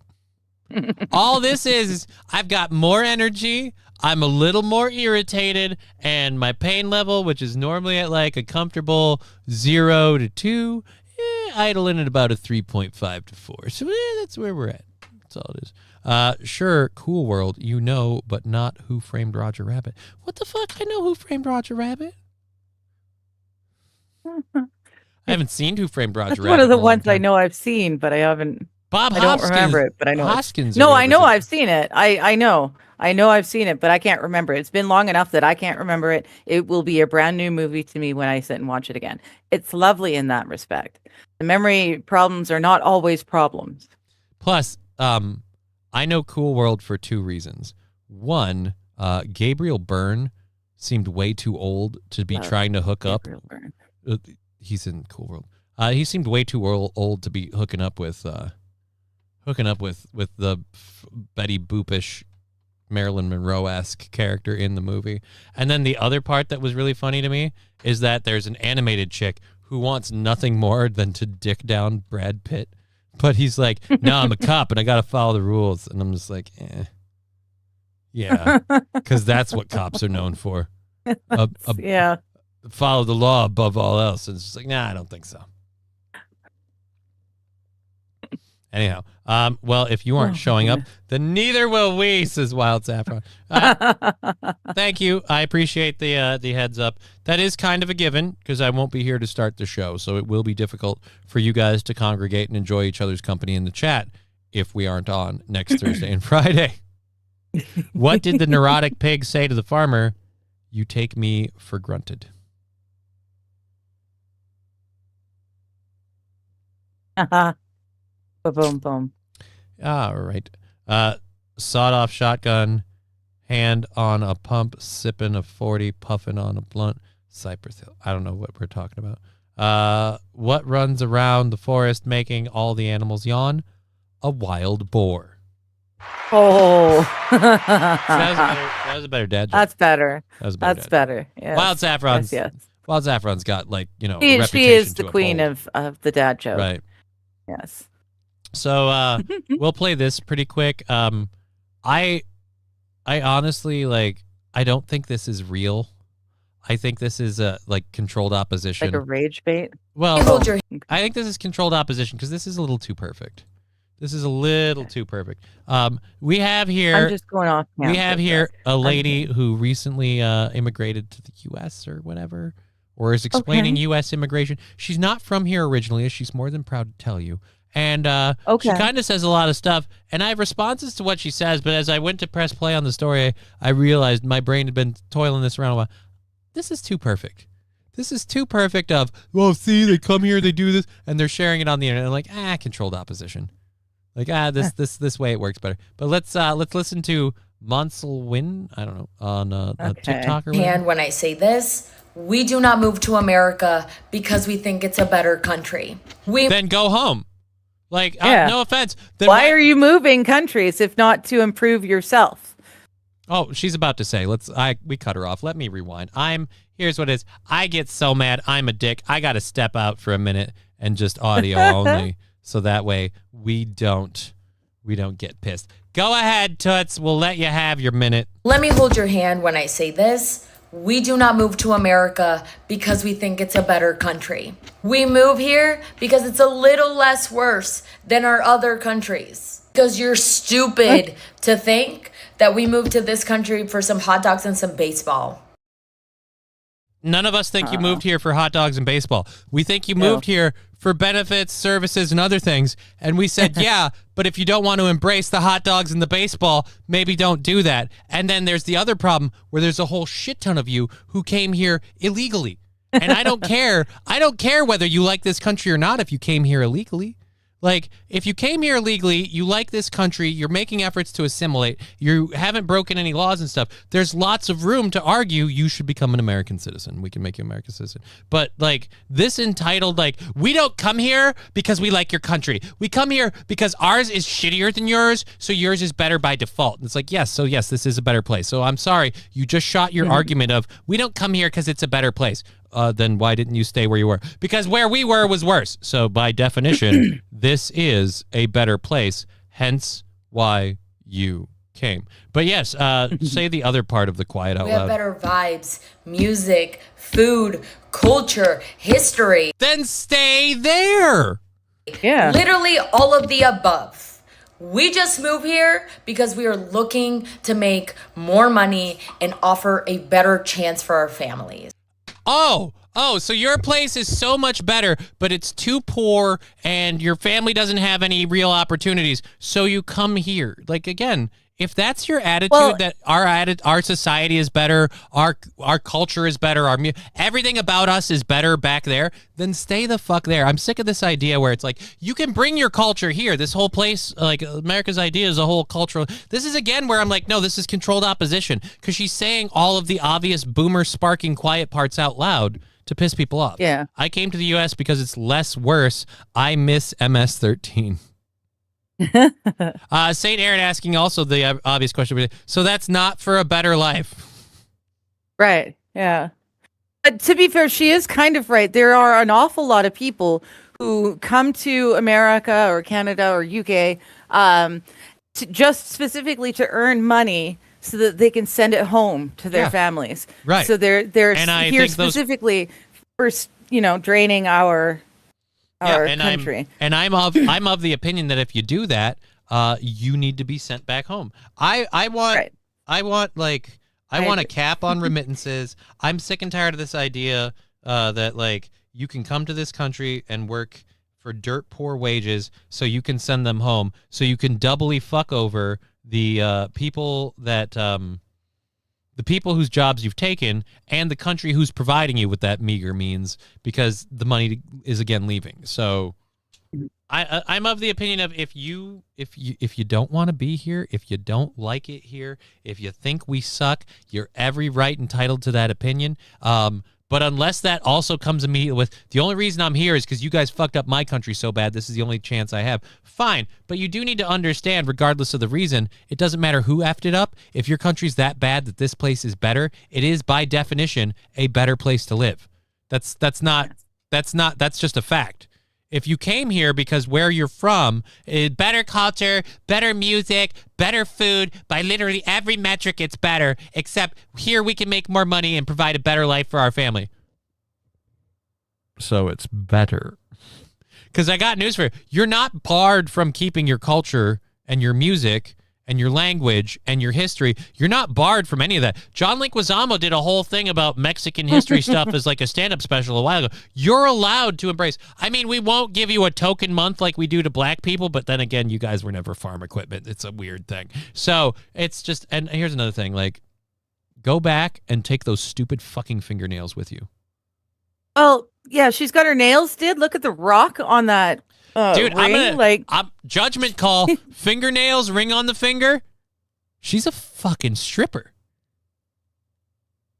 A: All this is I've got more energy. I'm a little more irritated, and my pain level, which is normally at like a comfortable 0 to 2, idling at about a 3.5 to 4. So that's where we're at. That's all it is. Sure, Cool World, you know, but not Who Framed Roger Rabbit. What the fuck? I know Who Framed Roger Rabbit. I haven't seen Who Framed Roger Rabbit.
B: One of the ones I know I've seen, but I haven't.
A: Bob
B: I
A: Hoskins,
B: don't remember it, but I know.
A: Hoskins.
B: No, I know I've seen it. I know I've seen it, but I can't remember it. It's been long enough that I can't remember it. It will be a brand new movie to me when I sit and watch it again. It's lovely in that respect. The memory problems are not always problems.
A: Plus, I know Cool World for 2 reasons. One, Gabriel Byrne seemed way too old to be trying to hook up.
B: Gabriel Byrne.
A: He's in Cool World. He seemed way too old to be hooking up with the Betty Boopish Marilyn Monroe-esque character in the movie. And then the other part that was really funny to me is that there's an animated chick who wants nothing more than to dick down Brad Pitt. But he's like, no, I'm a cop and I got to follow the rules. And I'm just like, yeah, because that's what cops are known for.
B: Yeah.
A: Follow the law above all else. And it's just like, nah, I don't think so. Anyhow, well, if you aren't showing up, then neither will we, says Wild Saffron. Thank you. I appreciate the heads up. That is kind of a given because I won't be here to start the show, so it will be difficult for you guys to congregate and enjoy each other's company in the chat if we aren't on next Thursday and Friday. What did the neurotic pig say to the farmer? You take me for grunted.
B: Boom, boom.
A: All right. Sawed-off shotgun. hand on a pump, sipping a 40, puffing on a blunt. Cypress Hill. I don't know what we're talking about. What runs around the forest making all the animals yawn? A wild boar.
B: Oh.
A: that was a better dad joke.
B: That's better.
A: That's better.
B: Yes.
A: Wild Saffron's.
B: Yes.
A: Wild Saffron's got a
B: She
A: reputation
B: is the
A: to
B: queen
A: uphold.
B: of the dad joke.
A: Right.
B: Yes.
A: So we'll play this pretty quick. I honestly I don't think this is real. I think this is controlled opposition.
B: Like a rage bait?
A: Well, I think this is controlled opposition because this is a little too perfect. This is a little too perfect. We have here.
B: I'm just going off.
A: We have here a lady who recently immigrated to the U.S. or whatever, or is explaining U.S. immigration. She's not from here originally, as she's more than proud to tell you. And she kind of says a lot of stuff, and I have responses to what she says, but as I went to press play on the story, I realized my brain had been toiling this around a while. This is too perfect. This is too perfect of, well, see, they come here, they do this, and they're sharing it on the internet. I'm like, controlled opposition. This way it works better. But let's listen to Monsel Win, I don't know, on TikTok or whatever.
S: And when I say this, we do not move to America because we think it's a better country.
A: Then go home. No offense. Then
B: why are you moving countries if not to improve yourself?
A: Oh, she's about to say, we cut her off. Let me rewind. Here's what it is. I get so mad. I'm a dick. I got to step out for a minute and just audio only. So that way we don't get pissed. Go ahead, Toots. We'll let you have your minute.
S: Let me hold your hand when I say this. We do not move to America because we think it's a better country. We move here because it's a little less worse than our other countries. Because you're stupid to think that we moved to this country for some hot dogs and some baseball.
A: None of us think you moved here for hot dogs and baseball. We think you moved here for benefits, services, and other things. And we said, yeah, but if you don't want to embrace the hot dogs and the baseball, maybe don't do that. And then there's the other problem where there's a whole shit ton of you who came here illegally. And I don't care. I don't care whether you like this country or not if you came here illegally. If you came here illegally, you like this country, you're making efforts to assimilate, you haven't broken any laws and stuff, there's lots of room to argue you should become an American citizen. We can make you an American citizen. But, this entitled, we don't come here because we like your country. We come here because ours is shittier than yours, so yours is better by default. And it's yes, this is a better place. So I'm sorry, you just shot your argument of, we don't come here because it's a better place. Then why didn't you stay where you were? Because where we were was worse. So by definition, this is a better place, hence why you came. But yes, say the other part of the quiet out
S: We
A: loud.
S: have better vibes, music, food, culture, history.
A: Then stay there.
B: Yeah.
S: Literally all of the above. We just moved here because we are looking to make more money and offer a better chance for our families.
A: Oh, so your place is so much better, but it's too poor and your family doesn't have any real opportunities. So you come here. Again, if that's your attitude, that our society is better, our culture is better, everything about us is better back there, then stay the fuck there. I'm sick of this idea where it's you can bring your culture here. This whole place, America's idea is a whole cultural. This is again where I'm no, this is controlled opposition because she's saying all of the obvious boomer sparking quiet parts out loud to piss people off.
B: Yeah.
A: I came to the U.S. because it's less worse. I miss MS-13. St. Aaron asking also the obvious question. So that's not for a better life.
B: Right. Yeah. But to be fair, she is kind of right. There are an awful lot of people who come to America or Canada or UK just specifically to earn money so that they can send it home to their families.
A: Right.
B: So they're here specifically for draining our country.
A: I'm of the opinion that if you do that, you need to be sent back home. I want a cap on remittances. I'm sick and tired of this idea that you can come to this country and work for dirt poor wages so you can send them home, so you can doubly fuck over the people that the people whose jobs you've taken and the country who's providing you with that meager means, because the money is again leaving. So I'm of the opinion of if you don't want to be here, if you don't like it here, if you think we suck, you're every right entitled to that opinion. But unless that also comes immediately with the only reason I'm here is because you guys fucked up my country so bad, this is the only chance I have. Fine, but you do need to understand, regardless of the reason, it doesn't matter who effed it up. If your country's that bad that this place is better, it is by definition a better place to live. That's just a fact. If you came here because where you're from is better culture, better music, better food, by literally every metric it's better, except here we can make more money and provide a better life for our family. So it's better. Because I got news for you. You're not barred from keeping your culture and your music and your language and your history. You're not barred from any of that. John Leguizamo did a whole thing about Mexican history stuff as like a stand-up special a while ago. You're allowed to embrace. I mean, we won't give you a token month like we do to black people, but then again, you guys were never farm equipment. It's a weird thing. So it's just, and here's another thing, like, go back and take those stupid fucking fingernails with you.
B: Oh, yeah, she's got her nails did. Look at the rock on that.
A: Dude,
B: ring,
A: I'm judgment call. Fingernails, ring on the finger. She's a fucking stripper.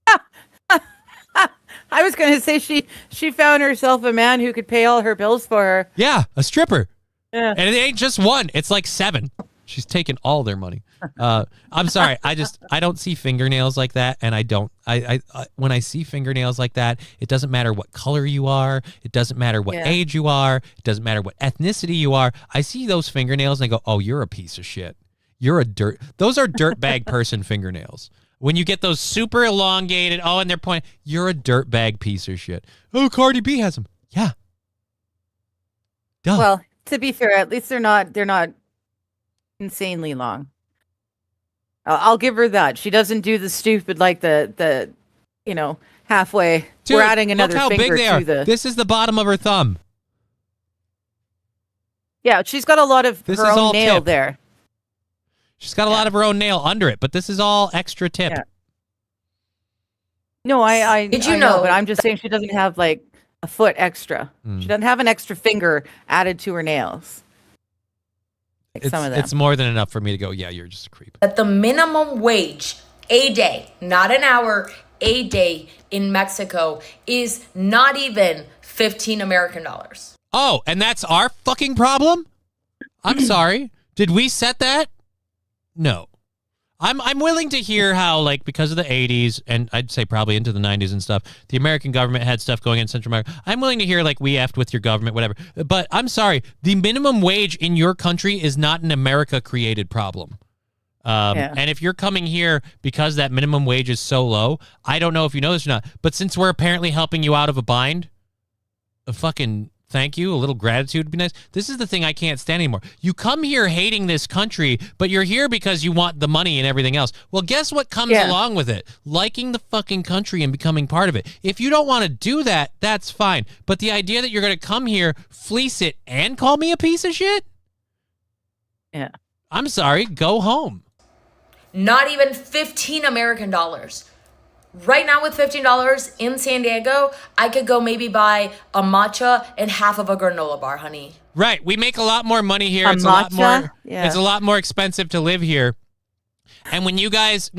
B: I was going to say she found herself a man who could pay all her bills for her.
A: Yeah, a stripper.
B: Yeah.
A: And it ain't just one. It's like 7. She's taking all their money. I'm sorry. I don't see fingernails like that. And I when I see fingernails like that, it doesn't matter what color you are. It doesn't matter what age you are. It doesn't matter what ethnicity you are. I see those fingernails and I go, oh, you're a piece of shit. Those are dirtbag person fingernails. When you get those super elongated, and they're pointing, you're a dirtbag piece of shit. Oh, Cardi B has them. Yeah. Duh.
B: Well, to be fair, at least they're not insanely long. I'll give her that. She doesn't do the stupid like the halfway.
A: Dude,
B: we're adding another
A: look how
B: finger
A: big they are.
B: to the.
A: This is the bottom of her thumb.
B: Yeah, she's got a lot of
A: This
B: her
A: is
B: own
A: all
B: nail
A: tip.
B: there.
A: She's got a lot of her own nail under it, but this is all extra tip.
B: Yeah. No, I
S: Did you
B: I know,
S: know
B: but I'm just saying she doesn't have like a foot extra. She doesn't have an extra finger added to her nails. Like some of them.
A: It's more than enough for me to go, yeah, you're just a creep.
S: That the minimum wage a day, not an hour, a day in Mexico is not even 15 American dollars.
A: Oh, and that's our fucking problem? I'm sorry. Did we set that? No. I'm willing to hear how, like, because of the 80s, and I'd say probably into the 90s and stuff, the American government had stuff going in Central America. I'm willing to hear, like, we effed with your government, whatever. But I'm sorry. The minimum wage in your country is not an America-created problem. And if you're coming here because that minimum wage is so low, I don't know if you know this or not, but since we're apparently helping you out of a bind, a fucking thank you, a little gratitude would be nice. This is the thing I can't stand anymore. You come here hating this country, but you're here because you want the money and everything else. Well, guess what comes along with it? Liking the fucking country and becoming part of it. If you don't want to do that, that's fine. But the idea that you're going to come here, fleece it, and call me a piece of shit?
B: Yeah.
A: I'm sorry, go home.
S: Not even 15 American dollars. Right now with $15 in San Diego, I could go maybe buy a matcha and half of a granola bar, honey.
A: Right. We make a lot more money here. It's
B: matcha?
A: It's a lot more expensive to live here. And when you guys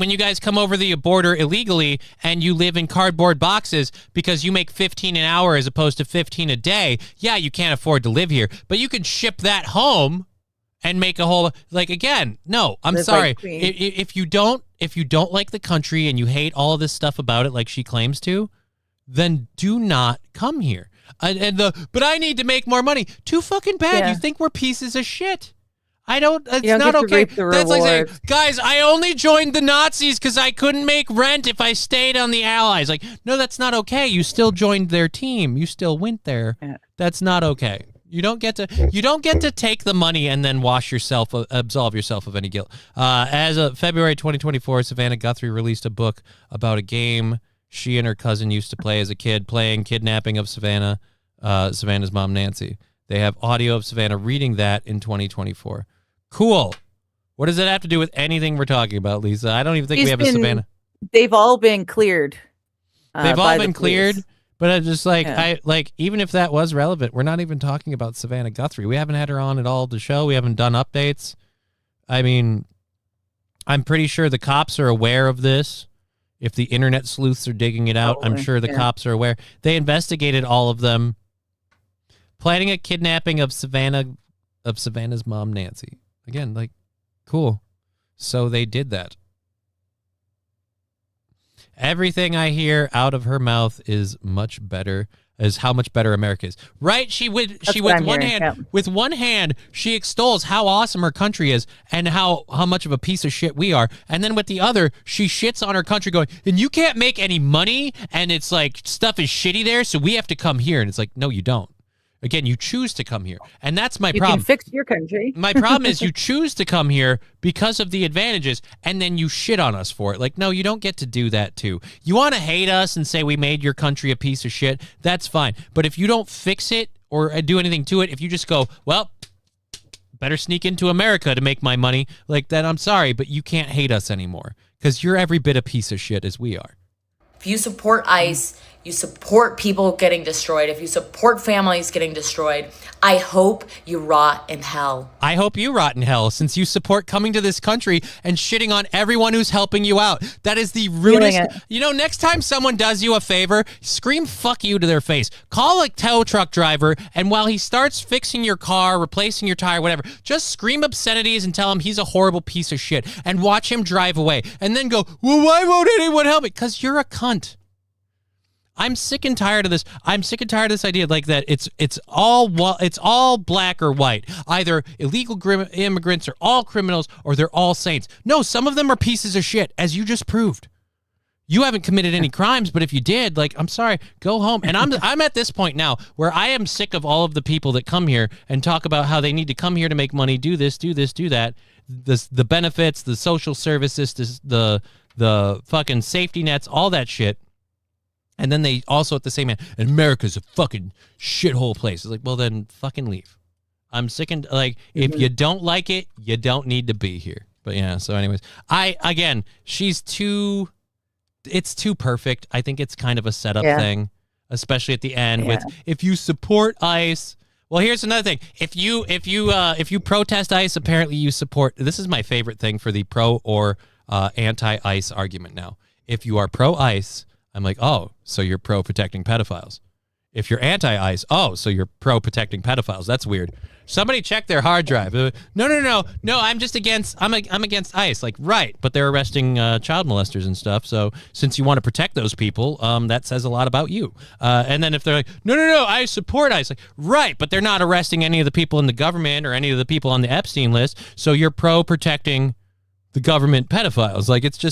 A: come over the border illegally and you live in cardboard boxes because you make 15 an hour as opposed to 15 a day, yeah, you can't afford to live here, but you can ship that home and make a whole, like, again, no, I'm sorry. If you don't like the country and you hate all of this stuff about it like she claims to, then do not come here. But I need to make more money. Too fucking bad.
B: Yeah.
A: You think we're pieces of shit. It's
B: You don't
A: not
B: get to
A: okay.
B: reap the
A: That's like saying,
B: rewards.
A: guys, I only joined the Nazis because I couldn't make rent if I stayed on the Allies. Like, no, that's not okay. You still joined their team. You still went there.
B: Yeah.
A: That's not okay. You don't get to take the money and then absolve yourself of any guilt. As of February 2024, Savannah Guthrie released a book about a game she and her cousin used to play as a kid, playing kidnapping of Savannah's mom, Nancy. They have audio of Savannah reading that in 2024. Cool. What does that have to do with anything we're talking about, Lisa? I don't even think we have a Savannah.
B: They've all been cleared.
A: They've all been cleared, But I just even if that was relevant, we're not even talking about Savannah Guthrie. We haven't had her on at all the show. We haven't done updates. I mean, I'm pretty sure the cops are aware of this. If the internet sleuths are digging it out, I'm sure the cops are aware. They investigated all of them. Planning a kidnapping of Savannah's mom, Nancy. Again, cool. So they did that. Everything I hear out of her mouth is much better, is how much better America is. Right? With one hand, she extols how awesome her country is and how much of a piece of shit we are. And then with the other, she shits on her country going, and you can't make any money, and it's like stuff is shitty there, so we have to come here. And it's like, no, you don't. Again, you choose to come here. And that's my problem.
B: You can fix your country.
A: My problem is you choose to come here because of the advantages, and then you shit on us for it. Like, no, you don't get to do that too. You want to hate us and say we made your country a piece of shit, that's fine. But if you don't fix it or do anything to it, if you just go, well, better sneak into America to make my money, then I'm sorry, but you can't hate us anymore because you're every bit a piece of shit as we are.
S: If you support ICE, you support people getting destroyed. If you support families getting destroyed, I hope you rot in hell.
A: I hope you rot in hell since you support coming to this country and shitting on everyone who's helping you out. That is the rudest. Next time someone does you a favor, scream fuck you to their face. Call a tow truck driver, and while he starts fixing your car, replacing your tire, whatever, just scream obscenities and tell him he's a horrible piece of shit and watch him drive away. And then go, well, why won't anyone help me? Because you're a cunt. I'm sick and tired of this. I'm sick and tired of this idea that it's all black or white. Either illegal immigrants are all criminals or they're all saints. No, some of them are pieces of shit, as you just proved. You haven't committed any crimes, but if you did, I'm sorry, go home. And I'm at this point now where I am sick of all of the people that come here and talk about how they need to come here to make money, do this, do that. The benefits, the social services, the fucking safety nets, all that shit. And then they also at the same time, America's a fucking shithole place. It's like, well, then fucking leave. I'm sick and if you don't like it, you don't need to be here. But yeah, so anyways, it's too perfect. I think it's kind of a setup thing, especially at the end with if you support ICE. Well, here's another thing. If you protest ICE, apparently you support. This is my favorite thing for the pro or anti-ICE argument now. If you are pro-ICE, I'm like, oh, so you're pro-protecting pedophiles. If you're anti-ICE, oh, so you're pro-protecting pedophiles. That's weird. Somebody check their hard drive. No, I'm just against, I'm against ICE. Right, but they're arresting child molesters and stuff. So since you want to protect those people, that says a lot about you. And then if they're like, no, I support ICE. Right, but they're not arresting any of the people in the government or any of the people on the Epstein list. So you're pro-protecting the government pedophiles.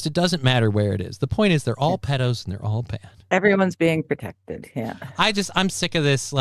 A: It doesn't matter where it is. The point is they're all pedos and they're all bad.
B: Everyone's being protected. Yeah.
A: I'm sick of this.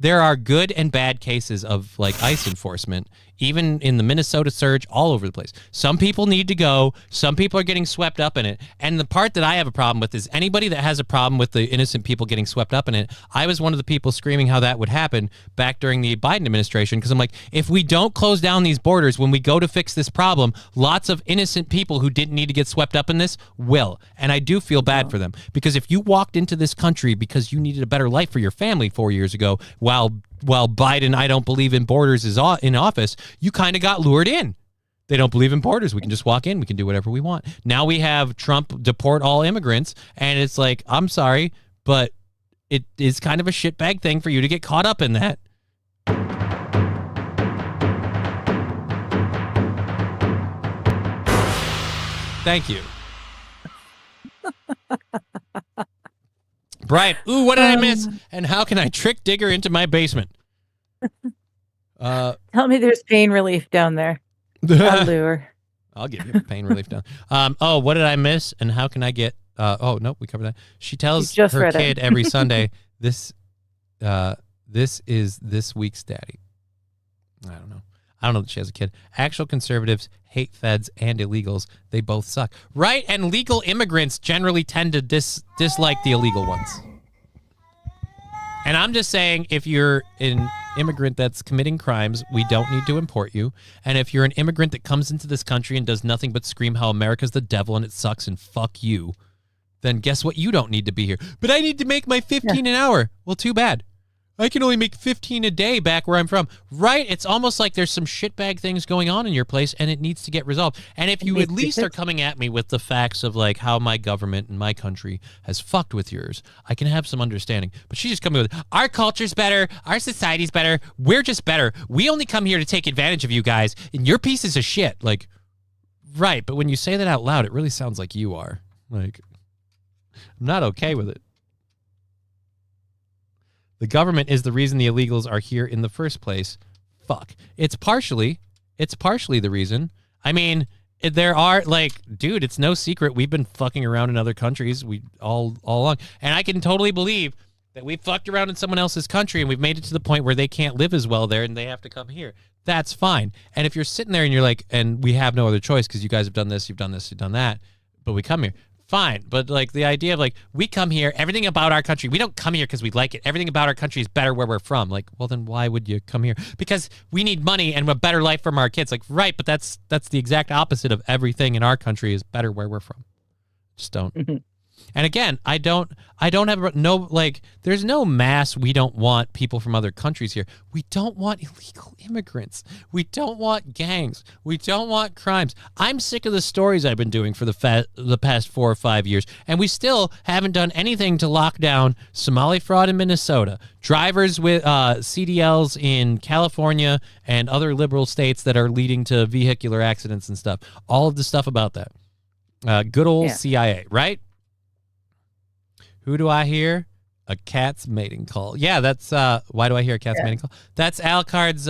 A: There are good and bad cases of ICE enforcement, even in the Minnesota surge, all over the place. Some people need to go. Some people are getting swept up in it. And the part that I have a problem with is anybody that has a problem with the innocent people getting swept up in it. I was one of the people screaming how that would happen back during the Biden administration. Because I'm like, if we don't close down these borders, when we go to fix this problem, lots of innocent people who didn't need to get swept up in this will. And I do feel bad for them. Because if you walked into this country because you needed a better life for your family 4 years ago, while Biden, I don't believe in borders, is in office, you kind of got lured in. They don't believe in borders. We can just walk in. We can do whatever we want. Now we have Trump deport all immigrants, and it's like, I'm sorry, but it is kind of a shitbag thing for you to get caught up in that. Thank you. Brian, ooh, what did I miss? And how can I trick Digger into my basement?
B: Tell me there's pain relief down there. I'll lure.
A: I'll give you pain relief down. Oh, what did I miss? And how can I get? Oh, nope, we covered that. She tells her kid every Sunday, this is this week's daddy. I don't know that she has a kid. Actual conservatives hate feds and illegals. They both suck. Right? And legal immigrants generally tend to dislike the illegal ones. And I'm just saying, if you're an immigrant that's committing crimes, we don't need to import you. And if you're an immigrant that comes into this country and does nothing but scream how America's the devil and it sucks and fuck you, then guess what? You don't need to be here. But I need to make my 15 an hour. Well, too bad. I can only make 15 a day back where I'm from. Right? It's almost like there's some shitbag things going on in your place and it needs to get resolved. And if you at least are coming at me with the facts of like how my government and my country has fucked with yours, I can have some understanding. But she's just coming with, our culture's better, our society's better, we're just better. We only come here to take advantage of you guys, and you're pieces of shit. Like, right, but when you say that out loud, it really sounds like you are. Like, I'm not okay with it. The government is the reason the illegals are here in the first place. Fuck. It's partially the reason. I mean, there are like, dude, it's no secret we've been fucking around in other countries. We all along. And I can totally believe that we fucked around in someone else's country and we've made it to the point where they can't live as well there and they have to come here. That's fine. And if you're sitting there and you're like, and we have no other choice because you guys have done this, you've done this, you've done that, but we come here. Fine, but like the idea of like, we come here, everything about our country, we don't come here because we like it. Everything about our country is better where we're from. Like, well, then why would you come here? Because we need money and a better life from our kids. Like, right, but that's the exact opposite of everything in our country is better where we're from. Just don't. And again, I don't have no, like, there's no mass. We don't want people from other countries here. We don't want illegal immigrants. We don't want gangs. We don't want crimes. I'm sick of the stories I've been doing for the past 4 or 5 years, and we still haven't done anything to lock down Somali fraud in Minnesota, drivers with CDLs in California and other liberal states that are leading to vehicular accidents and stuff. All of the stuff about that. Good old CIA, right? Who do I hear? A cat's mating call. Yeah, that's why do I hear a cat's mating call? That's Alucard's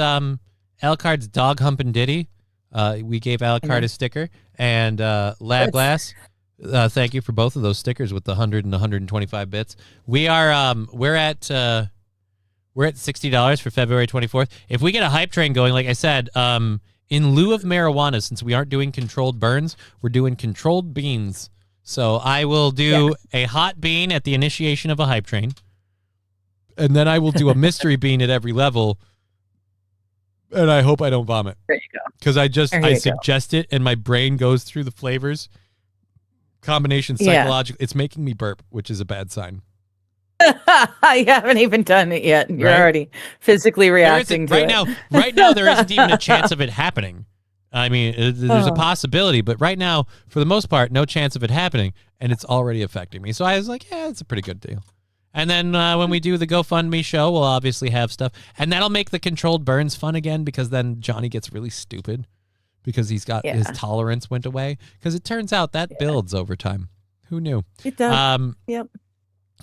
A: dog humping ditty. We gave Alucard a sticker, and Lab Glass. Thank you for both of those stickers with the 100 and 125 bits. We're at $60 for February 24th. If we get a hype train going, like I said, in lieu of marijuana, since we aren't doing controlled burns, we're doing controlled beans. So I will do a hot bean at the initiation of a hype train, and then I will do a mystery bean at every level, and I hope I don't vomit.
B: There you go.
A: Because I suggest it, and my brain goes through the flavors. Combination psychological. It's making me burp, which is a bad sign.
B: You haven't even done it yet, and you're already physically reacting to it.
A: Right now, there isn't even a chance of it happening. I mean, there's a possibility, but right now, for the most part, no chance of it happening, and it's already affecting me. So I was like, yeah, it's a pretty good deal. And then when we do the GoFundMe show, we'll obviously have stuff, and that'll make the controlled burns fun again, because then Johnny gets really stupid because he's got his tolerance went away, because it turns out that builds over time. Who knew?
B: It does. Yep.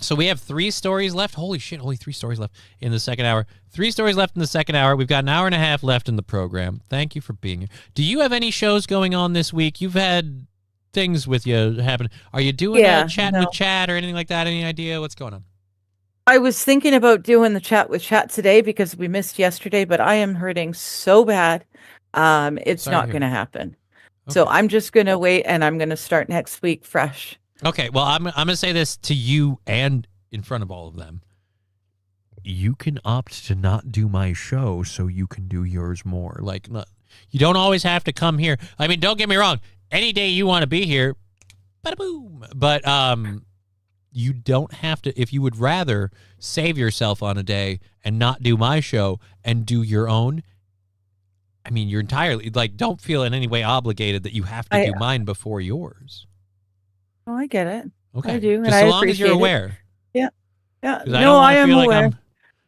A: So we have 3 stories left. Holy shit, only 3 stories left in the second hour. 3 stories left in the second hour. We've got an hour and a half left in the program. Thank you for being here. Do you have any shows going on this week? You've had things with you happen. Are you doing a chat with chat or anything like that? Any idea what's going on?
B: I was thinking about doing the chat with chat today because we missed yesterday, but I am hurting so bad. It's not going to happen. Okay. So I'm just going to wait, and I'm going to start next week fresh.
A: Okay, well, I'm going to say this to you and in front of all of them. You can opt to not do my show so you can do yours more. Like, you don't always have to come here. I mean, don't get me wrong. Any day you want to be here, bada boom. But you don't have to. If you would rather save yourself on a day and not do my show and do your own, I mean, you're entirely, like, don't feel in any way obligated that you have to do mine before yours.
B: Oh, I get it.
A: Okay.
B: I do.
A: Just
B: and
A: so
B: I
A: long as you're aware.
B: Yeah. Yeah.
A: No,
B: I am aware.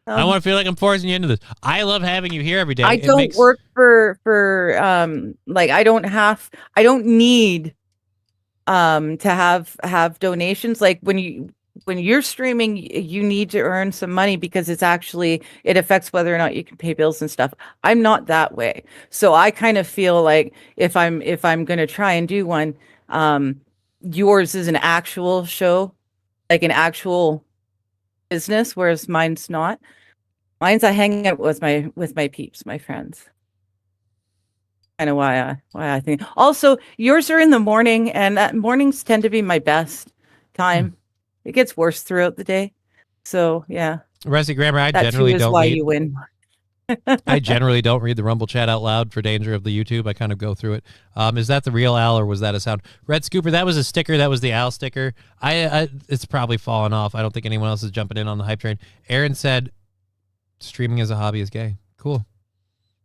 A: I don't want to feel like I'm forcing you into this. I love having you here every day.
B: I don't work for like I don't need to have donations. Like when you're streaming, you need to earn some money because it affects whether or not you can pay bills and stuff. I'm not that way. So I kind of feel like if I'm going to try and do one, yours is an actual show, like an actual business, whereas mine's not. Mine's I hang out with my peeps, my friends. Kind of why I think. Also, yours are in the morning, and mornings tend to be my best time. It gets worse throughout the day, so yeah.
A: Resi Grammar, I
B: that
A: generally
B: too is
A: don't
B: why
A: need.
B: You win.
A: I generally don't read the Rumble chat out loud for danger of the YouTube. I kind of go through it. Is that the real Al or was that a sound? Red Scooper, that was a sticker. That was the Al sticker. It's probably fallen off. I don't think anyone else is jumping in on the hype train. Aaron said, streaming as a hobby is gay. Cool.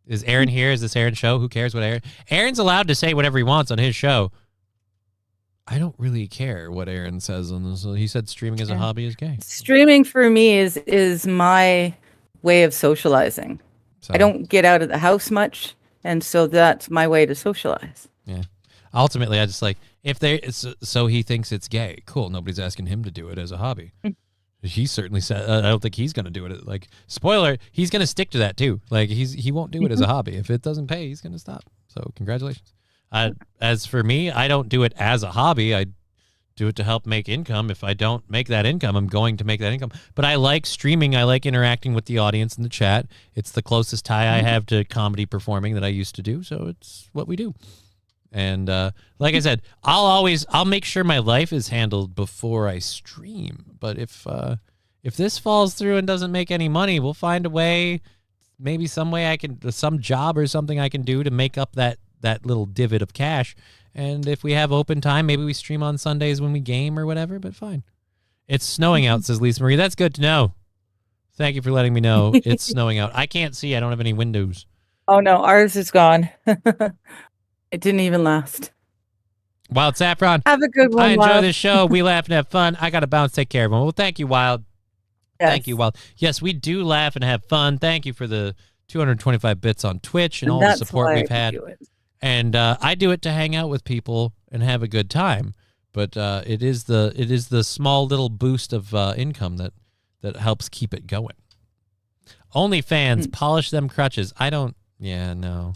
A: Is Aaron here? Is this Aaron's show? Who cares what Aaron... Aaron's allowed to say whatever he wants on his show. I don't really care what Aaron says on this. He said streaming as a hobby is gay.
B: Streaming for me is my way of socializing.
A: So,
B: I don't get out of the house much, and so that's my way to socialize.
A: Yeah. Ultimately, I just like, if they, so he thinks it's gay. Cool. Nobody's asking him to do it as a hobby. He certainly said, I don't think he's going to do it. Like, spoiler, he's going to stick to that too. Like, he won't do it as a hobby. If it doesn't pay, he's going to stop. So congratulations. As for me, I don't do it as a hobby. I do it to help make income. If I don't make that income, I'm going to make that income. But I like streaming. I like interacting with the audience in the chat. It's the closest tie I have to comedy performing that I used to do. So it's what we do. And like I said, I'll make sure my life is handled before I stream. But if this falls through and doesn't make any money, we'll find a way, maybe some way some job or something I can do to make up that little divot of cash. And if we have open time, maybe we stream on Sundays when we game or whatever, but fine. It's snowing out, says Lisa Marie. That's good to know. Thank you for letting me know. It's snowing out. I can't see. I don't have any windows.
B: Oh, no. Ours is gone. It didn't even last.
A: Wild Saffron.
B: Have a good one,
A: I enjoy
B: Wild.
A: this show. We laugh and have fun. I got to bounce. Take care, everyone. Well, thank you, Wild.
B: Yes.
A: Thank you, Wild. Yes, we do laugh and have fun. Thank you for the 225 bits on Twitch and all the support we've had. And I do it to hang out with people and have a good time. But it is the small little boost of income that helps keep it going. OnlyFans, polish them crutches. I don't. Yeah, no,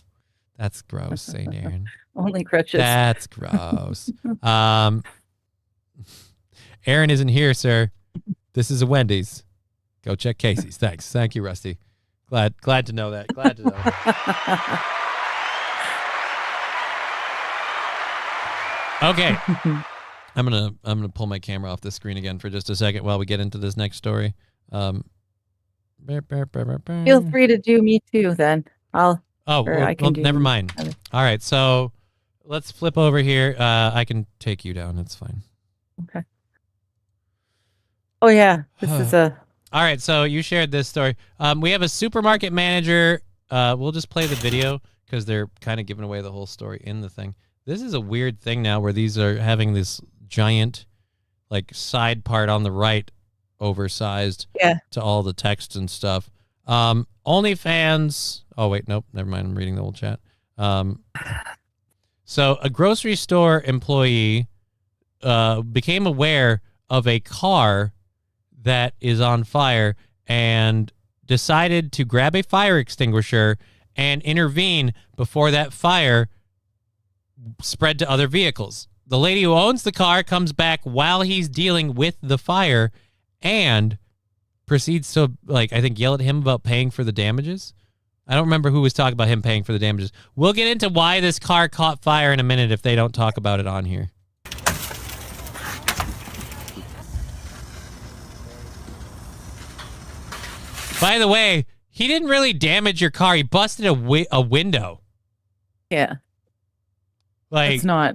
A: that's gross, St. Aaron.
B: Only crutches.
A: That's gross. Aaron isn't here, sir. This is a Wendy's. Go check Casey's. Thanks. Thank you, Rusty. Glad to know that. Glad to know that. Okay. I'm gonna pull my camera off the screen again for just a second while we get into this next story.
B: Feel free to do me too, then.
A: Never mind. All right, so let's flip over here. I can take you down. It's fine.
B: Okay. Oh yeah, this is a.
A: All right, so you shared this story. We have a supermarket manager. We'll just play the video because they're kind of giving away the whole story in the thing. This is a weird thing now where these are having this giant, like, side part on the right, oversized to all the text and stuff. OnlyFans. Oh, wait, nope. Never mind. I'm reading the old chat. So a grocery store employee became aware of a car that is on fire and decided to grab a fire extinguisher and intervene before that fire spread to other vehicles. The lady who owns the car comes back while he's dealing with the fire and proceeds to, like, I think, yell at him about paying for the damages. I don't remember who was talking about him paying for the damages. We'll get into why this car caught fire in a minute if they don't talk about it on here. By the way, he didn't really damage your car. He busted a window.
B: Yeah.
A: Like,
B: it's not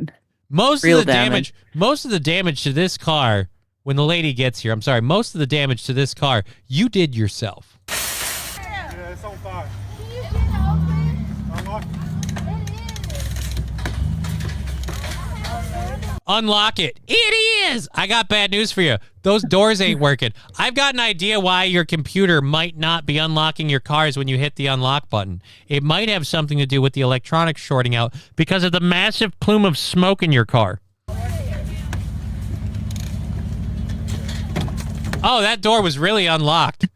A: most of the damage. Most of the damage to this car, when the lady gets here, most of the damage to this car, you did yourself.
C: Yeah, it's on fire.
J: Can you get open?
C: Unlock it.
A: Unlock it. It is. I got bad news for you. Those doors ain't working. I've got an idea why your computer might not be unlocking your cars when you hit the unlock button. It might have something to do with the electronics shorting out because of the massive plume of smoke in your car. Oh, that door was really unlocked.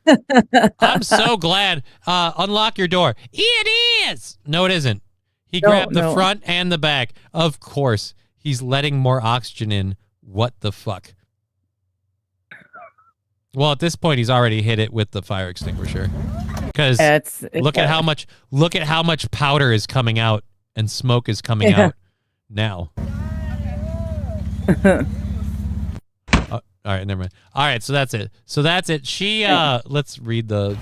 A: I'm so glad. Unlock your door. It is. No, it isn't. He grabbed the front and the back. Of course. He's letting more oxygen in. What the fuck? Well, at this point, he's already hit it with the fire extinguisher. Because look at how much powder is coming out and smoke is coming out now. All right, never mind. All right, so that's it. She let's read the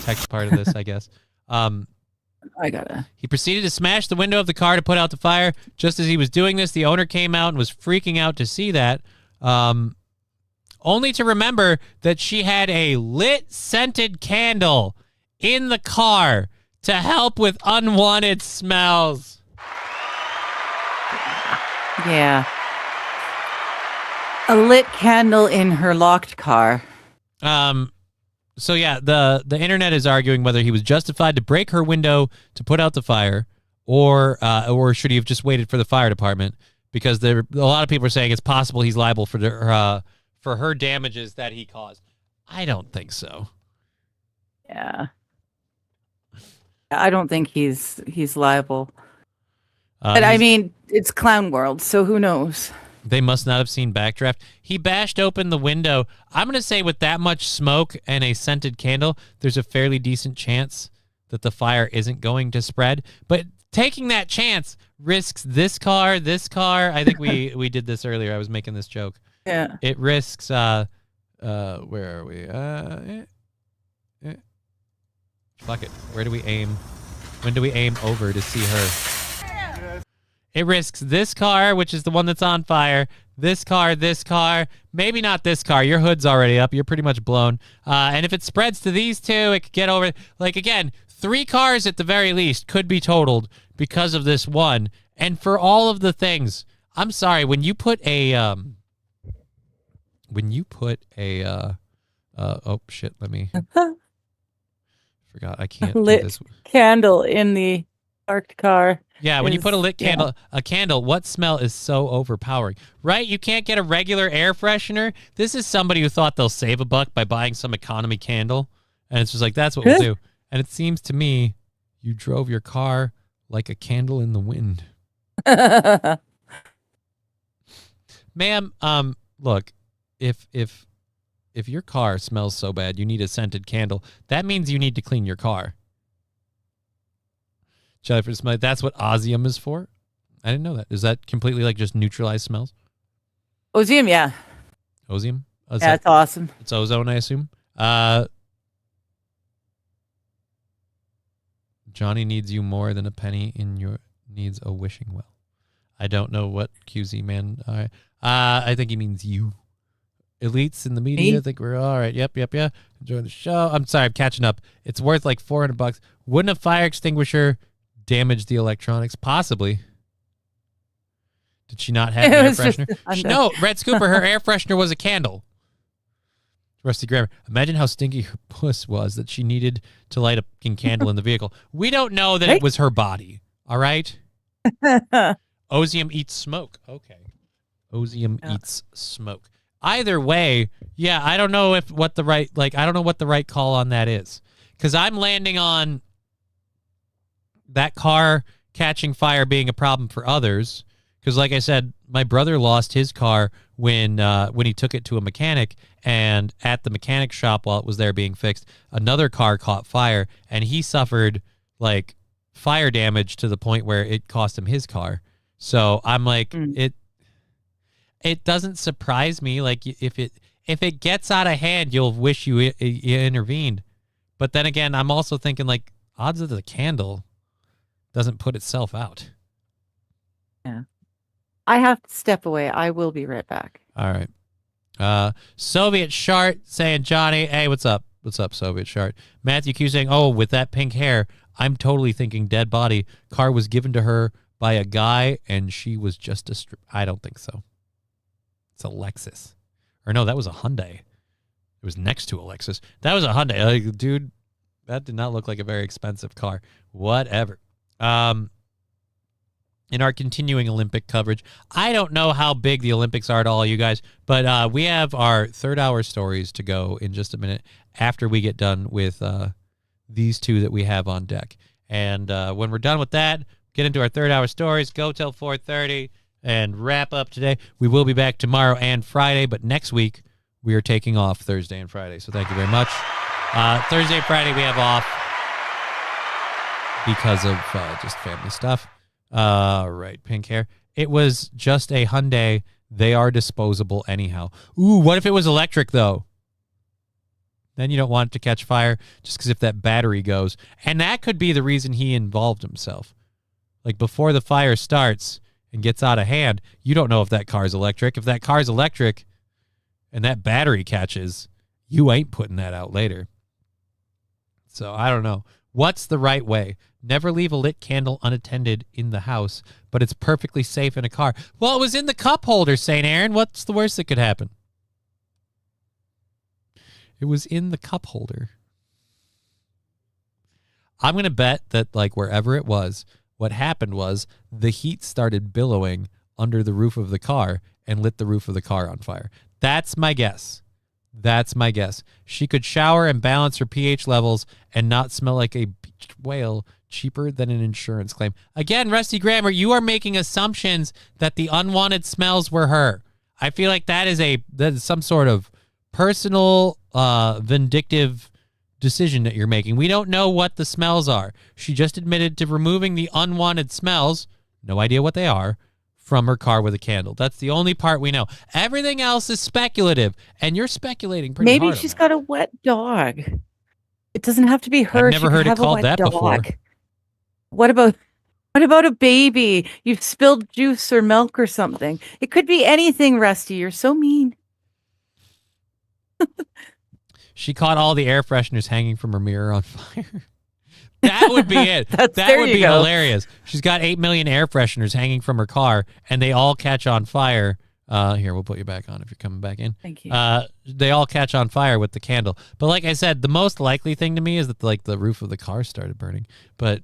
A: text part of this, I guess. He proceeded to smash the window of the car to put out the fire. Just as he was doing this, the owner came out and was freaking out to see that. Only to remember that she had a lit scented candle in the car to help with unwanted smells.
B: Yeah. A lit candle in her locked car.
A: So yeah, the internet is arguing whether he was justified to break her window to put out the fire, or should he have just waited for the fire department? Because a lot of people are saying it's possible he's liable for her damages that he caused. I don't think so.
B: Yeah. I don't think he's liable. But I mean, it's Clown World, so who knows?
A: They must not have seen Backdraft. He bashed open the window. I'm going to say with that much smoke and a scented candle, there's a fairly decent chance that the fire isn't going to spread. But taking that chance risks this car. I think we did this earlier. I was making this joke.
B: Yeah.
A: It risks, where are we? Fuck it. Where do we aim? When do we aim over to see her? It risks this car, which is the one that's on fire. This car. Maybe not this car. Your hood's already up. You're pretty much blown. And if it spreads to these two, it could get over. Like, again, 3 cars at the very least could be totaled because of this one. And for all of the things, I'm sorry, when you put a, oh shit, let me, forgot, I can't do this.
B: Candle in the parked car.
A: Yeah, when you put a lit candle, a candle, what smell is so overpowering, right? You can't get a regular air freshener. This is somebody who thought they'll save a buck by buying some economy candle. And it's just like, that's what we'll do. And it seems to me you drove your car like a candle in the wind. Ma'am, look, if your car smells so bad you need a scented candle, that means you need to clean your car. Jennifer, that's what Ozium is for? I didn't know that. Is that completely like just neutralized smells?
B: Ozium, yeah.
A: Ozium?
B: Yeah, that's awesome.
A: It's ozone, I assume. Johnny needs you more than a penny in your needs a wishing well. I don't know what QZ man. All right. I think he means you. Elites in the media. I think we're all right. Yep. Enjoying the show. I'm sorry, I'm catching up. It's worth like $400. Wouldn't a fire extinguisher damage the electronics? Possibly. Did she not have an air freshener? No, Red Scooper, her air freshener was a candle. Rusty Grammar. Imagine how stinky her puss was that she needed to light a fucking candle in the vehicle. We don't know that it was her body. All right? Ozium eats smoke. Okay. Ozium eats smoke. Either way, yeah, I don't know what the right call on that is. Because I'm landing on that car catching fire being a problem for others. Because like I said, my brother lost his car when he took it to a mechanic, and at the mechanic shop while it was there being fixed, another car caught fire, and he suffered like fire damage to the point where it cost him his car. So I'm like, it doesn't surprise me. Like if it gets out of hand, you'll wish you intervened. But then again, I'm also thinking like odds of the candle doesn't put itself out.
B: Yeah. I have to step away. I will be right back.
A: All right. Soviet Shart saying, Johnny, hey, what's up? What's up, Soviet Shart? Matthew Q saying, oh, with that pink hair, I'm totally thinking dead body. Car was given to her by a guy, and she was just a I don't think so. It's a Lexus. Or no, that was a Hyundai. It was next to a Lexus. That was a Hyundai. Like, dude, that did not look like a very expensive car. Whatever. In our continuing Olympic coverage, I don't know how big the Olympics are to all you guys, but we have our third-hour stories to go in just a minute after we get done with these two that we have on deck. And when we're done with that, get into our third-hour stories, go till 4:30, and wrap up today. We will be back tomorrow and Friday, but next week we are taking off Thursday and Friday. So thank you very much. Thursday and Friday we have off because of just family stuff. Right, pink hair. It was just a Hyundai. They are disposable anyhow. Ooh, what if it was electric though? Then you don't want it to catch fire just because if that battery goes. And that could be the reason he involved himself. Like before the fire starts and gets out of hand, you don't know if that car's electric. If that car's electric and that battery catches, you ain't putting that out later. So I don't know. What's the right way? Never leave a lit candle unattended in the house, but it's perfectly safe in a car. Well, it was in the cup holder, St. Aaron. What's the worst that could happen? It was in the cup holder. I'm going to bet that, like, wherever it was, what happened was the heat started billowing under the roof of the car and lit the roof of the car on fire. That's my guess. That's my guess. She could shower and balance her pH levels and not smell like a beached whale, cheaper than an insurance claim. Again, Rusty Grammar, you are making assumptions that the unwanted smells were her. I feel like that is some sort of personal vindictive decision that you're making. We don't know what the smells are. She just admitted to removing the unwanted smells, no idea what they are, from her car with a candle. That's the only part we know. Everything else is speculative, and you're speculating pretty hard.
B: Maybe she's got a wet dog. It doesn't have to be her.
A: I've never heard it called that before.
B: What about a baby? You've spilled juice or milk or something. It could be anything, Rusty. You're so mean.
A: She caught all the air fresheners hanging from her mirror on fire. That would be it. That would be hilarious. She's got 8 million air fresheners hanging from her car, and they all catch on fire. Here, we'll put you back on if you're coming back in.
B: Thank you.
A: They all catch on fire with the candle. But like I said, the most likely thing to me is that like the roof of the car started burning. But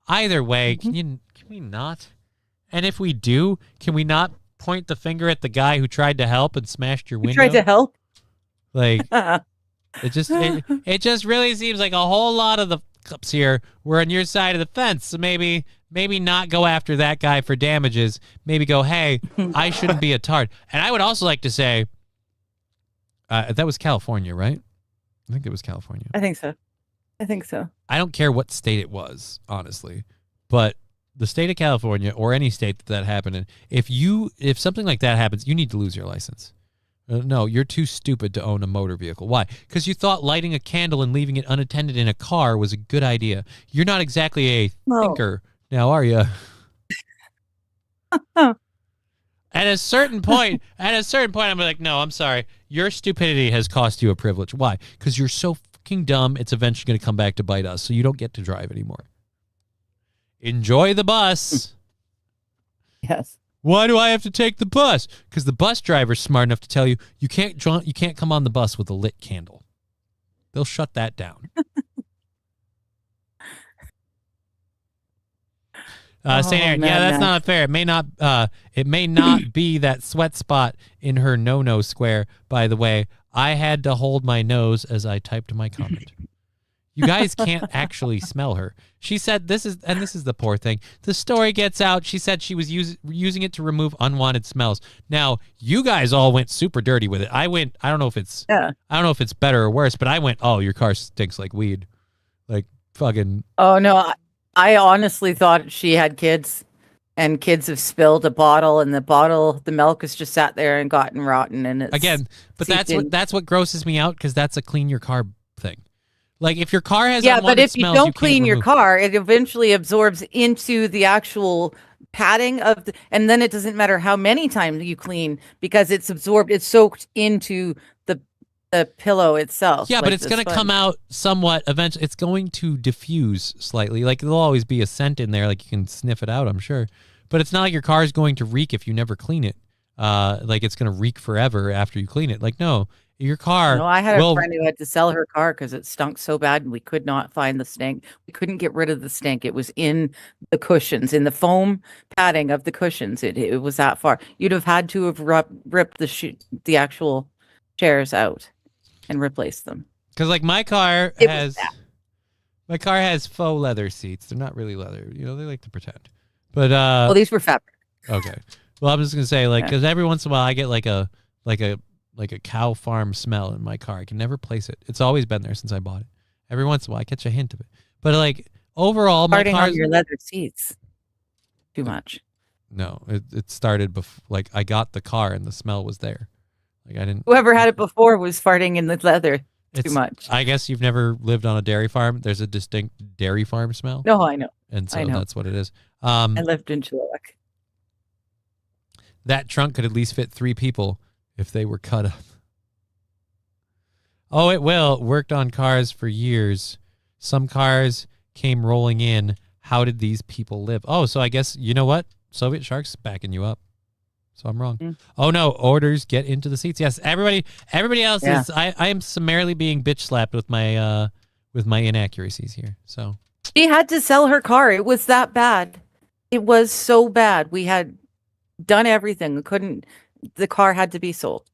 A: either way, can we not? And if we do, can we not point the finger at the guy who tried to help and smashed your window?
B: Tried to help?
A: Like, it just really seems like a whole lot of the cups here were on your side of the fence. So maybe not go after that guy for damages. Maybe go, hey, I shouldn't be a tard. And I would also like to say, that was California, right? I think it was California.
B: I think so.
A: I don't care what state it was, honestly, but the state of California or any state that happened in, if something like that happens, you need to lose your license. No, you're too stupid to own a motor vehicle. Why? Because you thought lighting a candle and leaving it unattended in a car was a good idea. You're not exactly a thinker now, are you? At a certain point, I'm like, no, I'm sorry. Your stupidity has cost you a privilege. Why? Because you're so fucking dumb, it's eventually going to come back to bite us, so you don't get to drive anymore. Enjoy the bus.
B: Yes.
A: Why do I have to take the bus? Because the bus driver's smart enough to tell you you can't come on the bus with a lit candle. They'll shut that down. St. Aaron, that's not fair. It may not be that sweat spot in her no square. By the way, I had to hold my nose as I typed my comment. You guys can't actually smell her. She said this is the poor thing. The story gets out. She said she was using it to remove unwanted smells. Now, you guys all went super dirty with it. I don't know if it's better or worse, but I went, "Oh, your car stinks like weed." Like fucking
B: Oh no, I honestly thought she had kids and kids have spilled a bottle and the milk has just sat there and gotten rotten and it's
A: again, but that's what grosses me out because that's a clean your car thing. Like if your car has
B: but if
A: smells,
B: you don't clean your car, it eventually absorbs into the actual padding of and then it doesn't matter how many times you clean because it's absorbed, it's soaked into the pillow itself.
A: Yeah, but it's going to come out somewhat eventually. It's going to diffuse slightly. Like there'll always be a scent in there, like you can sniff it out, I'm sure. But it's not like your car is going to reek if you never clean it. Like it's going to reek forever after you clean it. Like no. Your car.
B: No, I had a friend who had to sell her car because it stunk so bad and we could not find the stink. We couldn't get rid of the stink. It was in the cushions, in the foam padding of the cushions. It was that far. You'd have had to have ripped the actual chairs out and replaced them.
A: Because like my car has faux leather seats. They're not really leather. You know, they like to pretend. But
B: well, these were fabric.
A: Okay. Well, I'm just gonna say because every once in a while I get like a cow farm smell in my car. I can never place it. It's always been there since I bought it. Every once in a while, I catch a hint of it. But like overall, my car
B: on your leather seats. Too much.
A: No, it started before. Like I got the car and the smell was there. Like I didn't.
B: Whoever had it before was farting in the leather too much.
A: I guess you've never lived on a dairy farm. There's a distinct dairy farm smell.
B: No, I know.
A: And so
B: I know.
A: that's what it is.
B: I lived in Chilliwack.
A: That trunk could at least fit 3 people if they were cut up. Oh, it will. Worked on cars for years. Some cars came rolling in. How did these people live? Oh, so I guess, you know what? Soviet Shark's backing you up. So I'm wrong.
B: Mm.
A: Oh, no. Orders get into the seats. Yes, everybody else is... I am summarily being bitch slapped with my inaccuracies here. So
B: She had to sell her car. It was that bad. It was so bad. We had done everything. The car had to be sold.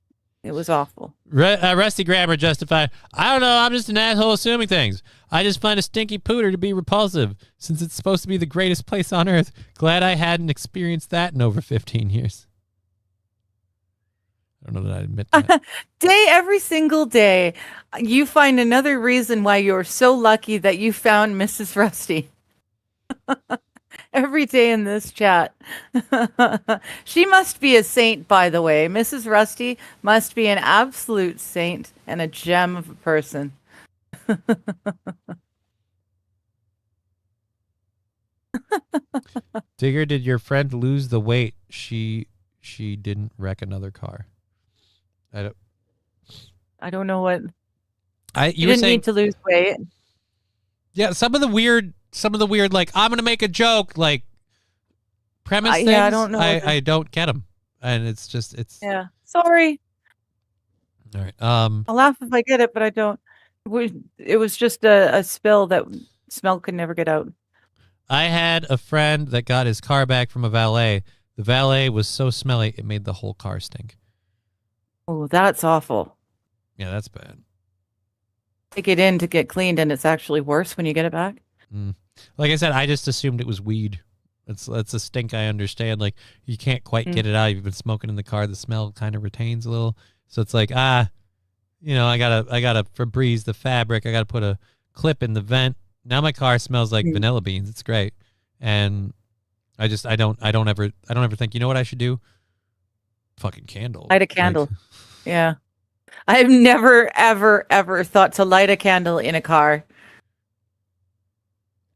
B: It was awful.
A: Rusty Grammar justified. I don't know. I'm just an asshole assuming things. I just find a stinky pooter to be repulsive since it's supposed to be the greatest place on earth. Glad I hadn't experienced that in over 15 years. I don't know that I admit that.
B: Every single day, you find another reason why you're so lucky that you found Mrs. Rusty. Every day in this chat. She must be a saint, by the way. Mrs. Rusty must be an absolute saint and a gem of a person.
A: Digger, did your friend lose the weight? She didn't wreck another car.
B: I don't know what.
A: You
B: didn't need to lose weight.
A: Yeah, some of the weird like I'm gonna make a joke like premise things.
B: Yeah, I don't know.
A: I don't get them, and it's
B: yeah. Sorry.
A: All right.
B: I'll laugh if I get it, but I don't. It was just a spill that smell could never get out.
A: I had a friend that got his car back from a valet. The valet was so smelly it made the whole car stink.
B: Oh, that's awful.
A: Yeah, that's bad.
B: Take it in to get cleaned, and it's actually worse when you get it back.
A: Like I said, I just assumed it was weed. That's a stink I understand. Like you can't quite get it out. You've been smoking in the car. The smell kind of retains a little. So it's like, I gotta Febreze the fabric. I gotta put a clip in the vent. Now my car smells like vanilla beans. It's great. And I don't ever think, you know what I should do? Fucking candle.
B: Light a candle. Yeah. I've never, ever, ever thought to light a candle in a car.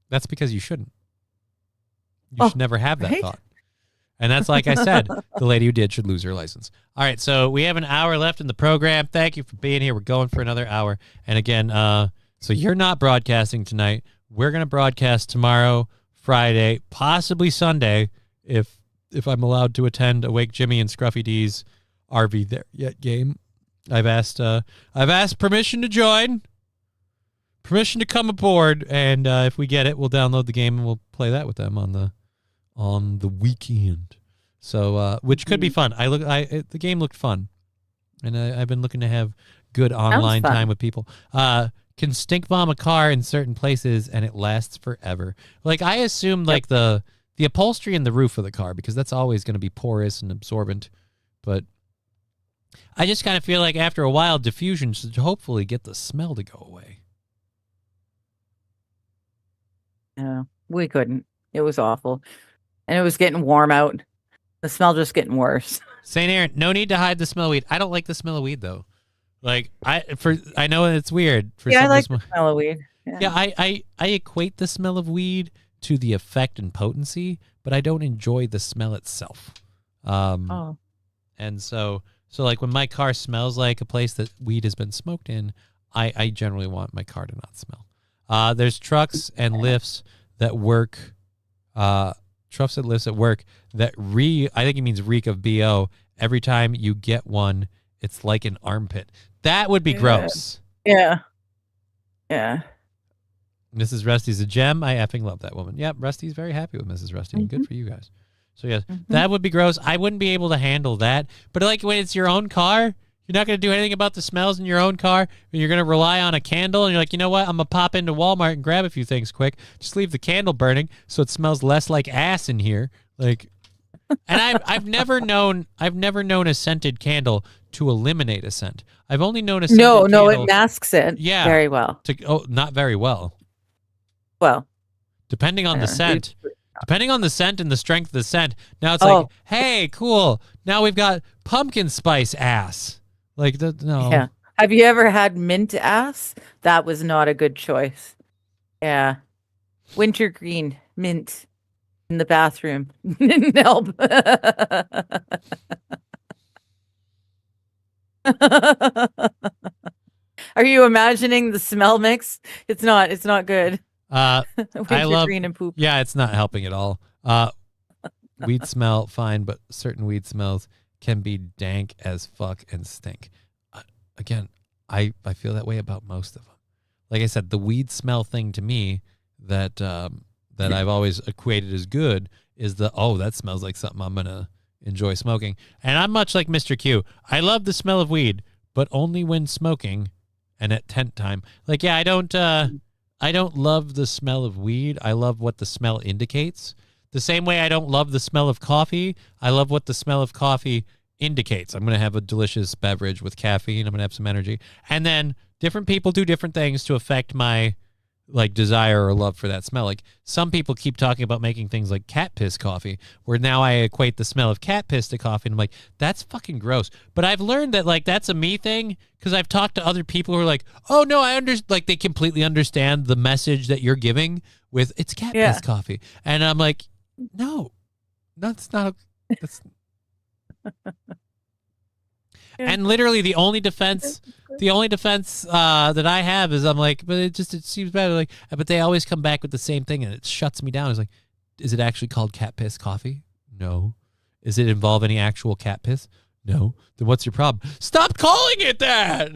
A: That's because you shouldn't. You should never have that thought. And that's like I said, the lady who did should lose her license. All right, so we have an hour left in the program. Thank you for being here. We're going for another hour. And again, so you're not broadcasting tonight. We're going to broadcast tomorrow, Friday, possibly Sunday, if I'm allowed to attend Awake Jimmy and Scruffy D's RV There Yet game. I've asked permission to join, permission to come aboard, and if we get it, we'll download the game and we'll play that with them on the weekend. So, which could be fun. The game looked fun, and I've been looking to have good online time with people. Can stink bomb a car in certain places and it lasts forever. Like I assume, like the upholstery and the roof of the car, because that's always going to be porous and absorbent, but I just kind of feel like after a while, diffusion should hopefully get the smell to go away.
B: No, we couldn't. It was awful. And it was getting warm out. The smell just getting worse.
A: St. Aaron, no need to hide the smell of weed. I don't like the smell of weed, though. Like, I know it's weird.
B: I like the smell of weed.
A: Yeah, I equate the smell of weed to the effect and potency, but I don't enjoy the smell itself. And so like when my car smells like a place that weed has been smoked in, I generally want my car to not smell. There's trucks and lifts that work. Trucks and lifts at work that I think it means reek of BO. Every time you get one, it's like an armpit. That would be gross.
B: Yeah. Yeah.
A: Mrs. Rusty's a gem. I effing love that woman. Yep, Rusty's very happy with Mrs. Rusty. And good for you guys. So yes, that would be gross. I wouldn't be able to handle that. But like when it's your own car, you're not going to do anything about the smells in your own car. You're going to rely on a candle, and you're like, you know what? I'm going to pop into Walmart and grab a few things quick. Just leave the candle burning so it smells less like ass in here. Like, and I've never known a scented candle to eliminate a scent. I've only known a scented candle.
B: No, it masks it very well.
A: Not very well.
B: Well,
A: depending on the scent. Depending on the scent and the strength of the scent. Now it's like, hey, cool. Now we've got pumpkin spice ass. Like, no.
B: Yeah. Have you ever had mint ass? That was not a good choice. Yeah. Wintergreen mint in the bathroom. Nope. Are you imagining the smell mix? It's not good. Wintergreen and poop.
A: Yeah, it's not helping at all. Weed smell, fine, but certain weed smells can be dank as fuck and stink. Again, I feel that way about most of them. Like I said, the weed smell thing to me that I've always equated as good is that smells like something I'm gonna enjoy smoking. And I'm much like Mr. Q. I love the smell of weed, but only when smoking and at tent time. Like, yeah, I don't love the smell of weed. I love what the smell indicates. The same way I don't love the smell of coffee, I love what the smell of coffee indicates. I'm going to have a delicious beverage with caffeine. I'm going to have some energy. And then different people do different things to affect my desire or love for that smell. Like, some people keep talking about making things like cat piss coffee, where now I equate the smell of cat piss to coffee, and I'm like, that's fucking gross. But I've learned that that's a me thing, because I've talked to other people who are like, oh no, I understand. They completely understand the message that you're giving with it's cat piss coffee, and I'm like, no, that's not. That's. And literally the only defense that I have is I'm like, but it seems better. Like, but they always come back with the same thing, and it shuts me down. It's like, is it actually called cat piss coffee? No. Is it involve any actual cat piss? No. Then what's your problem? Stop calling it that.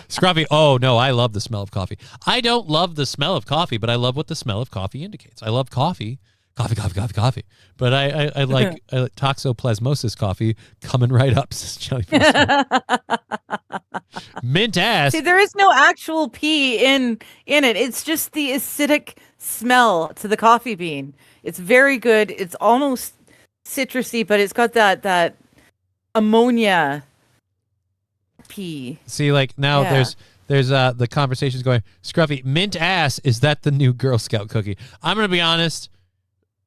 A: Scruffy. Oh no, I love the smell of coffee. I don't love the smell of coffee, but I love what the smell of coffee indicates. I love coffee. Coffee. But I like toxoplasmosis coffee coming right up. Mint ass.
B: See, there is no actual pee in it. It's just the acidic smell to the coffee bean. It's very good. It's almost citrusy, but it's got that ammonia pee.
A: See, now there's the conversations going, Scruffy, mint ass, is that the new Girl Scout cookie? I'm going to be honest.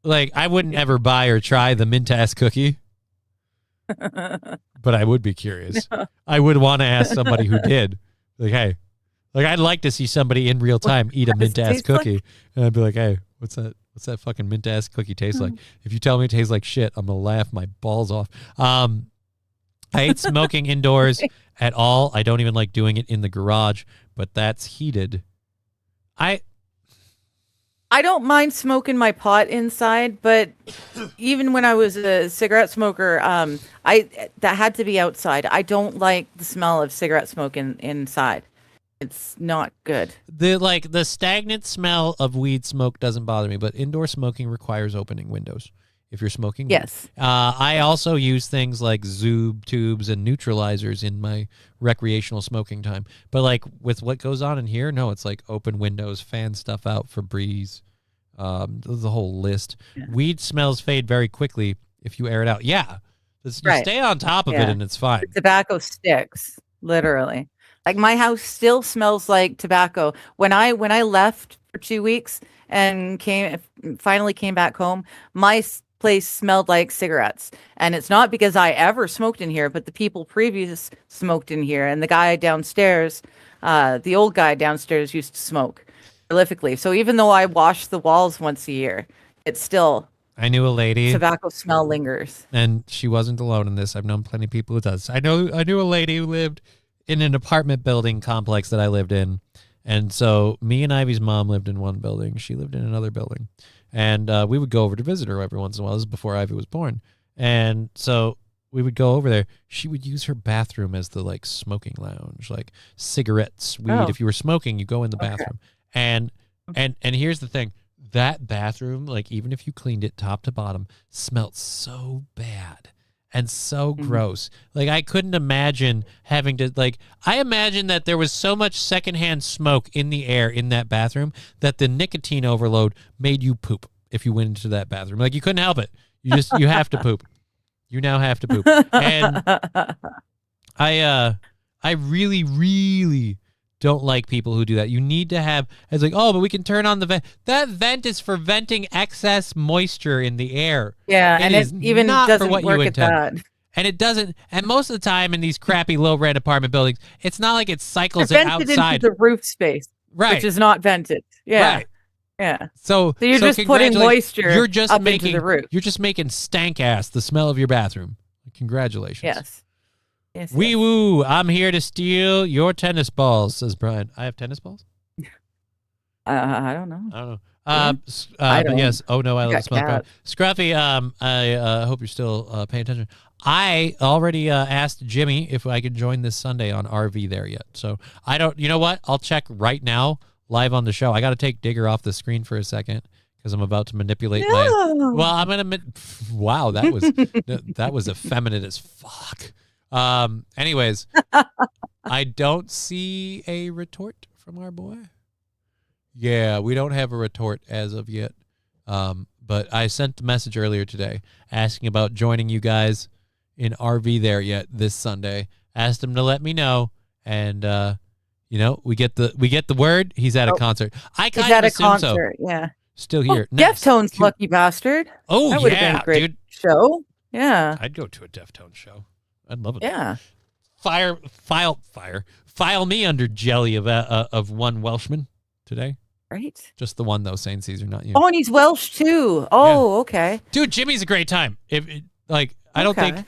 A: I wouldn't ever buy or try the mint ass cookie, but I would be curious. I would want to ask somebody who did. Hey, I'd like to see somebody in real time eat a mint ass cookie, and I'd be like, hey, what's that fucking mint ass cookie taste like? If you tell me it tastes like shit, I'm gonna laugh my balls off. I hate smoking indoors at all. I don't even like doing it in the garage, but that's heated.
B: I don't mind smoking my pot inside, but even when I was a cigarette smoker, that had to be outside. I don't like the smell of cigarette smoke inside. It's not good.
A: The stagnant smell of weed smoke doesn't bother me, but indoor smoking requires opening windows if you're smoking.
B: Yes.
A: I also use things like Zoob tubes and neutralizers in my recreational smoking time. But with what goes on in here, no, it's open windows, fan stuff out for breeze. The whole list. Yeah. Weed smells fade very quickly if you air it out. Yeah. You stay on top of it and it's fine.
B: The tobacco sticks, literally. My house still smells like tobacco. When I left for 2 weeks and finally came back home, my place smelled like cigarettes. And it's not because I ever smoked in here, but the people previous smoked in here. And the guy downstairs, the old guy downstairs used to smoke prolifically. So even though I wash the walls once a year, it's still...
A: I knew a lady.
B: Tobacco smell lingers.
A: And she wasn't alone in this. I've known plenty of people who does. I knew a lady who lived in an apartment building complex that I lived in. And so me and Ivy's mom lived in one building. She lived in another building. And we would go over to visit her every once in a while. This is before Ivy was born. And so we would go over there. She would use her bathroom as the smoking lounge, cigarettes, weed. Oh. If you were smoking, you go in the bathroom. And here's the thing. That bathroom, even if you cleaned it top to bottom, smelled so bad and so gross. I couldn't imagine having to, I imagine that there was so much secondhand smoke in the air in that bathroom that the nicotine overload made you poop if you went into that bathroom. You couldn't help it. You have to poop. You now have to poop. And I really, really don't like people who do that. You need to have, it's but we can turn on the vent. That vent is for venting excess moisture in the air.
B: Yeah, and it even doesn't work at that.
A: And it doesn't. And most of the time in these crappy low rent apartment buildings, it's not like it cycles it
B: vented
A: outside.
B: into the roof space,
A: Right.
B: which is not vented. Yeah.
A: Right.
B: Yeah.
A: So
B: you're just putting
A: congratulations.
B: moisture
A: You're just
B: up
A: making
B: into the roof.
A: You're just making stank ass the smell of your bathroom. Congratulations.
B: Yes. Yes.
A: Wee woo! I'm here to steal your tennis balls, says Brian. I have tennis balls.
B: I don't know.
A: I don't know.
B: I
A: But
B: don't.
A: yes. Oh no, I love
B: got
A: the smell.
B: cat.
A: Scruffy. I hope you're still paying attention. I already asked Jimmy if I could join this Sunday on RV there yet. So I don't. You know what? I'll check right now, live on the show. I got to take Digger off the screen for a second because I'm about to manipulate my. Well, I'm gonna. Wow, that was effeminate as fuck. Anyways, I don't see a retort from our boy. Yeah, we don't have a retort as of yet. But I sent a message earlier today asking about joining you guys in RV there yet this Sunday. Asked him to let me know, and we get the word. He's at a concert. I kind of assume so.
B: Yeah.
A: Still here.
B: Deftones, lucky bastard.
A: Oh,
B: that would have been a great
A: dude.
B: show. Yeah.
A: I'd go to a Deftones show. I'd love it.
B: Yeah.
A: File me under jelly of one Welshman today.
B: Right.
A: Just the one though, Saint Caesar, not you.
B: Oh, and he's Welsh too. Oh, okay.
A: Dude, Jimmy's a great time. I don't think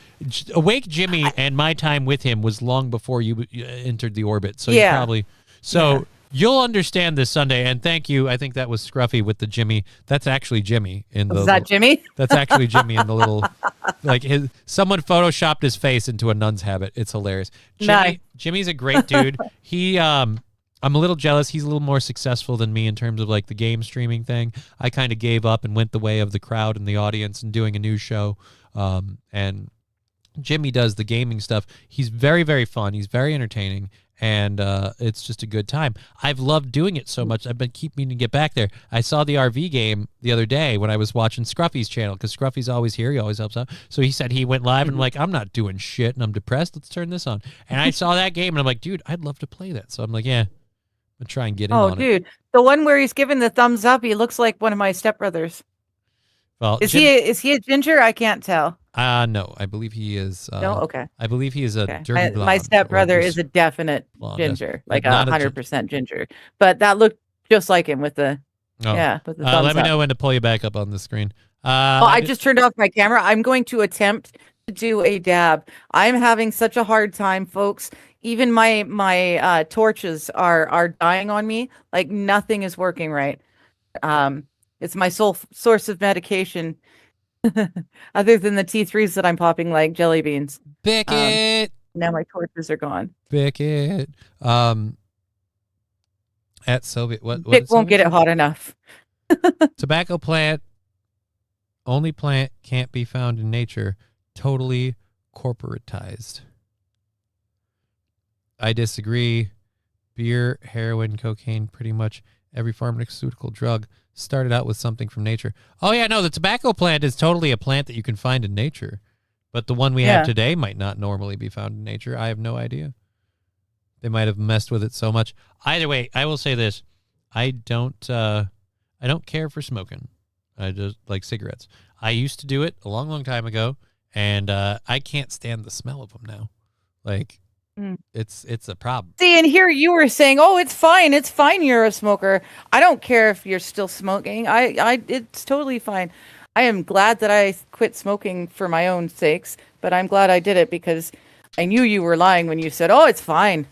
A: Awake Jimmy and my time with him was long before you entered the orbit. So you probably you'll understand this Sunday. And thank you. I think that was Scruffy with the Jimmy. That's actually Jimmy in the.
B: Is that Jimmy?
A: That's actually Jimmy in the little, someone photoshopped his face into a nun's habit. It's hilarious. Jimmy's a great dude. I'm a little jealous. He's a little more successful than me in terms of like the game streaming thing. I kind of gave up and went the way of the crowd and the audience and doing a news show. And Jimmy does the gaming stuff. He's very, very fun. He's very entertaining. And it's just a good time. I've loved doing it so much. I've been keep meaning to get back there. I saw the RV game the other day when I was watching Scruffy's channel because Scruffy's always here. He always helps out. So he said he went live and I'm like, I'm not doing shit and I'm depressed. Let's turn this on. And I saw that game and I'm like, dude, I'd love to play that. So I'm like, yeah. I'm gonna try and get in on it.
B: Oh, dude, the one where he's giving the thumbs up, he looks like one of my stepbrothers.
A: Well,
B: is he a ginger? I can't tell.
A: No, I believe he is.
B: No, okay.
A: I believe he is a dirty blonde.
B: My stepbrother is a definite ginger, like 100% ginger. But that looked just like him with the with the thumbs
A: let me
B: up.
A: know when to pull you back up on the screen.
B: I just turned off my camera. I'm going to attempt to do a dab. I'm having such a hard time, folks. Even my torches are dying on me. Like nothing is working right. It's my sole source of medication, other than the T3s that I'm popping like jelly beans.
A: Bicket.
B: Now my torches are gone.
A: Bicket. At Soviet, what?
B: Bic won't get it hot enough.
A: Tobacco plant. Only plant can't be found in nature. Totally corporatized. I disagree. Beer, heroin, cocaine, pretty much every pharmaceutical drug started out with something from nature. Oh, yeah, no, the tobacco plant is totally a plant that you can find in nature. But the one we have today might not normally be found in nature. I have no idea. They might have messed with it so much. Either way, I will say this. I don't care for smoking. I just like cigarettes. I used to do it a long, long time ago, and I can't stand the smell of them now. Like, it's a problem.
B: See, and here you were saying, "Oh, it's fine. You're a smoker. I don't care if you're still smoking. It's totally fine. I am glad that I quit smoking for my own sakes, but I'm glad I did it because I knew you were lying when you said, "Oh, it's fine.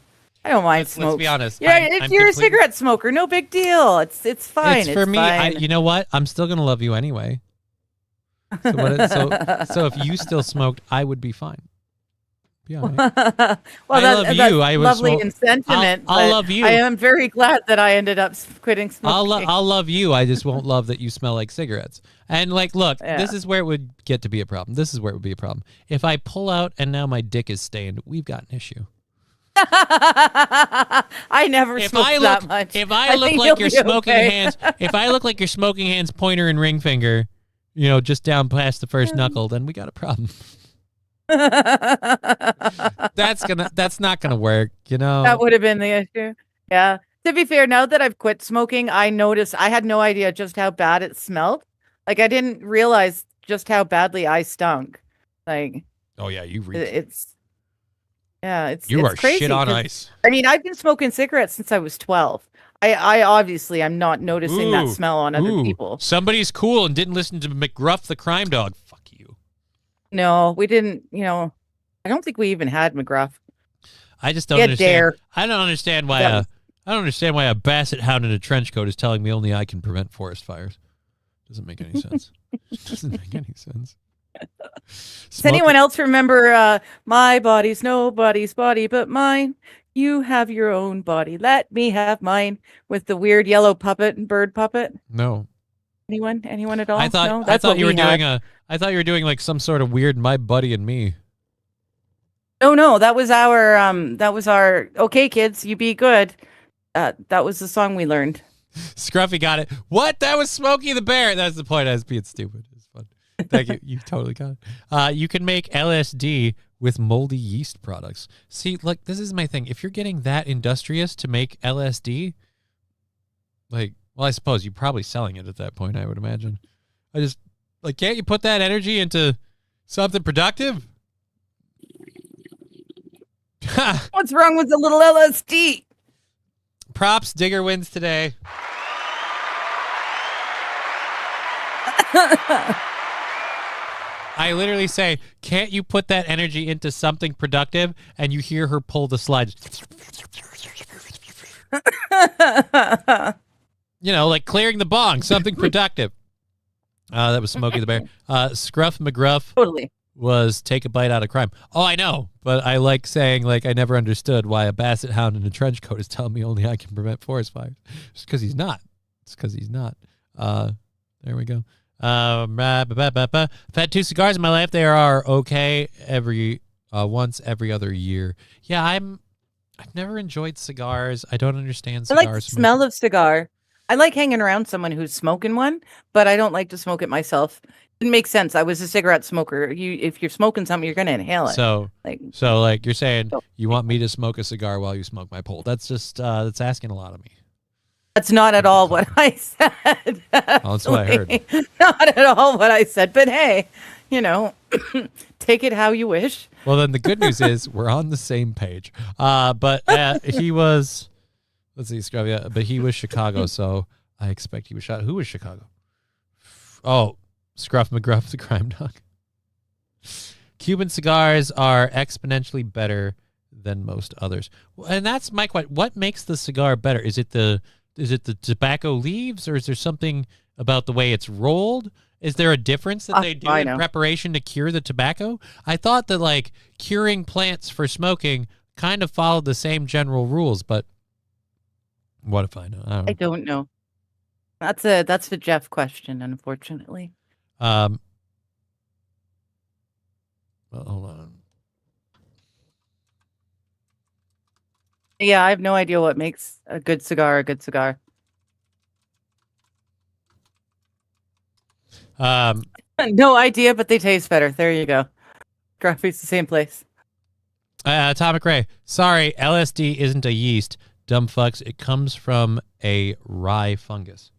B: I don't mind smoke."
A: Let's be honest.
B: Yeah, if you're a cigarette smoker, no big deal. It's fine.
A: It's for me. You know what? I'm still gonna love you anyway. So if you still smoked, I would be fine. Yeah. Right.
B: Well,
A: I love you. I was
B: lovely in sentiment.
A: I'll love you.
B: I am very glad that I ended up quitting smoking.
A: I'll love you. I just won't love that you smell like cigarettes. And like, look, this is where it would get to be a problem. This is where it would be a problem. If I pull out and now my dick is stained, we've got an issue.
B: I never smoked that much.
A: If I look like your smoking hands, if I look like your smoking hands, pointer and ring finger, just down past the first knuckle, then we got a problem. That's not gonna work,
B: That would have been the issue. Yeah. To be fair, now that I've quit smoking, I noticed I had no idea just how bad it smelled. Like I didn't realize just how badly I stunk. Like
A: Oh yeah, you reach.
B: It's
A: You are
B: crazy
A: shit on
B: 'cause,
A: ice.
B: I mean, I've been smoking cigarettes since I was 12. I obviously I'm not noticing that smell on other people.
A: Somebody's cool and didn't listen to McGruff the crime dog. Fuck you.
B: No, we didn't. I don't think we even had McGruff.
A: I just don't
B: Yeah,
A: understand.
B: Dare.
A: I don't understand why.
B: That was-
A: I don't understand why a basset hound in a trench coat is telling me only I can prevent forest fires. Doesn't make any sense. Doesn't make any sense.
B: Does anyone else remember my body's nobody's body but mine? You have your own body. Let me have mine with the weird yellow puppet and bird puppet.
A: No.
B: Anyone at all?
A: I thought
B: No?
A: I
B: That's
A: thought
B: what
A: you were
B: we had.
A: doing I thought you were doing like some sort of weird My Buddy and Me.
B: No, that was our okay kids, you be good. That was the song we learned.
A: Scruffy got it. What? That was Smokey the Bear. That's the point. I was being stupid. It's fun. Thank you. You totally got it. You can make LSD with moldy yeast products. See, look, this is my thing. If you're getting that industrious to make LSD, well, I suppose you're probably selling it at that point, I would imagine. I just, can't you put that energy into something productive?
B: What's wrong with the little LSD?
A: Props. Digger wins today. I literally say, can't you put that energy into something productive? And you hear her pull the slides. Like clearing the bong, something productive. That was Smokey the Bear. Scruff McGruff
B: Totally.
A: was take a bite out of crime. Oh, I know. But I like saying, I never understood why a basset hound in a trench coat is telling me only I can prevent forest fires. Just because he's not. It's because he's not. There we go. I've had 2 cigars in my life. They are okay once every other year. Yeah, I've never enjoyed cigars. I don't understand
B: I
A: cigars.
B: like the smell of cigar. I like hanging around someone who's smoking one, but I don't like to smoke it myself. Didn't make sense. I was a cigarette smoker. If you're smoking something, you're gonna inhale it.
A: So you're saying you want me to smoke a cigar while you smoke my pole. That's just that's asking a lot of me.
B: That's not at all what I said.
A: That's what I heard.
B: Not at all what I said. But hey, take it how you wish.
A: Well, then the good news is we're on the same page. But he was, let's see, Scrubby, but he was Chicago, so I expect he was shot. Who was Chicago? Oh, Scruff McGruff, the crime dog. Cuban cigars are exponentially better than most others. And that's my question. What makes the cigar better? Is it the tobacco leaves, or is there something about the way it's rolled? Is there a difference that they do in preparation to cure the tobacco? I thought that curing plants for smoking kind of followed the same general rules, but what if I know?
B: I don't know. That's a Jeff question, unfortunately.
A: Well, hold on.
B: Yeah, I have no idea what makes a good cigar a good cigar. No idea, but they taste better. There you go. Gruffy's the same place.
A: Atomic Ray. Sorry, LSD isn't a yeast. Dumb fucks. It comes from a rye fungus.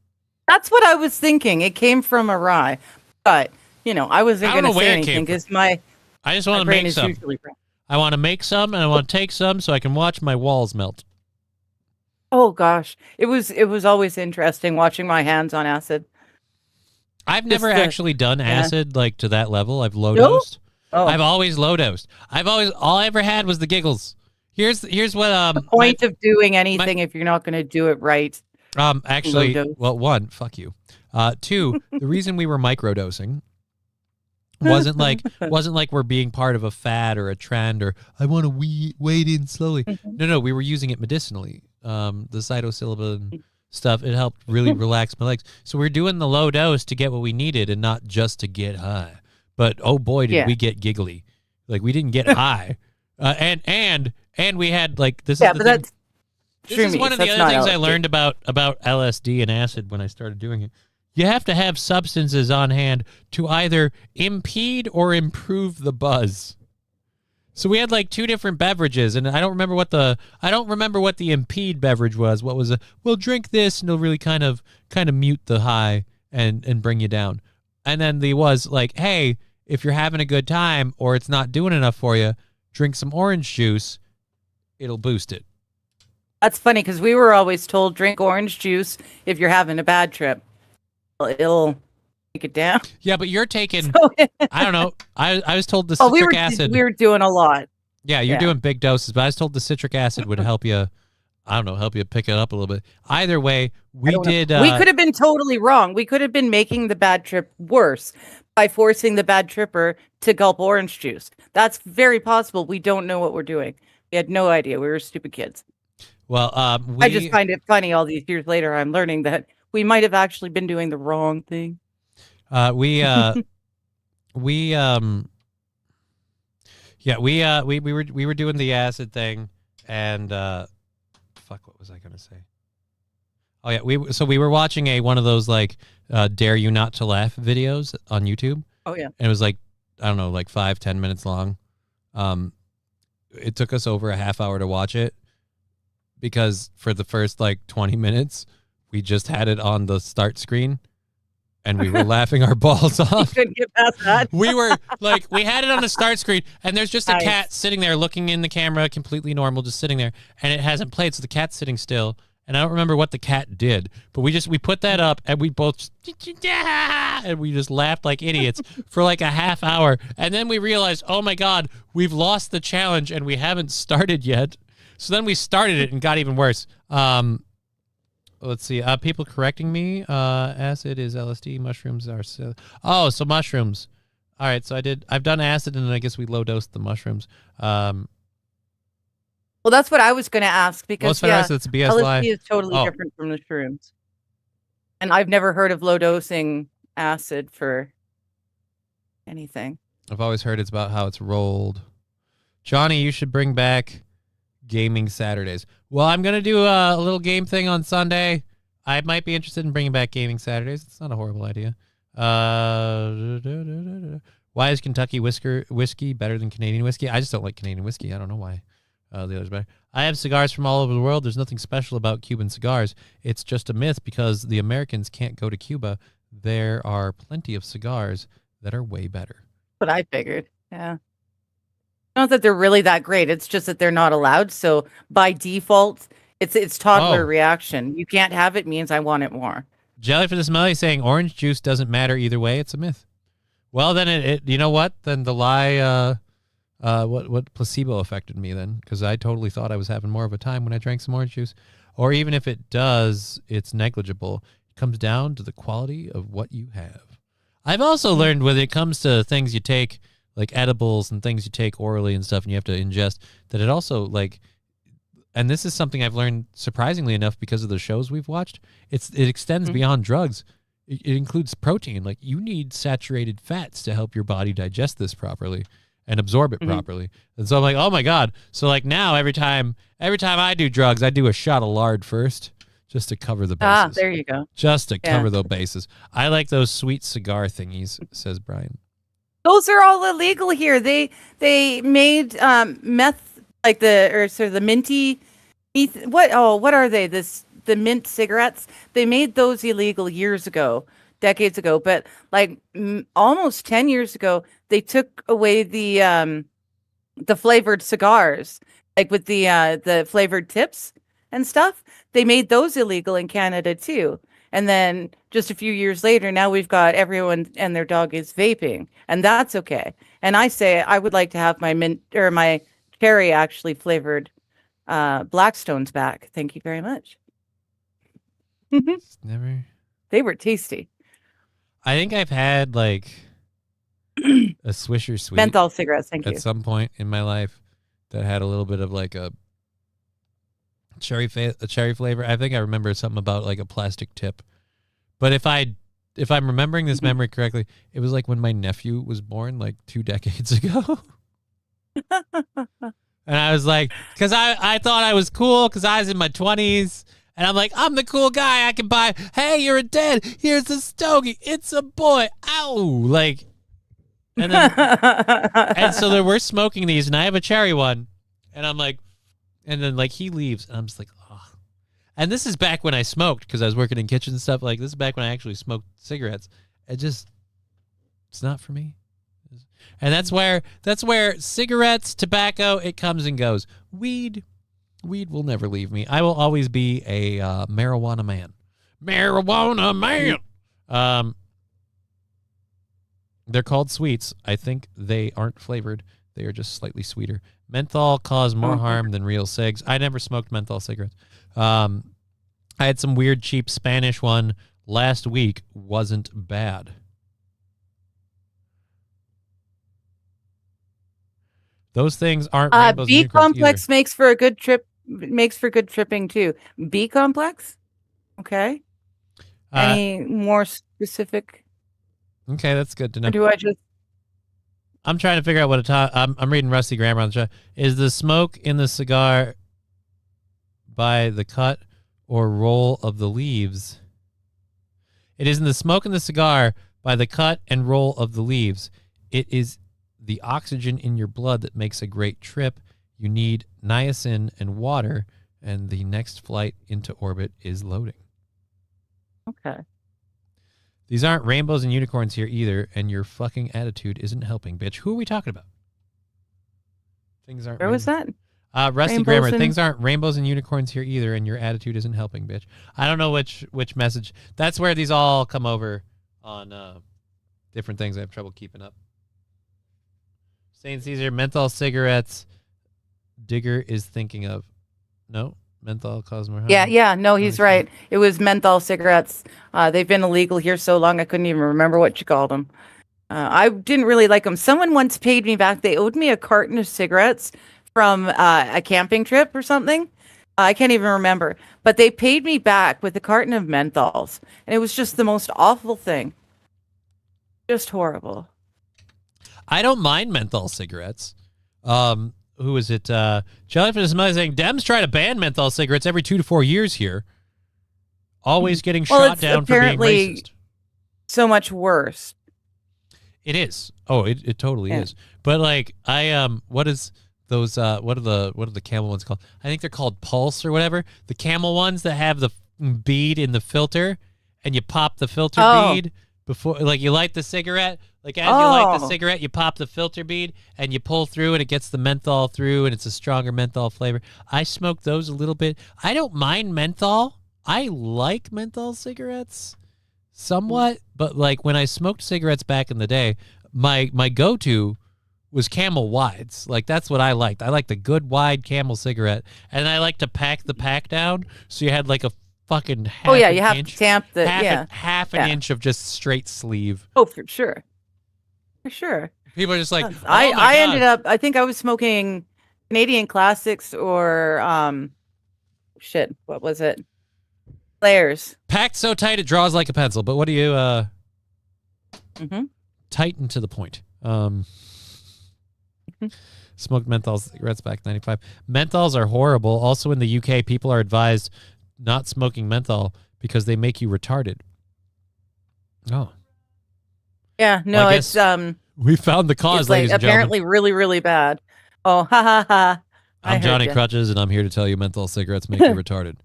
B: That's what I was thinking. It came from a rye, but I wasn't going to say anything because I
A: just want to make some. I want to make some, and I want to take some so I can watch my walls melt.
B: Oh gosh, it was always interesting watching my hands on acid.
A: I've never actually done acid to that level. I've low dosed.
B: Oh.
A: I've always low dosed. All I ever had was the giggles. Here's what
B: the point of doing anything if you're not going to do it right.
A: Actually, well, 1, fuck you. 2, the reason we were microdosing wasn't like we're being part of a fad or a trend or I want to wade in slowly. No, we were using it medicinally. The psilocybin stuff, it helped really relax my legs. So we're doing the low dose to get what we needed and not just to get high. But oh boy, did we get giggly. We didn't get high. And we had this is the thing. This is one of the other things I learned about LSD and acid when I started doing it. You have to have substances on hand to either impede or improve the buzz. So we had 2 different beverages, and I don't remember what the impede beverage was. What was well, drink this and it'll really kind of mute the high and bring you down. And then there was hey, if you're having a good time or it's not doing enough for you, drink some orange juice. It'll boost it.
B: That's funny because we were always told drink orange juice if you're having a bad trip. It'll take it down.
A: Yeah, but you're taking, I don't know. I was told the
B: Oh,
A: citric acid.
B: we were doing a lot.
A: Yeah, you're doing big doses, but I was told the citric acid would help you, I don't know, help you pick it up a little bit. Either way, we did.
B: We could have been totally wrong. We could have been making the bad trip worse by forcing the bad tripper to gulp orange juice. That's very possible. We don't know what we're doing. We had no idea. We were stupid kids.
A: Well,
B: I just find it funny all these years later. I'm learning that we might have actually been doing the wrong thing.
A: We were doing the acid thing, and fuck, what was I gonna say? Oh yeah, we were watching one of those like dare you not to laugh videos on YouTube.
B: Oh yeah,
A: and it was like, I don't know, like 5-10 minutes long. It took us over a half hour to watch it because for the first like 20 minutes we just had it on the start screen. And we were laughing our balls off.
B: Couldn't get past that.
A: We were like, we had it on the start screen, and there's just a cat sitting there looking in the camera, completely normal, just sitting there, and it hasn't played, so the cat's sitting still. And I don't remember what the cat did, but we put that up, and we both and we just laughed like idiots for like a half hour, and then we realized, oh my god, we've lost the challenge, and we haven't started yet. So then we started it and got even worse. Let's see. People correcting me. Acid is LSD. Mushrooms are. So mushrooms. All right. So I've done acid, and then I guess we low dosed the mushrooms.
B: Well, that's what I was going to ask because
A: it's BS
B: LSD is totally different from the shrooms, and I've never heard of low dosing acid for anything.
A: I've always heard it's about how it's rolled. Johnny, you should bring back gaming Saturdays. Well, I'm gonna do a little game thing on Sunday. I might be interested in bringing back gaming Saturdays. It's not a horrible idea. Why is Kentucky whiskey better than Canadian whiskey? I just don't like Canadian whiskey. I don't know why the other's better. I have cigars from all over the world. There's nothing special about Cuban cigars. It's just a myth because the Americans can't go to Cuba. There are plenty of cigars that are way better.
B: What I figured. Yeah. Not that they're really that great. It's just that they're not allowed. So by default, it's toddler reaction. You can't have it means I want it more.
A: Jelly for the Smelly saying orange juice doesn't matter either way. It's a myth. Well, then it you know what? Then the lie, what placebo affected me then, because I totally thought I was having more of a time when I drank some orange juice. Or even if it does, it's negligible. It comes down to the quality of what you have. I've also learned when it comes to things you take, like edibles and things you take orally and stuff, and you have to ingest, that it also, like, and this is something I've learned surprisingly enough because of the shows we've watched, it extends beyond drugs. It includes protein. Like, you need saturated fats to help your body digest this properly and absorb it properly. And so I'm like, oh my God. So like now every time I do drugs, I do a shot of lard first just to cover the bases.
B: Ah, there you go.
A: Just to cover the bases. I like those sweet cigar thingies, says Brian.
B: Those are all illegal here. They made meth, like the minty, what are they? The mint cigarettes. They made those illegal decades ago. But like almost 10 years ago, they took away the flavored cigars, like with the flavored tips and stuff. They made those illegal in Canada too. And then just a few years later, now we've got everyone and their dog is vaping, and that's okay. And I say I would like to have my mint or my cherry actually flavored Blackstones back. Thank you very much. They were tasty.
A: I think I've had like a Swisher Sweet
B: menthol cigarettes. Thank you.
A: At some point in my life that had a little bit of like a cherry flavor. I think I remember something about like a plastic tip. But if I'm remembering this memory correctly, it was like when my nephew was born like 2 decades ago. And I was like, because I thought I was cool because I was in my 20s. And I'm like, I'm the cool guy. I can buy, hey, you're a dad. Here's a stogie. It's a boy. Ow. Like, and then, and so we're smoking these, and I have a cherry one. And I'm like, and then like he leaves, and I'm just like, oh. And this is back when I smoked because I was working in kitchen and stuff. Like, this is back when I actually smoked cigarettes. It's not for me. And that's where cigarettes, tobacco, it comes and goes. Weed will never leave me. I will always be a marijuana man. Marijuana man. They're called sweets. I think they aren't flavored. They are just slightly sweeter. Menthol cause more harm than real cigs. I never smoked menthol cigarettes. I had some weird, cheap Spanish one last week. Wasn't bad. Those things aren't rainbows.
B: B complex makes for a good trip. Makes for good tripping too. B complex. Okay. Any more specific?
A: Okay, that's good to know.
B: Or do I just?
A: I'm trying to figure out what I'm reading Rusty Grammar on the show. Is the smoke in the cigar by the cut or roll of the leaves? It is in the smoke in the cigar by the cut and roll of the leaves. It is the oxygen in your blood that makes a great trip. You need niacin and water, and the next flight into orbit is loading.
B: Okay.
A: These aren't rainbows and unicorns here either, and your fucking attitude isn't helping, bitch. Who are we talking about? Things aren't.
B: Where was that?
A: Rusty Grammar. Things aren't rainbows and unicorns here either, and your attitude isn't helping, bitch. I don't know which message. That's where these all come over on different things. I have trouble keeping up. St. Caesar, menthol cigarettes. Digger is thinking of. No, menthol cause more harm.
B: Yeah. No, he's right. It was menthol cigarettes. They've been illegal here so long I couldn't even remember what you called them. I didn't really like them. Someone once paid me back. They owed me a carton of cigarettes from a camping trip or something. I can't even remember. But they paid me back with a carton of menthols. And it was just the most awful thing. Just horrible.
A: I don't mind menthol cigarettes. Who is it? Jellyfish is saying, Dems try to ban menthol cigarettes every 2 to 4 years here. Always getting shot down for being racist.
B: So much worse.
A: It is. Oh, it totally is. But like what is those what are the camel ones called? I think they're called Pulse or whatever. The camel ones that have the bead in the filter and you pop the filter bead before, like, you light the cigarette. Like, as you light the cigarette, you pop the filter bead and you pull through and it gets the menthol through and it's a stronger menthol flavor. I smoke those a little bit. I don't mind menthol. I like menthol cigarettes somewhat, but like when I smoked cigarettes back in the day, my go-to was Camel Wides. Like, that's what I liked. I liked the good wide Camel cigarette, and I like to pack the pack down so you had like a fucking half
B: you have to tamp the
A: half an inch of just straight sleeve.
B: Oh, for sure. For sure.
A: People are just like,
B: I ended up, I think I was smoking Canadian Classics or what was it? Layers.
A: Packed so tight it draws like a pencil. But what do you tighten to the point? Smoked menthol cigarettes back in 95. Menthols are horrible. Also in the UK, people are advised not smoking menthol because they make you retarded. Oh.
B: Yeah, no, it's
A: we found the cause,
B: it's like,
A: ladies and
B: apparently
A: gentlemen.
B: really, really bad. Oh, ha ha ha.
A: I'm Johnny Crutches, and I'm here to tell you menthol cigarettes make you retarded.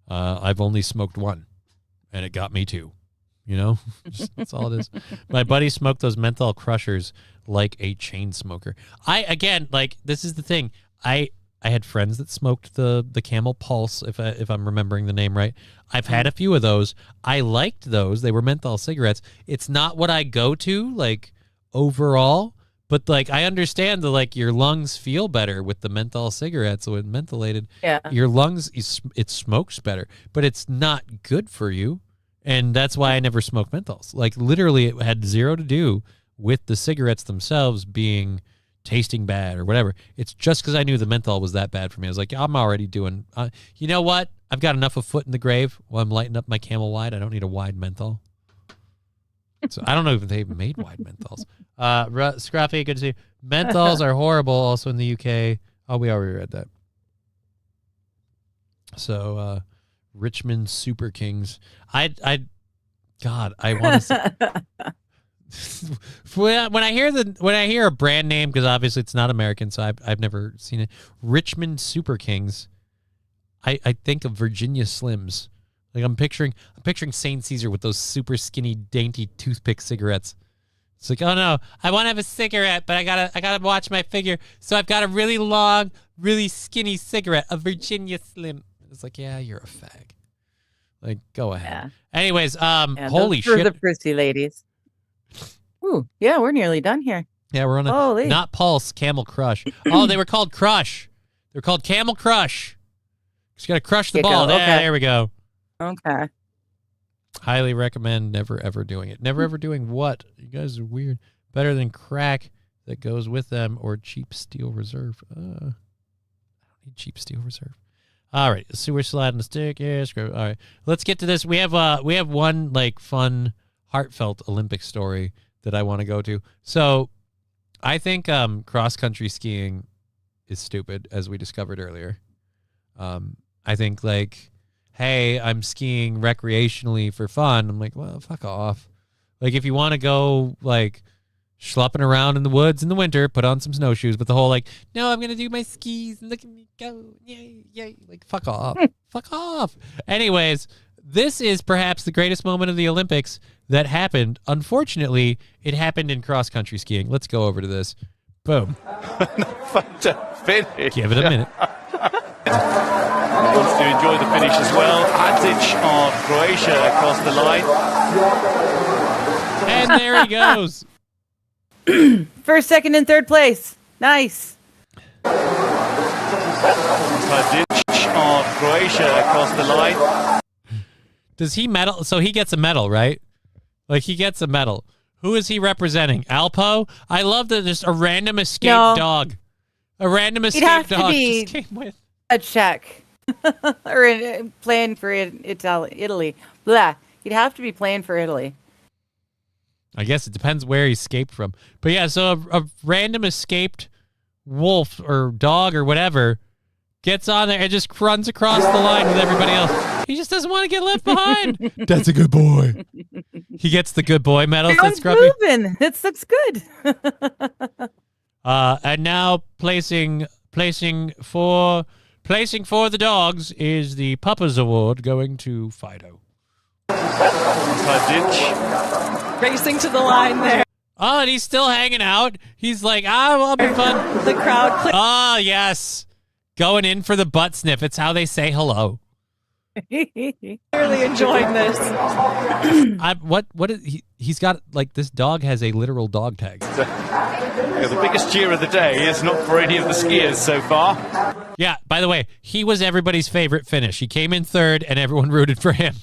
A: I've only smoked one, and it got me too. You know, that's all it is. My buddy smoked those menthol crushers like a chain smoker. This is the thing. I had friends that smoked the Camel Pulse, if I'm remembering the name right. I've had a few of those. I liked those. They were menthol cigarettes. It's not what I go to, like, overall, but like I understand that, like, your lungs feel better with the menthol cigarettes when mentholated.
B: Yeah.
A: Your lungs, it smokes better, but it's not good for you. And that's why I never smoked menthols. Like, literally, it had zero to do with the cigarettes themselves tasting bad or whatever. It's just because I knew the menthol was that bad for me. I was like, I'm already doing, you know what? I've got enough of foot in the grave while I'm lighting up my Camel Wide. I don't need a wide menthol. So I don't know if they even made wide menthols. Scruffy, good to see you. Menthols are horrible also in the UK. Oh, we already read that. So, Richmond Super Kings. I want to say when I hear a brand name, because obviously it's not American, so I've never seen it. Richmond Super Kings. I think of Virginia Slims. Like, I'm picturing St. Caesar with those super skinny, dainty toothpick cigarettes. It's like, oh no, I want to have a cigarette, but I gotta watch my figure, so I've got a really long, really skinny cigarette, a Virginia Slim. It's like, yeah, you're a fag. Like, go ahead.
B: Yeah.
A: Anyways,
B: Yeah,
A: holy
B: those are
A: shit.
B: the prissy ladies. Ooh, yeah, we're nearly done here.
A: Yeah, we're on a
B: Holy.
A: not Pulse, Camel Crush. Oh, they were called Crush. They're called Camel Crush. Just gotta crush the
B: You
A: ball.
B: go,
A: Yeah,
B: okay.
A: there we go.
B: Okay.
A: Highly recommend never ever doing it. Never ever doing what? You guys are weird. Better than crack that goes with them or cheap steel reserve. I don't need cheap steel reserve. All right, sewer slide on the stick. Yeah, screw. All right, let's get to this. We have one like fun, heartfelt Olympic story that I want to go to. So, I think cross country skiing is stupid, as we discovered earlier. I think like, hey, I'm skiing recreationally for fun. I'm like, well, fuck off. Like, if you want to go like schlepping around in the woods in the winter, put on some snowshoes. But the whole like, no, I'm gonna do my skis and look at me go, yay, yay. Like, fuck off, fuck off. Anyways, this is perhaps the greatest moment of the Olympics that happened. Unfortunately, it happened in cross country skiing. Let's go over to this. Boom.
U: Finish.
A: Give it a minute.
U: Wants to enjoy the finish as well. Hadžić of Croatia across the line.
A: And there he goes.
B: First, second, and third place. Nice.
U: Hadžić of Croatia across the line.
A: Does he medal? So he gets a medal, right? Like, he gets a medal. Who is he representing? Alpo? I love that there's a random escaped dog. A random
B: He'd
A: escaped
B: have to
A: dog
B: be
A: just came with.
B: a Czech. Or playing for Italy. Blah. He'd have to be playing for Italy.
A: I guess it depends where he escaped from. But yeah, so a random escaped wolf or dog or whatever gets on there and just runs across the line with everybody else. He just doesn't want to get left behind. That's a good boy. He gets the good boy medal. That's Scruffy.
B: Moving. That looks good.
A: And now placing for the dogs is the Papa's Award going to Fido.
U: Hadžić.
V: Racing to the line there.
A: Oh, and he's still hanging out. He's like, I'll be fun.
V: The crowd.
A: Oh, yes. Going in for the butt sniff. It's how they say hello.
V: Clearly enjoying this.
A: He's got, like, this dog has a literal dog tag.
U: The biggest cheer of the day is not for any of the skiers so far.
A: Yeah, by the way, he was everybody's favorite finish. He came in third and everyone rooted for him.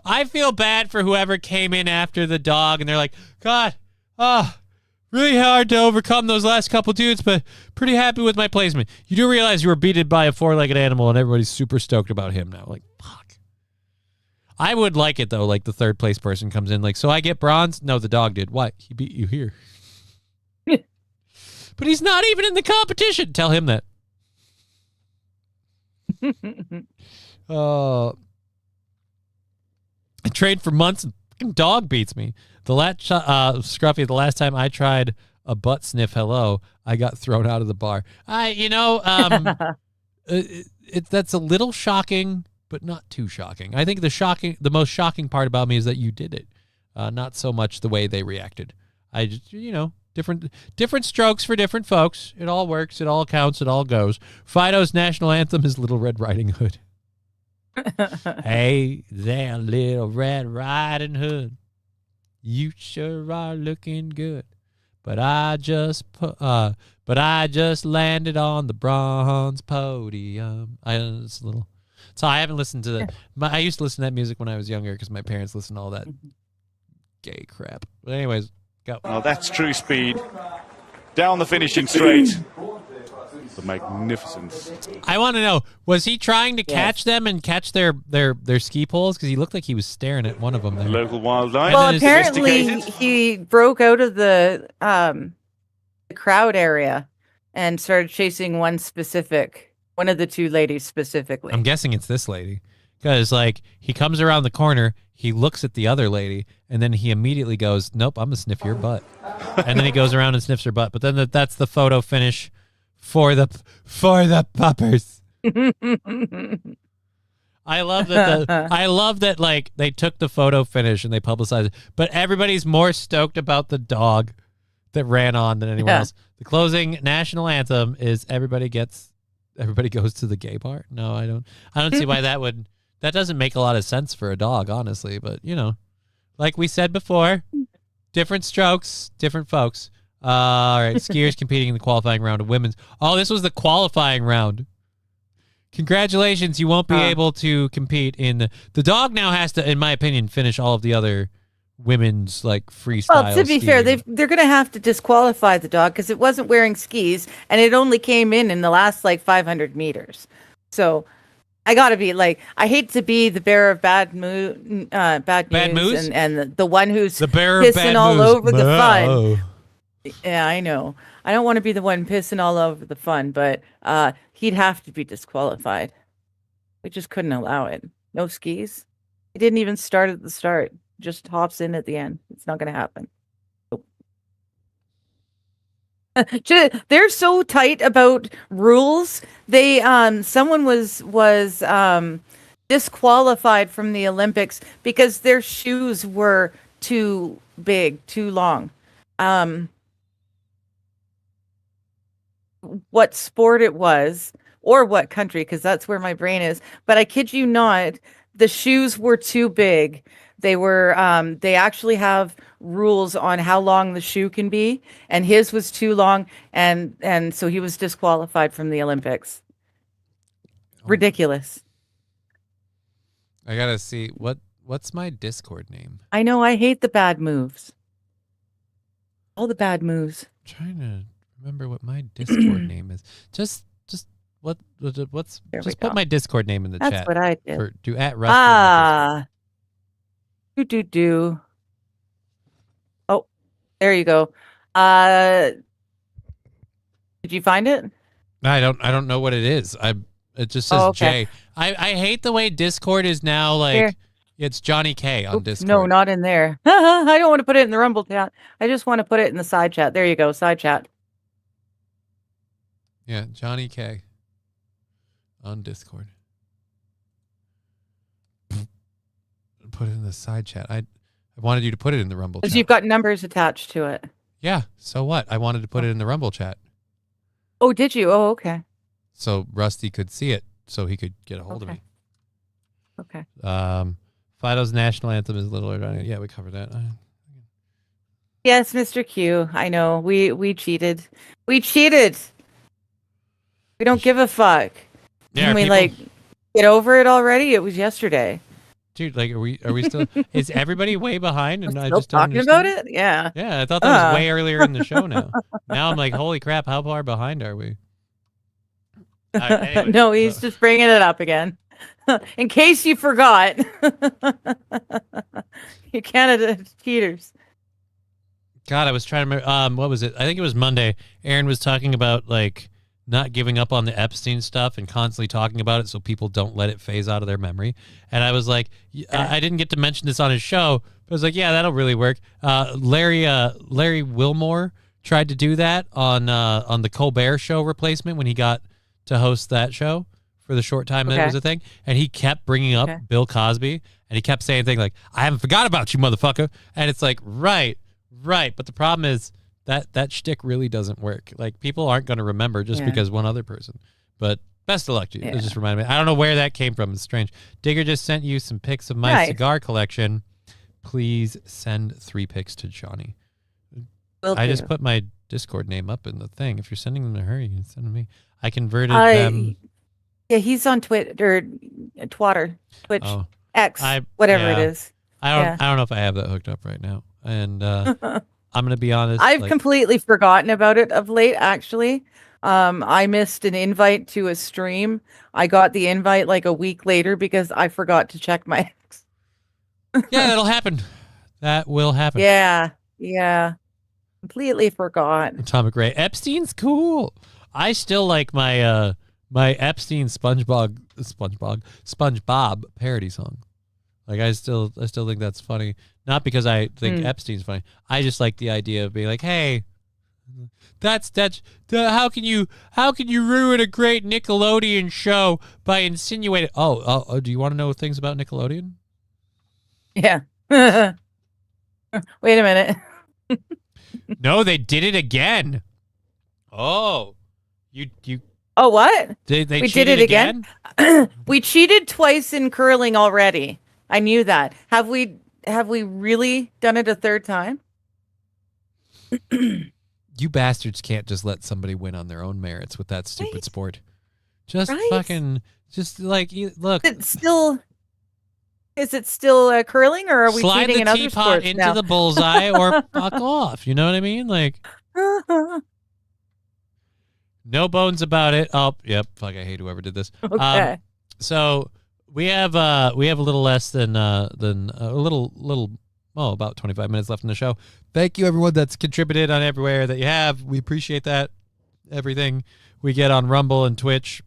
A: I feel bad for whoever came in after the dog and they're like, God, really hard to overcome those last couple dudes, but pretty happy with my placement. You do realize you were beaten by a four-legged animal and everybody's super stoked about him now. Like, fuck. I would like it, though, like the third place person comes in, like, so I get bronze? No, the dog did. What? He beat you here. But he's not even in the competition. Tell him that. I trained for months and fucking dog beats me. Scruffy, the last time I tried a butt sniff hello, I got thrown out of the bar. That's a little shocking, but not too shocking. I think the most shocking part about me is that you did it, not so much the way they reacted. I just, different strokes for different folks. It all works. It all counts. It all goes. Fido's national anthem is Little Red Riding Hood. Hey there, Little Red Riding Hood. You sure are looking good. But I just landed on the bronze podium. So I haven't listened to I used to listen to that music when I was younger because my parents listened to all that gay crap. But anyways, go.
U: Oh, that's true speed. Down the finishing straight. The magnificence.
A: I want to know, was he trying to catch them and catch their ski poles? Because he looked like he was staring at one of them there.
U: Local wildlife.
B: Well, apparently he broke out of the crowd area and started chasing one of the two ladies specifically.
A: I'm guessing it's this lady. Because, like, he comes around the corner, he looks at the other lady, and then he immediately goes, nope, I'm going to sniff your butt. And then he goes around and sniffs her butt. But then that's the photo finish for the puppers. I love that. I love that. Like they took the photo finish and they publicized it, but everybody's more stoked about the dog that ran on than anyone else. The closing national anthem is everybody goes to the gay bar. No, I don't see why that would. That doesn't make a lot of sense for a dog, honestly. But you know, like we said before, different strokes, different folks. All right, skiers competing in the qualifying round of women's. Oh, this was the qualifying round. Congratulations, you won't be able to compete in the dog now has to, in my opinion, finish all of the other women's like freestyle.
B: Well, to be fair, they're going to have to disqualify the dog because it wasn't wearing skis and it only came in the last like 500 meters. So I got to be like, I hate to be the bearer of bad news and the one who's
A: the bearer
B: pissing all
A: moves.
B: over the fun. Yeah, I know. I don't want to be the one pissing all over the fun, but he'd have to be disqualified. We just couldn't allow it. No skis. He didn't even start at the start. Just hops in at the end. It's not going to happen. Nope. They're so tight about rules. They someone was disqualified from the Olympics because their shoes were too big, too long. What sport it was or what country, because that's where my brain is. But I kid you not, the shoes were too big. They were they actually have rules on how long the shoe can be, and his was too long, and so he was disqualified from the Olympics. Ridiculous.
A: I gotta see what's my Discord name.
B: I know, I hate the bad moves. All the bad moves.
A: I'm trying to remember what my Discord name is. Just put my Discord name in the chat.
B: That's what I did.
A: Do at Rusty.
B: Do. Oh, there you go. Did you find it?
A: I don't know what it is. It just says J. I hate the way Discord is now like
B: Here.
A: It's Johnny K on Discord.
B: No, not in there. I don't want to put it in the Rumble chat. I just want to put it in the side chat. There you go, side chat.
A: Yeah, Johnny K on Discord. Put it in the side chat. I wanted you to put it in the Rumble chat.
B: Because you've got numbers attached to it.
A: Yeah, so what? I wanted to put it in the Rumble chat.
B: Oh, did you? Oh, okay.
A: So Rusty could see it, so he could get a hold of me.
B: Okay.
A: Fido's national anthem is Little Order. Yeah, we covered that.
B: Yes, Mr. Q. I know. We cheated. We cheated. We don't give a fuck.
A: Yeah,
B: Can we get over it already? It was yesterday.
A: Dude, like, are we still? Is everybody way behind? And I
B: Still
A: just don't
B: talking
A: understand?
B: about it? Yeah.
A: Yeah, I thought that was way earlier in the show. Now I'm like, holy crap! How far behind are we? Anyway,
B: No, he's just bringing it up again. In case you forgot. You Canada cheaters.
A: God, I was trying to remember. What was it? I think it was Monday. Aaron was talking about like not giving up on the Epstein stuff and constantly talking about it so people don't let it phase out of their memory. And I was like, I didn't get to mention this on his show, but I was like, yeah, that'll really work. Larry Wilmore tried to do that on the Colbert Show replacement when he got to host that show for the short time that it was a thing. And he kept bringing up Bill Cosby, and he kept saying things like, I haven't forgot about you, motherfucker. And it's like, right. But the problem is that shtick really doesn't work. Like, people aren't going to remember just because one other person. But best of luck to you. It just reminded me. I don't know where that came from. It's strange. Digger just sent you some pics of my cigar collection. Please send 3 pics to Johnny. I just put my Discord name up in the thing. If you're sending them to her, you can send them to me. I converted them.
B: Yeah, he's on Twitter, Twitch, X, whatever it is.
A: I don't know if I have that hooked up right now. And I'm going to be honest.
B: I've completely forgotten about it of late, actually. I missed an invite to a stream. I got the invite like a week later because I forgot to check my X.
A: Yeah, that'll happen. That will happen.
B: Yeah. Completely forgot.
A: Atomic Ray. Epstein's cool. I still like my my Epstein SpongeBob parody song. Like I still think that's funny. Not because I think Epstein's funny. I just like the idea of being like, hey, That's how can you ruin a great Nickelodeon show by insinuating? Oh, do you want to know things about Nickelodeon?
B: Yeah. Wait a minute.
A: No, they did it again. Oh, you.
B: Oh, what?
A: We
B: did it again? We cheated twice in curling already. I knew that. Have we really done it a third time?
A: You bastards can't just let somebody win on their own merits with that stupid sport. Just
B: Right?
A: fucking, just like, look.
B: Is it still curling, or are we
A: Slide
B: cheating
A: the
B: in other
A: teapot
B: sports
A: into
B: now?
A: the bullseye or fuck off. You know what I mean? Like, no bones about it. Oh, yep. Fuck, I hate whoever did this.
B: Okay.
A: So we have a little less than about 25 minutes left in the show. Thank you, everyone that's contributed on everywhere that you have. We appreciate that. Everything we get on Rumble and Twitch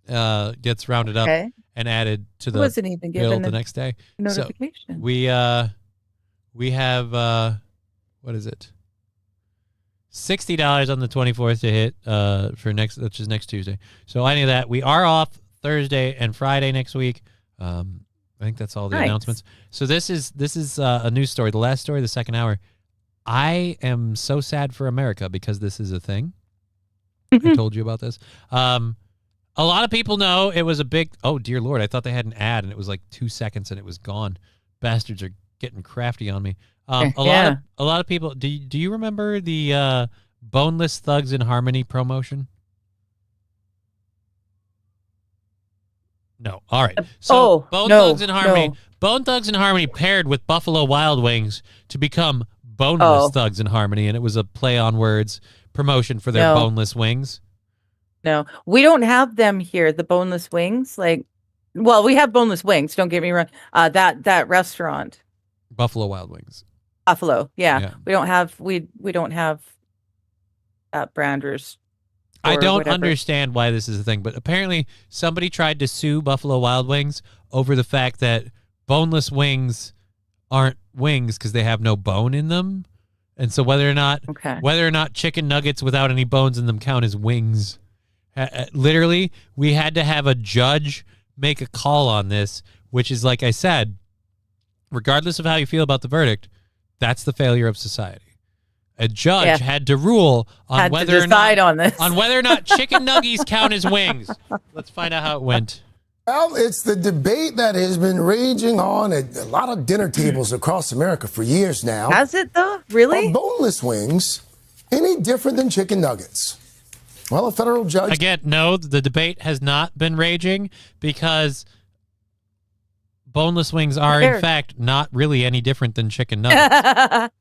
A: gets rounded up and added to the
B: Wasn't even
A: bill
B: given
A: the
B: a
A: next day.
B: notification.
A: So we have what is it? $60 on the 24th to hit which is next Tuesday. So any of that, we are off Thursday and Friday next week. I think that's all the announcements. So this is a news story. The last story, the second hour. I am so sad for America because this is a thing. I told you about this. A lot of people know it was a big. Oh dear Lord! I thought they had an ad and it was like 2 seconds and it was gone. Bastards are getting crafty on me. A lot of people. Do you remember the Boneless Thugs in Harmony promotion? No. All right. So Thugs in Harmony.
B: No.
A: Bone Thugs in Harmony paired with Buffalo Wild Wings to become Boneless Thugs in Harmony, and it was a play on words promotion for their boneless wings.
B: No, we don't have them here. The boneless wings, we have boneless wings. Don't get me wrong. That restaurant,
A: Buffalo Wild Wings.
B: Buffalo. Yeah. We don't have Branders.
A: I don't
B: whatever.
A: understand why this is a thing, but apparently somebody tried to sue Buffalo Wild Wings over the fact that boneless wings aren't wings because they have no bone in them, and so whether or not chicken nuggets without any bones in them count as wings. Literally, we had to have a judge make a call on this, which is, like I said, regardless of how you feel about the verdict, that's the failure of society. A judge had to rule on whether or not chicken nuggies count as wings. Let's find out how it went.
C: Well, it's the debate that has been raging on at a lot of dinner tables across America for years now.
B: Has it, though? Really?
C: Are boneless wings any different than chicken nuggets? Well, a federal judge...
A: Again, no, the debate has not been raging because boneless wings are, in fact, not really any different than chicken nuggets.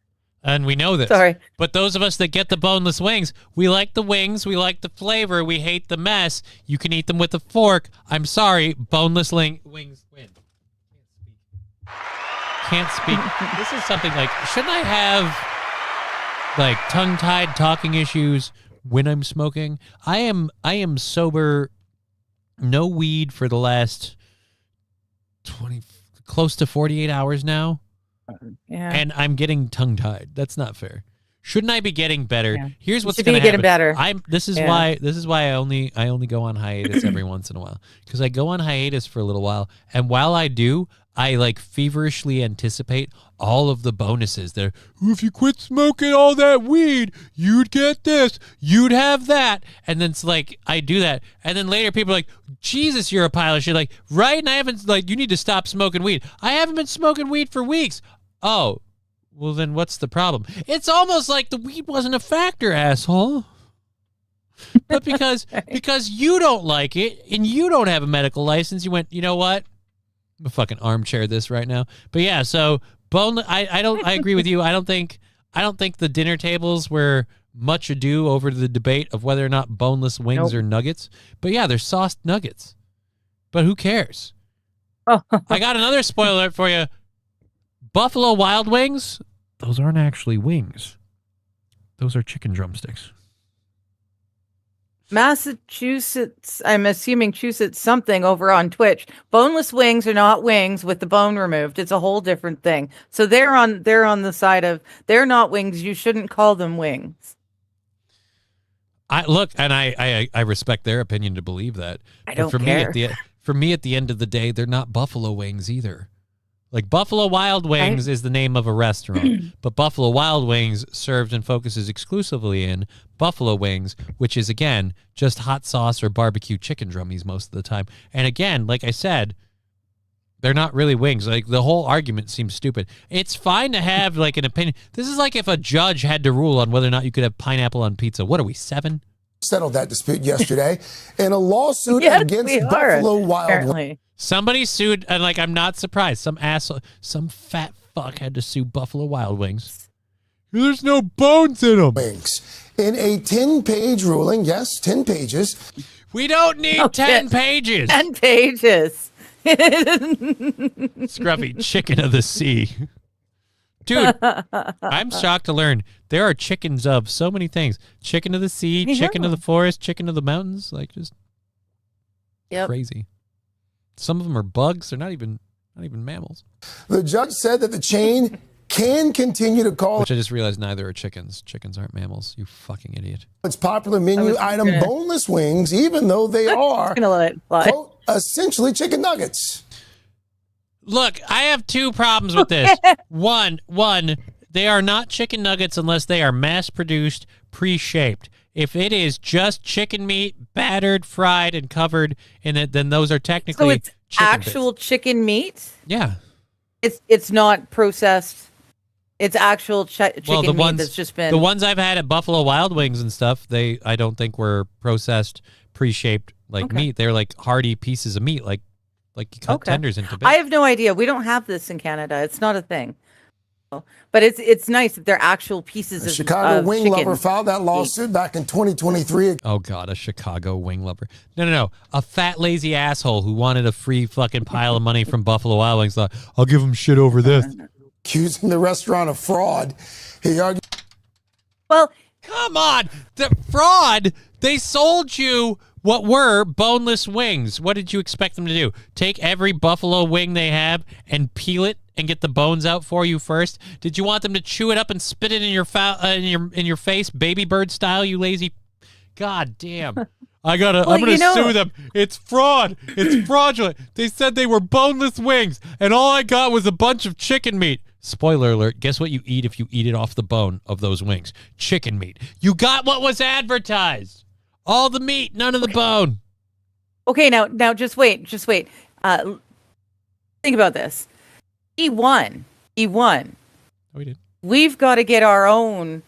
A: And we know this.
B: Sorry.
A: But those of us that get the boneless wings, we like the wings, we like the flavor, we hate the mess. You can eat them with a fork. I'm sorry, boneless wings win. Can't speak. This is something like, shouldn't I have like tongue-tied talking issues when I'm smoking? I am sober, no weed for the last close to 48 hours now.
B: Yeah.
A: And I'm getting tongue-tied. That's not fair. Shouldn't I be getting better?
B: Yeah.
A: Here's what's
B: Should
A: going
B: be
A: to happen.
B: getting better.
A: This is why I only go on hiatus every once in a while, because I go on hiatus for a little while, and while I do, I like feverishly anticipate all of the bonuses. There, if you quit smoking all that weed, you'd get this, you'd have that, and then it's like I do that, and then later people are like, Jesus, you're a pile of shit. Like, right? And I haven't, like, you need to stop smoking weed. I haven't been smoking weed for weeks. Oh, well then what's the problem? It's almost like the weed wasn't a factor, asshole. But because you don't like it and you don't have a medical license, you went, you know what? I'm gonna fucking armchair this right now. But yeah, so I agree with you. I don't think the dinner tables were much ado over the debate of whether or not boneless wings are nuggets. But yeah, they're sauced nuggets. But who cares? I got another spoiler alert for you. Buffalo Wild Wings, those aren't actually wings. Those are chicken drumsticks.
B: Massachusetts, I'm assuming Massachusetts something over on Twitch. Boneless wings are not wings with the bone removed. It's a whole different thing. So they're on the side of they're not wings. You shouldn't call them wings.
A: I respect their opinion to believe that.
B: I don't
A: for
B: care.
A: For me, at the end of the day, they're not buffalo wings either. Like Buffalo Wild Wings is the name of a restaurant, but Buffalo Wild Wings serves and focuses exclusively in buffalo wings, which is, again, just hot sauce or barbecue chicken drummies most of the time. And again, like I said, they're not really wings. Like, the whole argument seems stupid. It's fine to have, like, an opinion. This is like if a judge had to rule on whether or not you could have pineapple on pizza. What are we, 7?
C: Settled that dispute yesterday in a lawsuit against Buffalo Wild Wings.
A: Somebody sued, and like, I'm not surprised. Some asshole, some fat fuck had to sue Buffalo Wild Wings. There's no bones in them.
C: In a 10-page ruling, yes, 10 pages.
A: We don't need 10 pages.
B: 10 pages.
A: Scruffy chicken of the sea. Dude, I'm shocked to learn there are chickens of so many things. Chicken of the sea, chicken of the forest, chicken of the mountains. Like, just crazy. Some of them are bugs. They're not even mammals.
C: The judge said that the chain can continue to call
A: Which I just realized neither are chickens. Chickens aren't mammals. You fucking idiot.
C: its popular menu item boneless wings, even though they are, quote, essentially chicken nuggets.
A: Look, I have 2 problems with this. One, they are not chicken nuggets unless they are mass-produced, pre-shaped. If it is just chicken meat, battered, fried, and covered in it, then those are technically
B: so it's
A: chicken
B: actual
A: bits.
B: Chicken meat?
A: Yeah.
B: It's not processed. It's actual chicken meat that's just been...
A: The ones I've had at Buffalo Wild Wings and stuff, I don't think were processed, pre-shaped like meat. They're like hearty pieces of meat, like you cut tenders into bits.
B: I have no idea. We don't have this in Canada. It's not a thing. But it's nice that they're actual pieces of
C: Chicago wing
B: chicken
C: lover filed that lawsuit back in 2023.
A: Oh, God, a Chicago wing lover. No. A fat, lazy asshole who wanted a free fucking pile of money from Buffalo Wild Wings thought, I'll give him shit over this.
C: Accusing the restaurant of fraud. He argued.
B: Well,
A: come on. The fraud. They sold you what were boneless wings. What did you expect them to do? Take every buffalo wing they have and peel it and get the bones out for you first? Did you want them to chew it up and spit it in your face, baby bird style, you lazy? God damn. I'm gonna sue them. It's fraud. It's fraudulent. They said they were boneless wings, and all I got was a bunch of chicken meat. Spoiler alert, guess what you eat if you eat it off the bone of those wings? Chicken meat. You got what was advertised. All the meat, none of the bone.
B: Okay, now just wait. Think about this. He won.
A: Oh, we did.
B: We've got to get our own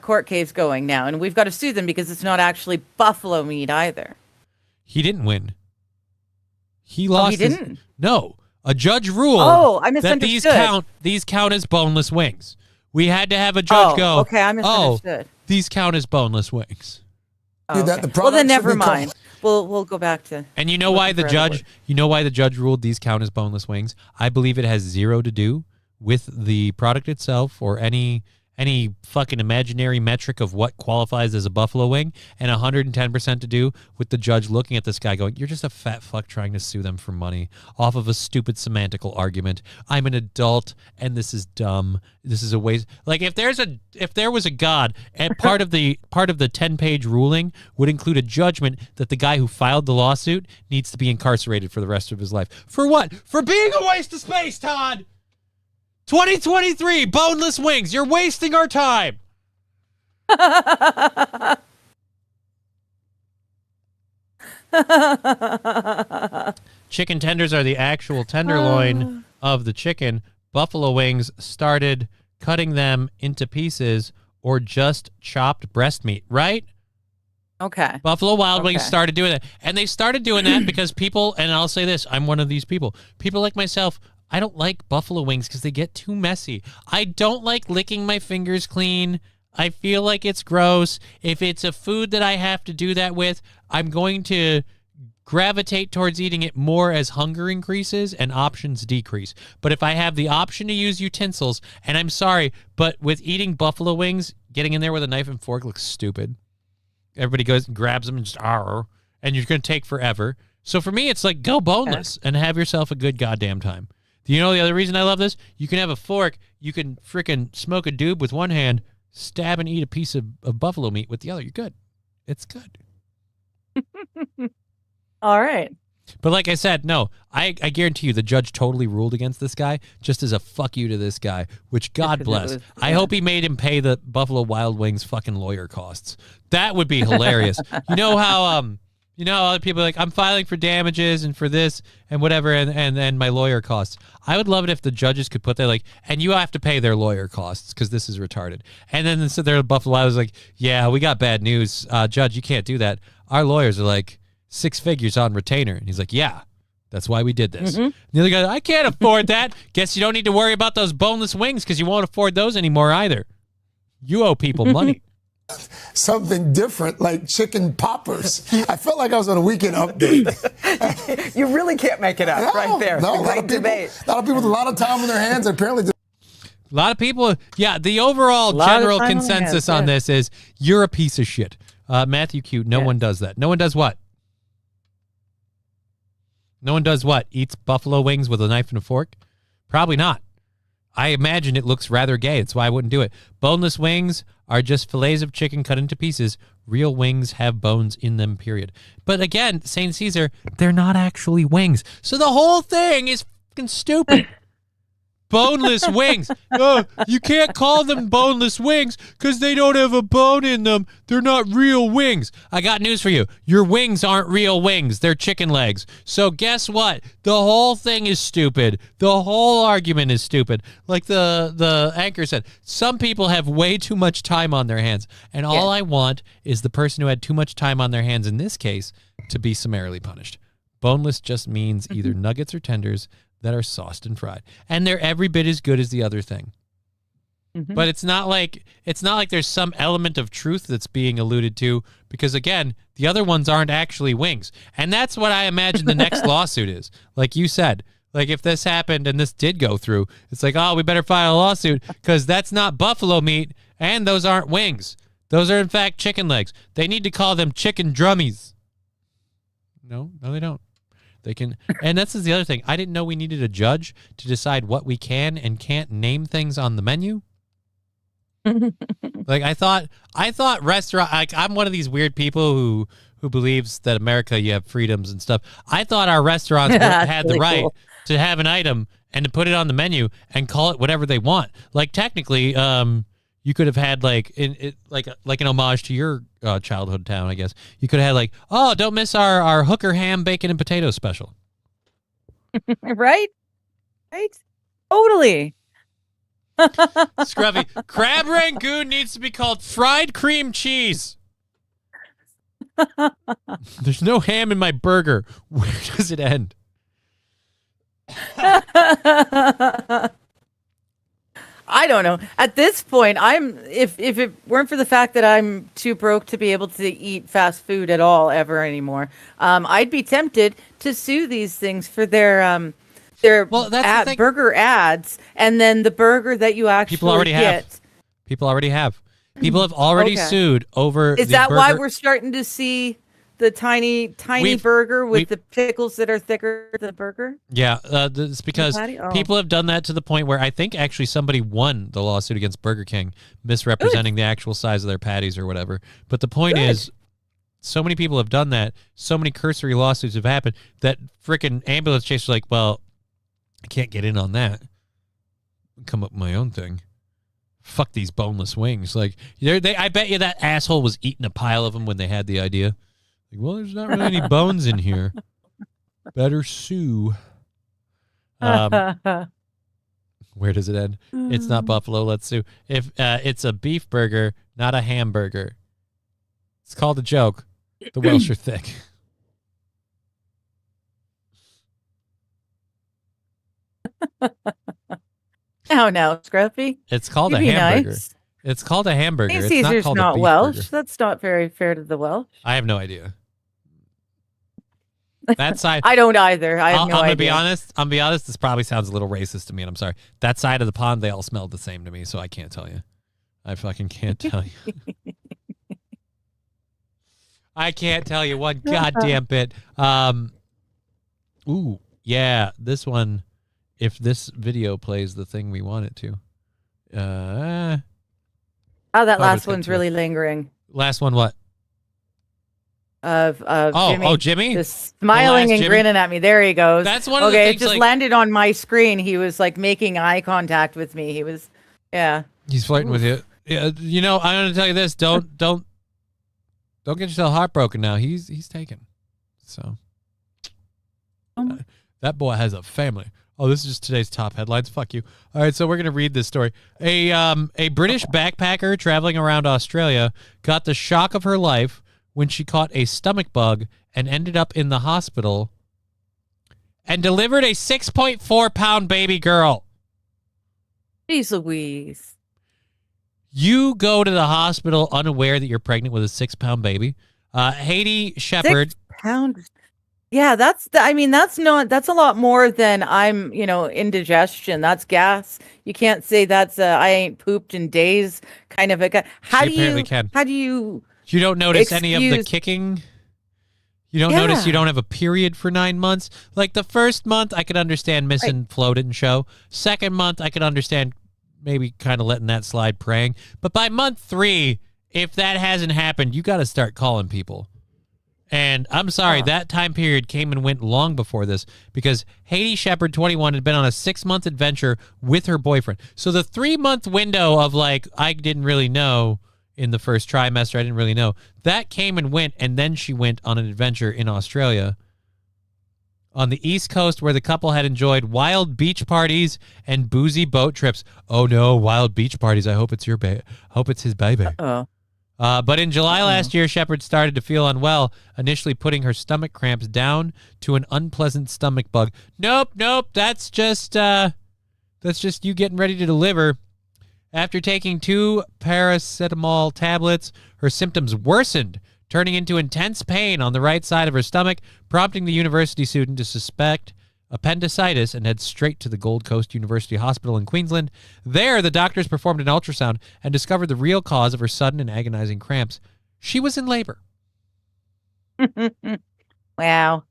B: court case going now, and we've got to sue them because it's not actually buffalo meat either.
A: He didn't win. He lost.
B: He didn't?
A: No. A judge ruled
B: I misunderstood.
A: that these count as boneless wings. We had to have a judge go,
B: okay, I misunderstood.
A: These count as boneless wings.
B: Oh, okay. Well, then never mind. We'll go back to.
A: And you know why the judge ruled these count as boneless wings? I believe it has zero to do with the product itself or any fucking imaginary metric of what qualifies as a buffalo wing, and 110% to do with the judge looking at this guy going, you're just a fat fuck trying to sue them for money off of a stupid semantical argument. I'm an adult and this is dumb. This is a waste. Like, if there was a God, and part of the 10-page ruling would include a judgment that the guy who filed the lawsuit needs to be incarcerated for the rest of his life. For what? For being a waste of space, Todd! 2023, boneless wings. You're wasting our time. Chicken tenders are the actual tenderloin of the chicken. Buffalo wings started cutting them into pieces or just chopped breast meat, right?
B: Okay.
A: Buffalo Wild Wings started doing that. And they started doing that because people, and I'll say this, I'm one of these people. People like myself, I don't like buffalo wings because they get too messy. I don't like licking my fingers clean. I feel like it's gross. If it's a food that I have to do that with, I'm going to gravitate towards eating it more as hunger increases and options decrease. But if I have the option to use utensils, and I'm sorry, but with eating buffalo wings, getting in there with a knife and fork looks stupid. Everybody goes and grabs them and just, and you're going to take forever. So for me, it's like, go boneless and have yourself a good goddamn time. Do you know the other reason I love this? You can have a fork. You can freaking smoke a doob with one hand, stab and eat a piece of buffalo meat with the other. You're good. It's good.
B: All right.
A: But like I said, no, I guarantee you the judge totally ruled against this guy just as a fuck you to this guy, which God bless. I hope he made him pay the Buffalo Wild Wings fucking lawyer costs. That would be hilarious. You know how other people are like, I'm filing for damages and for this and whatever and my lawyer costs. I would love it if the judges could put that like, and you have to pay their lawyer costs because this is retarded. And then so there Buffalo Wild was like, yeah, we got bad news. Judge, you can't do that. Our lawyers are like 6 figures on retainer. And he's like, yeah, that's why we did this. And the other guy, I can't afford that. Guess you don't need to worry about those boneless wings because you won't afford those anymore either. You owe people money.
C: Something different, like chicken poppers. I felt like I was on a Weekend Update.
E: You really can't make it up right there.
C: No,
E: Great debate.
C: A lot of people with a lot of time on their hands apparently.
A: A lot of people, yeah, the overall general consensus on this is you're a piece of shit. Matthew Q, no one does that. No one does what? No one does what? Eats buffalo wings with a knife and a fork? Probably not. I imagine it looks rather gay. That's why I wouldn't do it. Boneless wings are just fillets of chicken cut into pieces. Real wings have bones in them, period. But again, St. Caesar, they're not actually wings. So the whole thing is fucking stupid. Boneless wings. You can't call them boneless wings because they don't have a bone in them. They're not real wings. I got news for you. Your wings aren't real wings. They're chicken legs. So guess what? The whole thing is stupid. The whole argument is stupid. Like the anchor said, some people have way too much time on their hands. And all I want is the person who had too much time on their hands in this case to be summarily punished. Boneless just means either nuggets or tenders that are sauced and fried, and they're every bit as good as the other thing. But it's not like there's some element of truth that's being alluded to, because again, the other ones aren't actually wings, and that's what I imagine the next lawsuit is. Like you said, like if this happened and this did go through, it's like, oh, we better file a lawsuit because that's not buffalo meat and those aren't wings. Those are in fact chicken legs. They need to call them chicken drummies. No, they don't. They can, and this is the other thing. I didn't know we needed a judge to decide what we can and can't name things on the menu. Like I thought restaurant. Like I'm one of these weird people who believes that America you have freedoms and stuff. I thought our restaurants had the right to have an item and to put it on the menu and call it whatever they want. Like technically, you could have had like like an homage to your childhood town, I guess. You could have had like, oh, don't miss our hooker ham, bacon, and potato special.
B: Right? Totally.
A: Scruffy, crab rangoon needs to be called fried cream cheese. There's no ham in my burger. Where does it end?
B: I don't know. At this point, if it weren't for the fact that I'm too broke to be able to eat fast food at all ever anymore, I'd be tempted to sue these things for their burger ads, and then the burger that you actually
A: People already
B: get.
A: have. People already have. People have already sued over.
B: Is that why we're starting to see the tiny burger with the pickles that are thicker than the burger?
A: Yeah, it's because people have done that to the point where I think actually somebody won the lawsuit against Burger King, misrepresenting the actual size of their patties or whatever. But the point is, so many people have done that, so many cursory lawsuits have happened, that frickin' ambulance chasers are like, well, I can't get in on that. Come up with my own thing. Fuck these boneless wings. Like, I bet you that asshole was eating a pile of them when they had the idea. Like, well, there's not really any bones in here. Better sue. Where does it end? It's not buffalo. Let's sue. If it's a beef burger, not a hamburger. It's called a joke. The Welsh are thick.
B: No, Scruffy.
A: It's called a hamburger. Nice. It's called a hamburger.
B: St.
A: It's
B: Caesar's
A: not called
B: not
A: a beef
B: Welsh.
A: burger.
B: That's not very fair to the Welsh.
A: I have no idea. That side.
B: I don't either. I have
A: I'm
B: no
A: gonna
B: idea.
A: be honest. I'm gonna be honest. This probably sounds a little racist to me, and I'm sorry. That side of the pond, they all smelled the same to me, so I can't tell you. I fucking can't tell you. I can't tell you one goddamn bit. Ooh, yeah, this one. If this video plays the thing we want it to.
B: That last one's really lingering.
A: Last one, what?
B: of Jimmy.
A: Oh, Jimmy?
B: Just smiling and
A: Jimmy?
B: grinning at me. There he goes.
A: That's one of the
B: Okay, it
A: things,
B: just
A: like-
B: landed on my screen. He was like making eye contact with me. He was, yeah.
A: He's flirting with you. Yeah, you know, I'm going to tell you this. Don't get yourself heartbroken now. He's taken. So that boy has a family. Oh, this is just today's top headlines. Fuck you. All right, so we're going to read this story. A British backpacker traveling around Australia got the shock of her life when she caught a stomach bug and ended up in the hospital and delivered a 6.4-pound baby girl.
B: Jeez Louise.
A: You go to the hospital unaware that you're pregnant with a 6-pound baby. Haiti Shepherd.
B: 6 pounds. Yeah, that's a lot more than I'm, indigestion. That's gas. You can't say that's I ain't pooped in days kind of a guy. How do you
A: You don't notice any of the kicking? You don't notice you don't have a period for 9 months? Like the first month, I could understand missing Flo didn't show. Second month, I could understand maybe kind of letting that slide, praying. But by month 3, if that hasn't happened, you got to start calling people. And I'm sorry, that time period came and went long before this because Haiti Shepherd, 21, had been on a 6-month adventure with her boyfriend. So the 3-month window of like, I didn't really know in the first trimester, I didn't really know. That came and went, and then she went on an adventure in Australia on the East Coast where the couple had enjoyed wild beach parties and boozy boat trips. Oh no, wild beach parties. I hope it's hope it's his baby.
B: Uh-oh.
A: But in July last year, Shepherd started to feel unwell, initially putting her stomach cramps down to an unpleasant stomach bug. Nope, that's just you getting ready to deliver. After taking 2 paracetamol tablets, her symptoms worsened, turning into intense pain on the right side of her stomach, prompting the university student to suspect appendicitis and head straight to the Gold Coast University Hospital in Queensland. There, the doctors performed an ultrasound and discovered the real cause of her sudden and agonizing cramps. She was in labor.
B: Wow.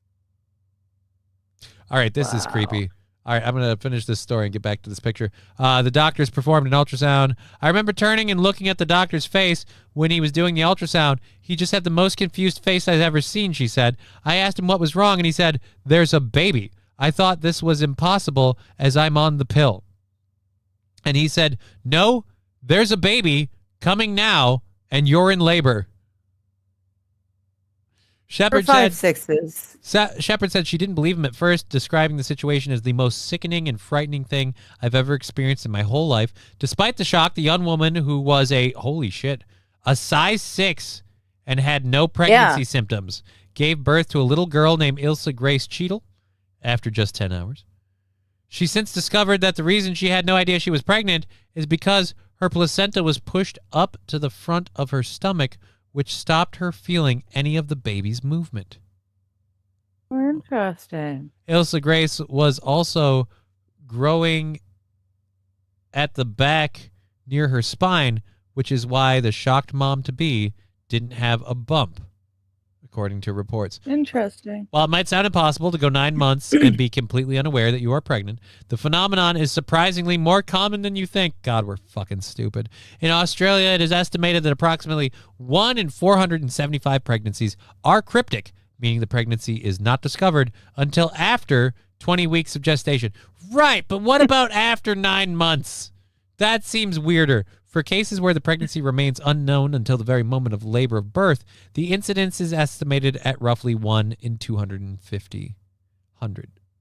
A: All right, this is creepy. All right, I'm going to finish this story and get back to this picture. The doctors performed an ultrasound. I remember turning and looking at the doctor's face when he was doing the ultrasound. He just had the most confused face I've ever seen, she said. I asked him what was wrong, and he said, "There's a baby. I thought this was impossible as I'm on the pill." And he said, "No, there's a baby coming now, and you're in labor." Shepherd said she didn't believe him at first, describing the situation as the most sickening and frightening thing I've ever experienced in my whole life. Despite the shock, the young woman, who was a size 6 and had no pregnancy symptoms, gave birth to a little girl named Ilsa Grace Cheadle after just 10 hours. She since discovered that the reason she had no idea she was pregnant is because her placenta was pushed up to the front of her stomach, which stopped her feeling any of the baby's movement.
B: Interesting.
A: Ilsa Grace was also growing at the back near her spine, which is why the shocked mom-to-be didn't have a bump, according to reports.
B: Interesting.
A: While it might sound impossible to go 9 months and be completely unaware that you are pregnant, the phenomenon is surprisingly more common than you think. God, we're fucking stupid. In Australia, it is estimated that approximately 1 in 475 pregnancies are cryptic, meaning the pregnancy is not discovered until after 20 weeks of gestation. Right, but what about after 9 months? That seems weirder. For cases where the pregnancy remains unknown until the very moment of labor of birth, the incidence is estimated at roughly 1 in 250.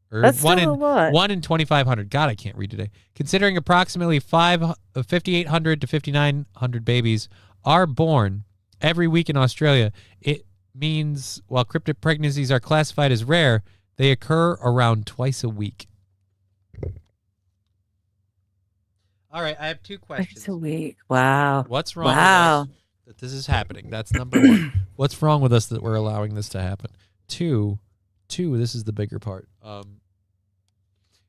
B: That's still a lot.
A: 1 in 2,500. God, I can't read today. Considering approximately 5,800 to 5,900 babies are born every week in Australia, it means while cryptic pregnancies are classified as rare, they occur around twice a week. All right, I have 2 questions.
B: Twice a week. Wow.
A: What's wrong with us that this is happening? That's number 1. What's wrong with us that we're allowing this to happen? 2, this is the bigger part.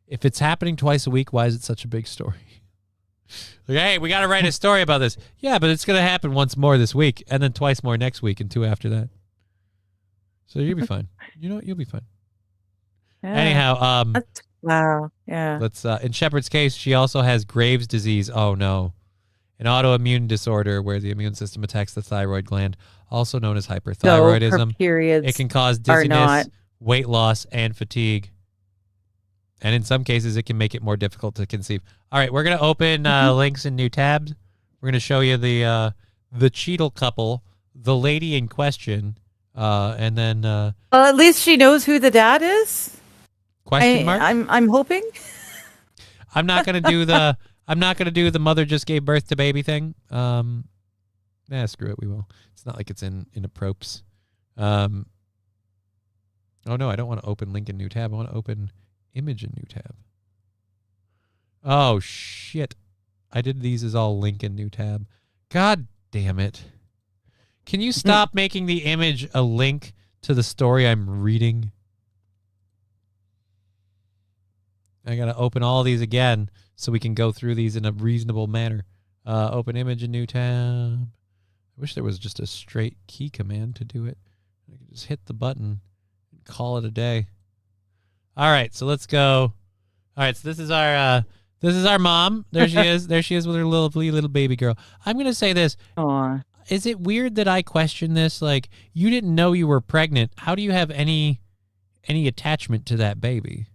A: If it's happening twice a week, why is it such a big story? Like, hey, we got to write a story about this. Yeah, but it's going to happen once more this week, and then twice more next week, and 2 after that. So you'll be fine. You'll be fine.
B: Yeah.
A: Anyhow,
B: wow. Yeah.
A: Let's in Shepherd's case, she also has Graves' disease. Oh no. an autoimmune disorder where the immune system attacks the thyroid gland, also known as hyperthyroidism.
B: No, her periods
A: it can cause
B: are
A: dizziness,
B: not.
A: weight loss, and fatigue. And in some cases, it can make it more difficult to conceive. All right, we're going to open links in new tabs. We're going to show you the Cheadle couple, the lady in question, and then...
B: well, at least she knows who the dad is.
A: Question mark?
B: I'm hoping.
A: I'm not going to do the... I'm not going to do the mother just gave birth to baby thing. Screw it, we will. It's not like it's in a propes. Oh, no, I don't want to open link in new tab. I want to open image in new tab. Oh, shit. I did these as all link in new tab. God damn it. Can you stop making the image a link to the story I'm reading? I got to open all these again so we can go through these in a reasonable manner. Open image in new tab. I wish there was just a straight key command to do it. I could just hit the button and call it a day. All right, so let's go. All right, so this is our mom. There she is. There she is with her lovely little baby girl. I'm gonna say this.
B: Aww.
A: Is it weird that I question this? Like, you didn't know you were pregnant. How do you have any attachment to that baby?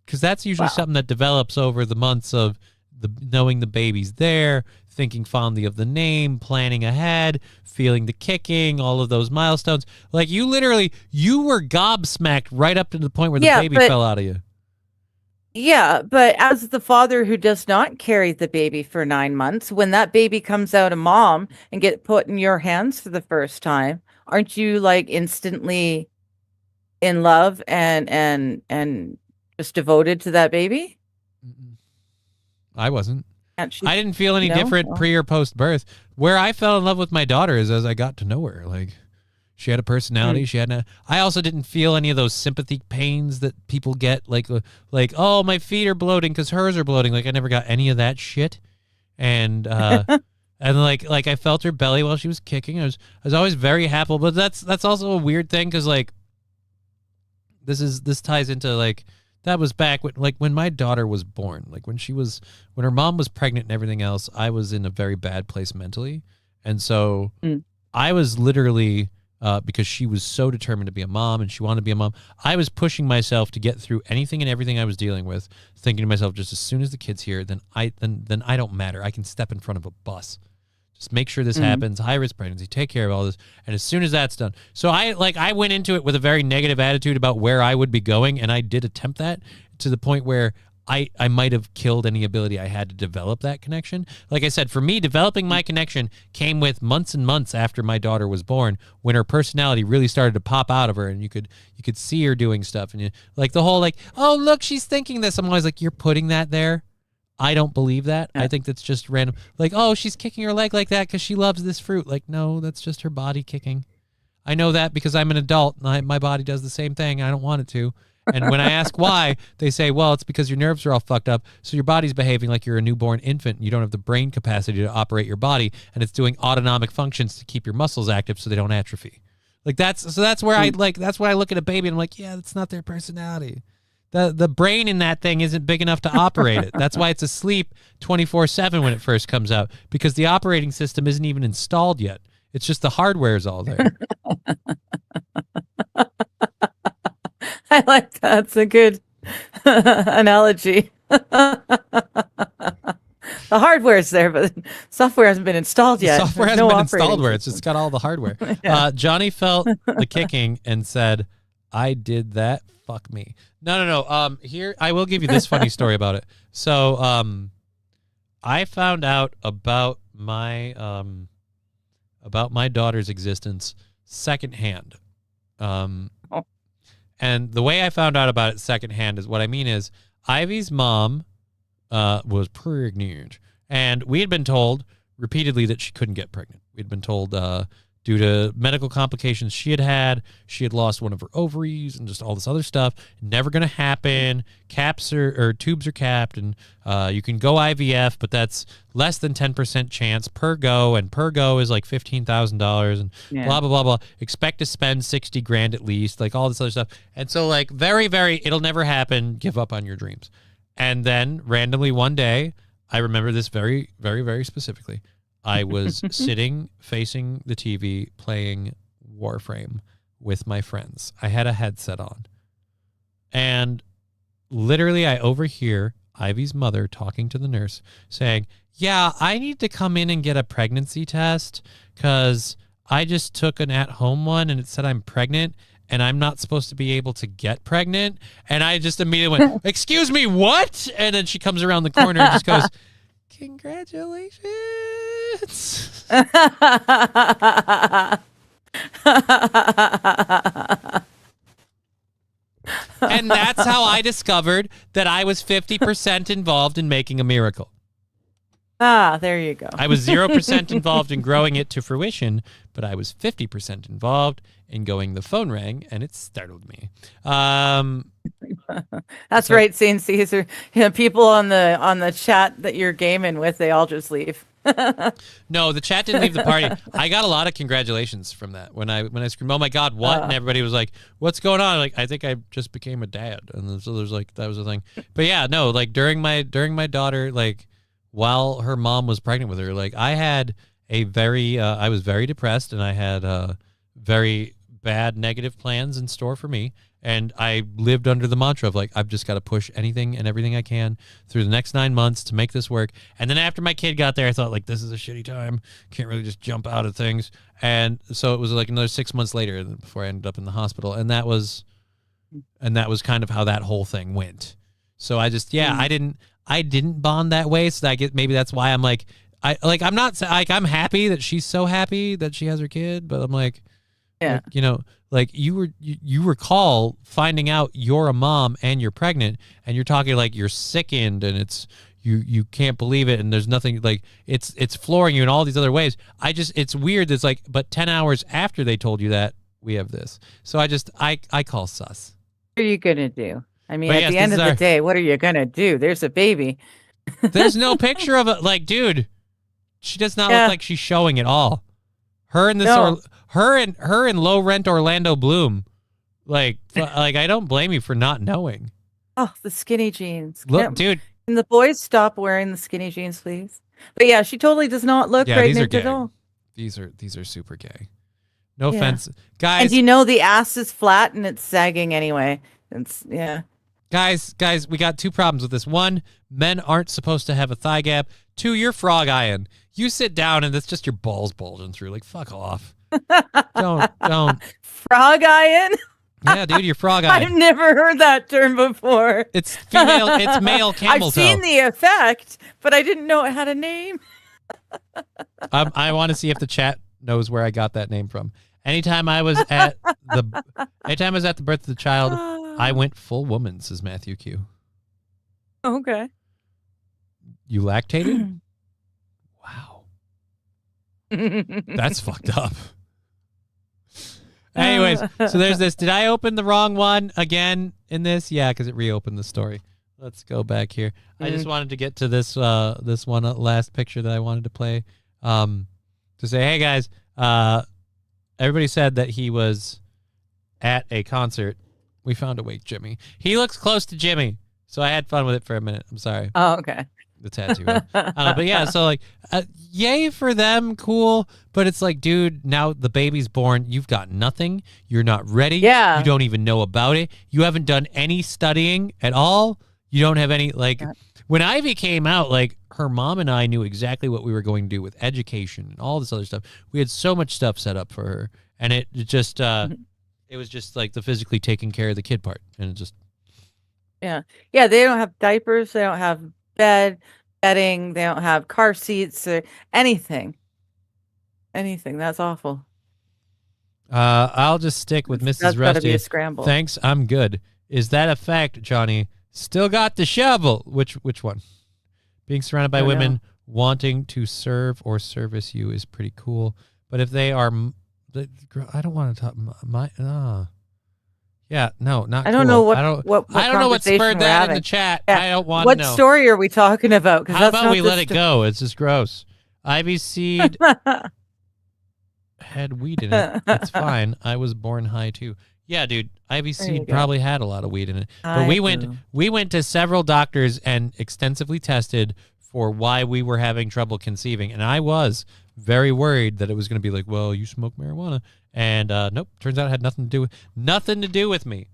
A: Because that's usually something that develops over the months of knowing the baby's there, thinking fondly of the name, planning ahead, feeling the kicking, all of those milestones. Like, you were gobsmacked right up to the point where the baby fell out of you.
B: Yeah, but as the father who does not carry the baby for 9 months, when that baby comes out of mom and get put in your hands for the first time, aren't you like instantly in love and just devoted to that baby?
A: I wasn't. I didn't feel any different pre or post birth. Where I fell in love with my daughter is as I got to know her. Like, she had a personality. She had I also didn't feel any of those sympathy pains that people get. Like, oh, my feet are bloating because hers are bloating. Like, I never got any of that shit. And and like I felt her belly while she was kicking. I was always very happy. But that's also a weird thing because like this ties into like. That was back when my daughter was born, like when her mom was pregnant and everything else, I was in a very bad place mentally. And so I was literally, because she was so determined to be a mom and she wanted to be a mom, I was pushing myself to get through anything and everything I was dealing with, thinking to myself, just as soon as the kid's here, then I don't matter. I can step in front of a bus. Just make sure this happens. High risk pregnancy. Take care of all this. And as soon as that's done. So I went into it with a very negative attitude about where I would be going. And I did attempt that to the point where I might have killed any ability I had to develop that connection. Like I said, for me, developing my connection came with months and months after my daughter was born, when her personality really started to pop out of her, and you could see her doing stuff, and like the whole like, oh look, she's thinking this. I'm always like, you're putting that there. I don't believe that. I think that's just random. Like, oh, she's kicking her leg like that because she loves this fruit. Like, no, that's just her body kicking. I know that because I'm an adult and my body does the same thing. I don't want it to. And when I ask why, they say, well, it's because your nerves are all fucked up. So your body's behaving like you're a newborn infant and you don't have the brain capacity to operate your body. And it's doing autonomic functions to keep your muscles active so they don't atrophy. Like that's where that's why I look at a baby and I'm like, yeah, that's not their personality. The brain in that thing isn't big enough to operate it. That's why it's asleep 24/7 when it first comes out, because the operating system isn't even installed yet. It's just the hardware is all there.
B: I like that. It's a good analogy. The hardware's there, but software hasn't been installed yet.
A: The software hasn't been installed where it's just got all the hardware. Yeah. Johnny felt the kicking and said, I did that. Fuck me. No. Here, I will give you this funny story about it. So, I found out about my daughter's existence secondhand. And the way I found out about it secondhand is what I mean is Ivy's mom was pregnant, and we had been told repeatedly that she couldn't get pregnant. We'd been told due to medical complications she had lost one of her ovaries and just all this other stuff. Never going to happen. Caps or tubes are capped, and you can go IVF, but that's less than 10% chance per go, and per go is like $15,000 and blah, blah, blah, blah. Expect to spend $60,000 at least, like all this other stuff. And so like very, very, it'll never happen. Give up on your dreams. And then randomly one day, I remember this very, very, very specifically. I was sitting facing the TV playing Warframe with my friends. I had a headset on. And literally I overhear Ivy's mother talking to the nurse saying, yeah, I need to come in and get a pregnancy test because I just took an at-home one and it said I'm pregnant and I'm not supposed to be able to get pregnant. And I just immediately went, excuse me, what? And then she comes around the corner and just goes, congratulations. And that's how I discovered that I was 50% involved in making a miracle.
B: Ah, there you go.
A: I was 0% involved in growing it to fruition, but I was 50% involved in going, the phone rang, and it startled me.
B: That's right, St. Caesar. People on the chat that you're gaming with, they all just leave.
A: No, the chat didn't leave the party. I got a lot of congratulations from that. When I screamed, oh my God, what? And everybody was like, what's going on? Like, I think I just became a dad. And so there's like, that was the thing. But yeah, no, like during my daughter, like while her mom was pregnant with her, like I had a very, I was very depressed and I had very bad negative plans in store for me. And I lived under the mantra of like, I've just got to push anything and everything I can through the next 9 months to make this work. And then after my kid got there, I thought like, this is a shitty time. Can't really just jump out of things. And so it was like another 6 months later before I ended up in the hospital. And that was kind of how that whole thing went. So I just, I didn't bond that way. So I get, maybe that's why I'm like, I'm not like, I'm happy that she's so happy that she has her kid, but I'm like,
B: yeah,
A: like, you know, like you recall finding out you're a mom and you're pregnant and you're talking like you're sickened and it's you can't believe it and there's nothing like it's flooring you in all these other ways. It's weird. It's like, but 10 hours after they told you that we have this. So I call sus.
B: What are you gonna do? I mean, at the end of the day, what are you gonna do? There's a baby.
A: There's no picture of it. Like, dude, she does not look like she's showing at all. Her and this, her and low rent Orlando Bloom, like I don't blame you for not knowing.
B: Oh, the skinny jeans.
A: Look, dude.
B: Can the boys stop wearing the skinny jeans, please? But yeah, she totally does not look pregnant at all.
A: These are super gay. No offense, guys.
B: And you know the ass is flat and it's sagging anyway. It's
A: Guys, we got two problems with this. One, men aren't supposed to have a thigh gap. Two, you're frog eyeing. You sit down and it's just your balls bulging through. Like, fuck off. Don't.
B: Frog eyeing?
A: Yeah, dude, you're frog eyeing.
B: I've never heard that term before.
A: It's female. It's male camel toe.
B: I've seen the effect, but I didn't know it had a name.
A: I want to see if the chat knows where I got that name from. Anytime I was at the birth of the child, I went full woman, says Matthew Q.
B: Okay.
A: You lactated? Wow. That's fucked up. Anyways, so there's this. Did I open the wrong one again in this? Yeah, because it reopened the story. Let's go back here. I just wanted to get to this this one last picture that I wanted to play. To say, hey guys, everybody said that he was at a concert. We found a wake Jimmy. He looks close to Jimmy, so I had fun with it for a minute. I'm sorry.
B: Oh, okay.
A: The tattoo. But yeah, so like, yay for them, cool. But it's like, dude, now the baby's born. You've got nothing. You're not ready.
B: Yeah.
A: You don't even know about it. You haven't done any studying at all. You don't have any, like, when Ivy came out, like, her mom and I knew exactly what we were going to do with education and all this other stuff. We had so much stuff set up for her. And it just, it was just like the physically taking care of the kid part. And it just.
B: Yeah. Yeah, they don't have diapers. They don't have bedding. They don't have car seats or anything. That's awful.
A: I'll just stick with Mrs.
B: That's
A: Rusty.
B: gotta be a scramble.
A: Thanks, I'm good. Is that a fact, Johnny? Still got the shovel. Which one? Being surrounded by women wanting to serve or service you is pretty cool. But if they are, I don't want to talk. Yeah, no, not.
B: I don't know what
A: I don't know what spurred that in the chat.
B: Yeah.
A: I don't want to know.
B: What story are we talking about?
A: How about we let it go? It's just gross. Ivy seed had weed in it. It's fine. I was born high too. Yeah, dude. Ivy seed probably had a lot of weed in it. But we went to several doctors and extensively tested for why we were having trouble conceiving. And I was very worried that it was going to be like, well, you smoke marijuana. And nope, turns out it had nothing to do with me.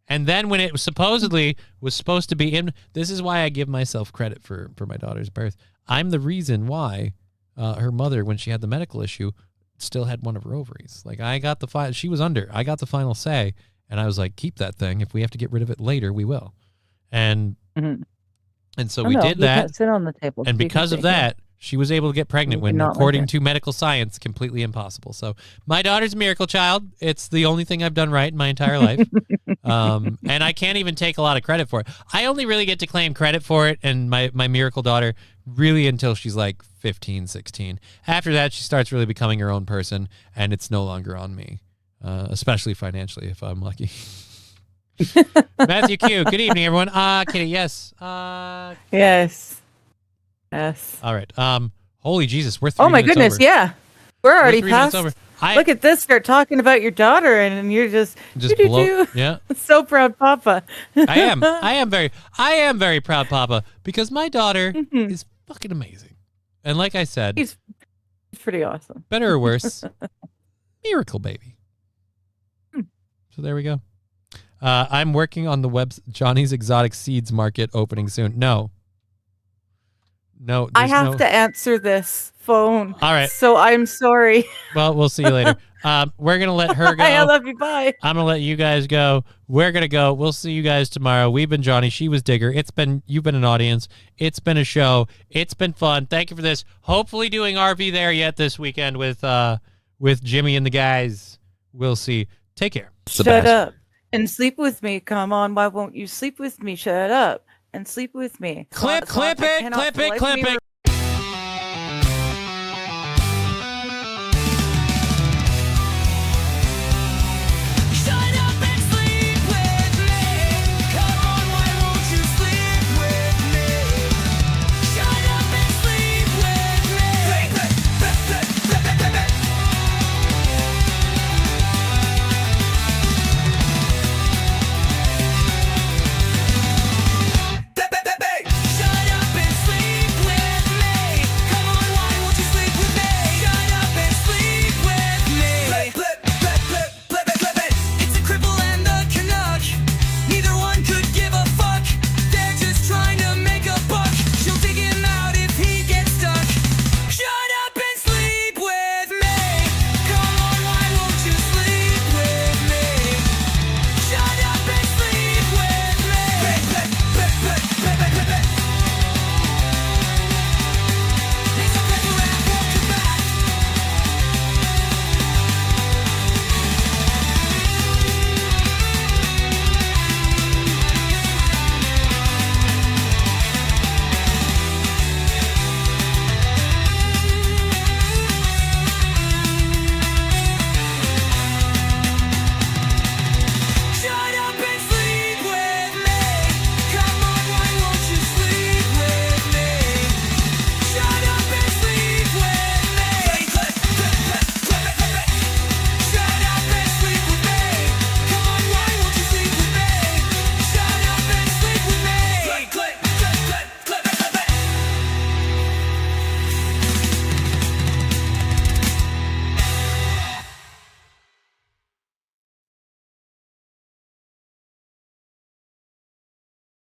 A: And then when it was supposed to be in, this is why I give myself credit for my daughter's birth. I'm the reason why her mother, when she had the medical issue, still had one of her ovaries. Like I got she was under. I got the final say, and I was like, keep that thing. If we have to get rid of it later, we will. And so we did that.
B: Sit on the table.
A: And because of that, she was able to get pregnant when, according to medical science, completely impossible. So my daughter's a miracle child. It's the only thing I've done right in my entire life. And I can't even take a lot of credit for it. I only really get to claim credit for it and my miracle daughter really until she's like 15, 16. After that, she starts really becoming her own person, and it's no longer on me, especially financially if I'm lucky. Matthew Q, good evening, everyone. Kitty, yes.
B: Yes.
A: All right. Holy Jesus, we're 3 minutes over.
B: Oh my goodness, yeah. We're already
A: 3 minutes
B: past.
A: over.
B: Look at this. Start talking about your daughter, and you're just
A: blow. Yeah.
B: So proud, Papa.
A: I am very proud, Papa, because my daughter is fucking amazing. And like I said,
B: he's pretty awesome.
A: Better or worse, miracle baby. So there we go. I'm working on the Johnny's Exotic Seeds Market opening soon. No,
B: I have to answer this phone.
A: All right.
B: So I'm sorry.
A: Well, we'll see you later. We're going to let her go.
B: I love you. Bye.
A: I'm going to let you guys go. We're going to go. We'll see you guys tomorrow. We've been Johnny. She was Digger. You've been an audience. It's been a show. It's been fun. Thank you for this. Hopefully doing RV there yet this weekend with Jimmy and the guys. We'll see. Take care.
B: Shut up and sleep with me. Come on. Why won't you sleep with me? Shut up and sleep with me.
A: Clip it.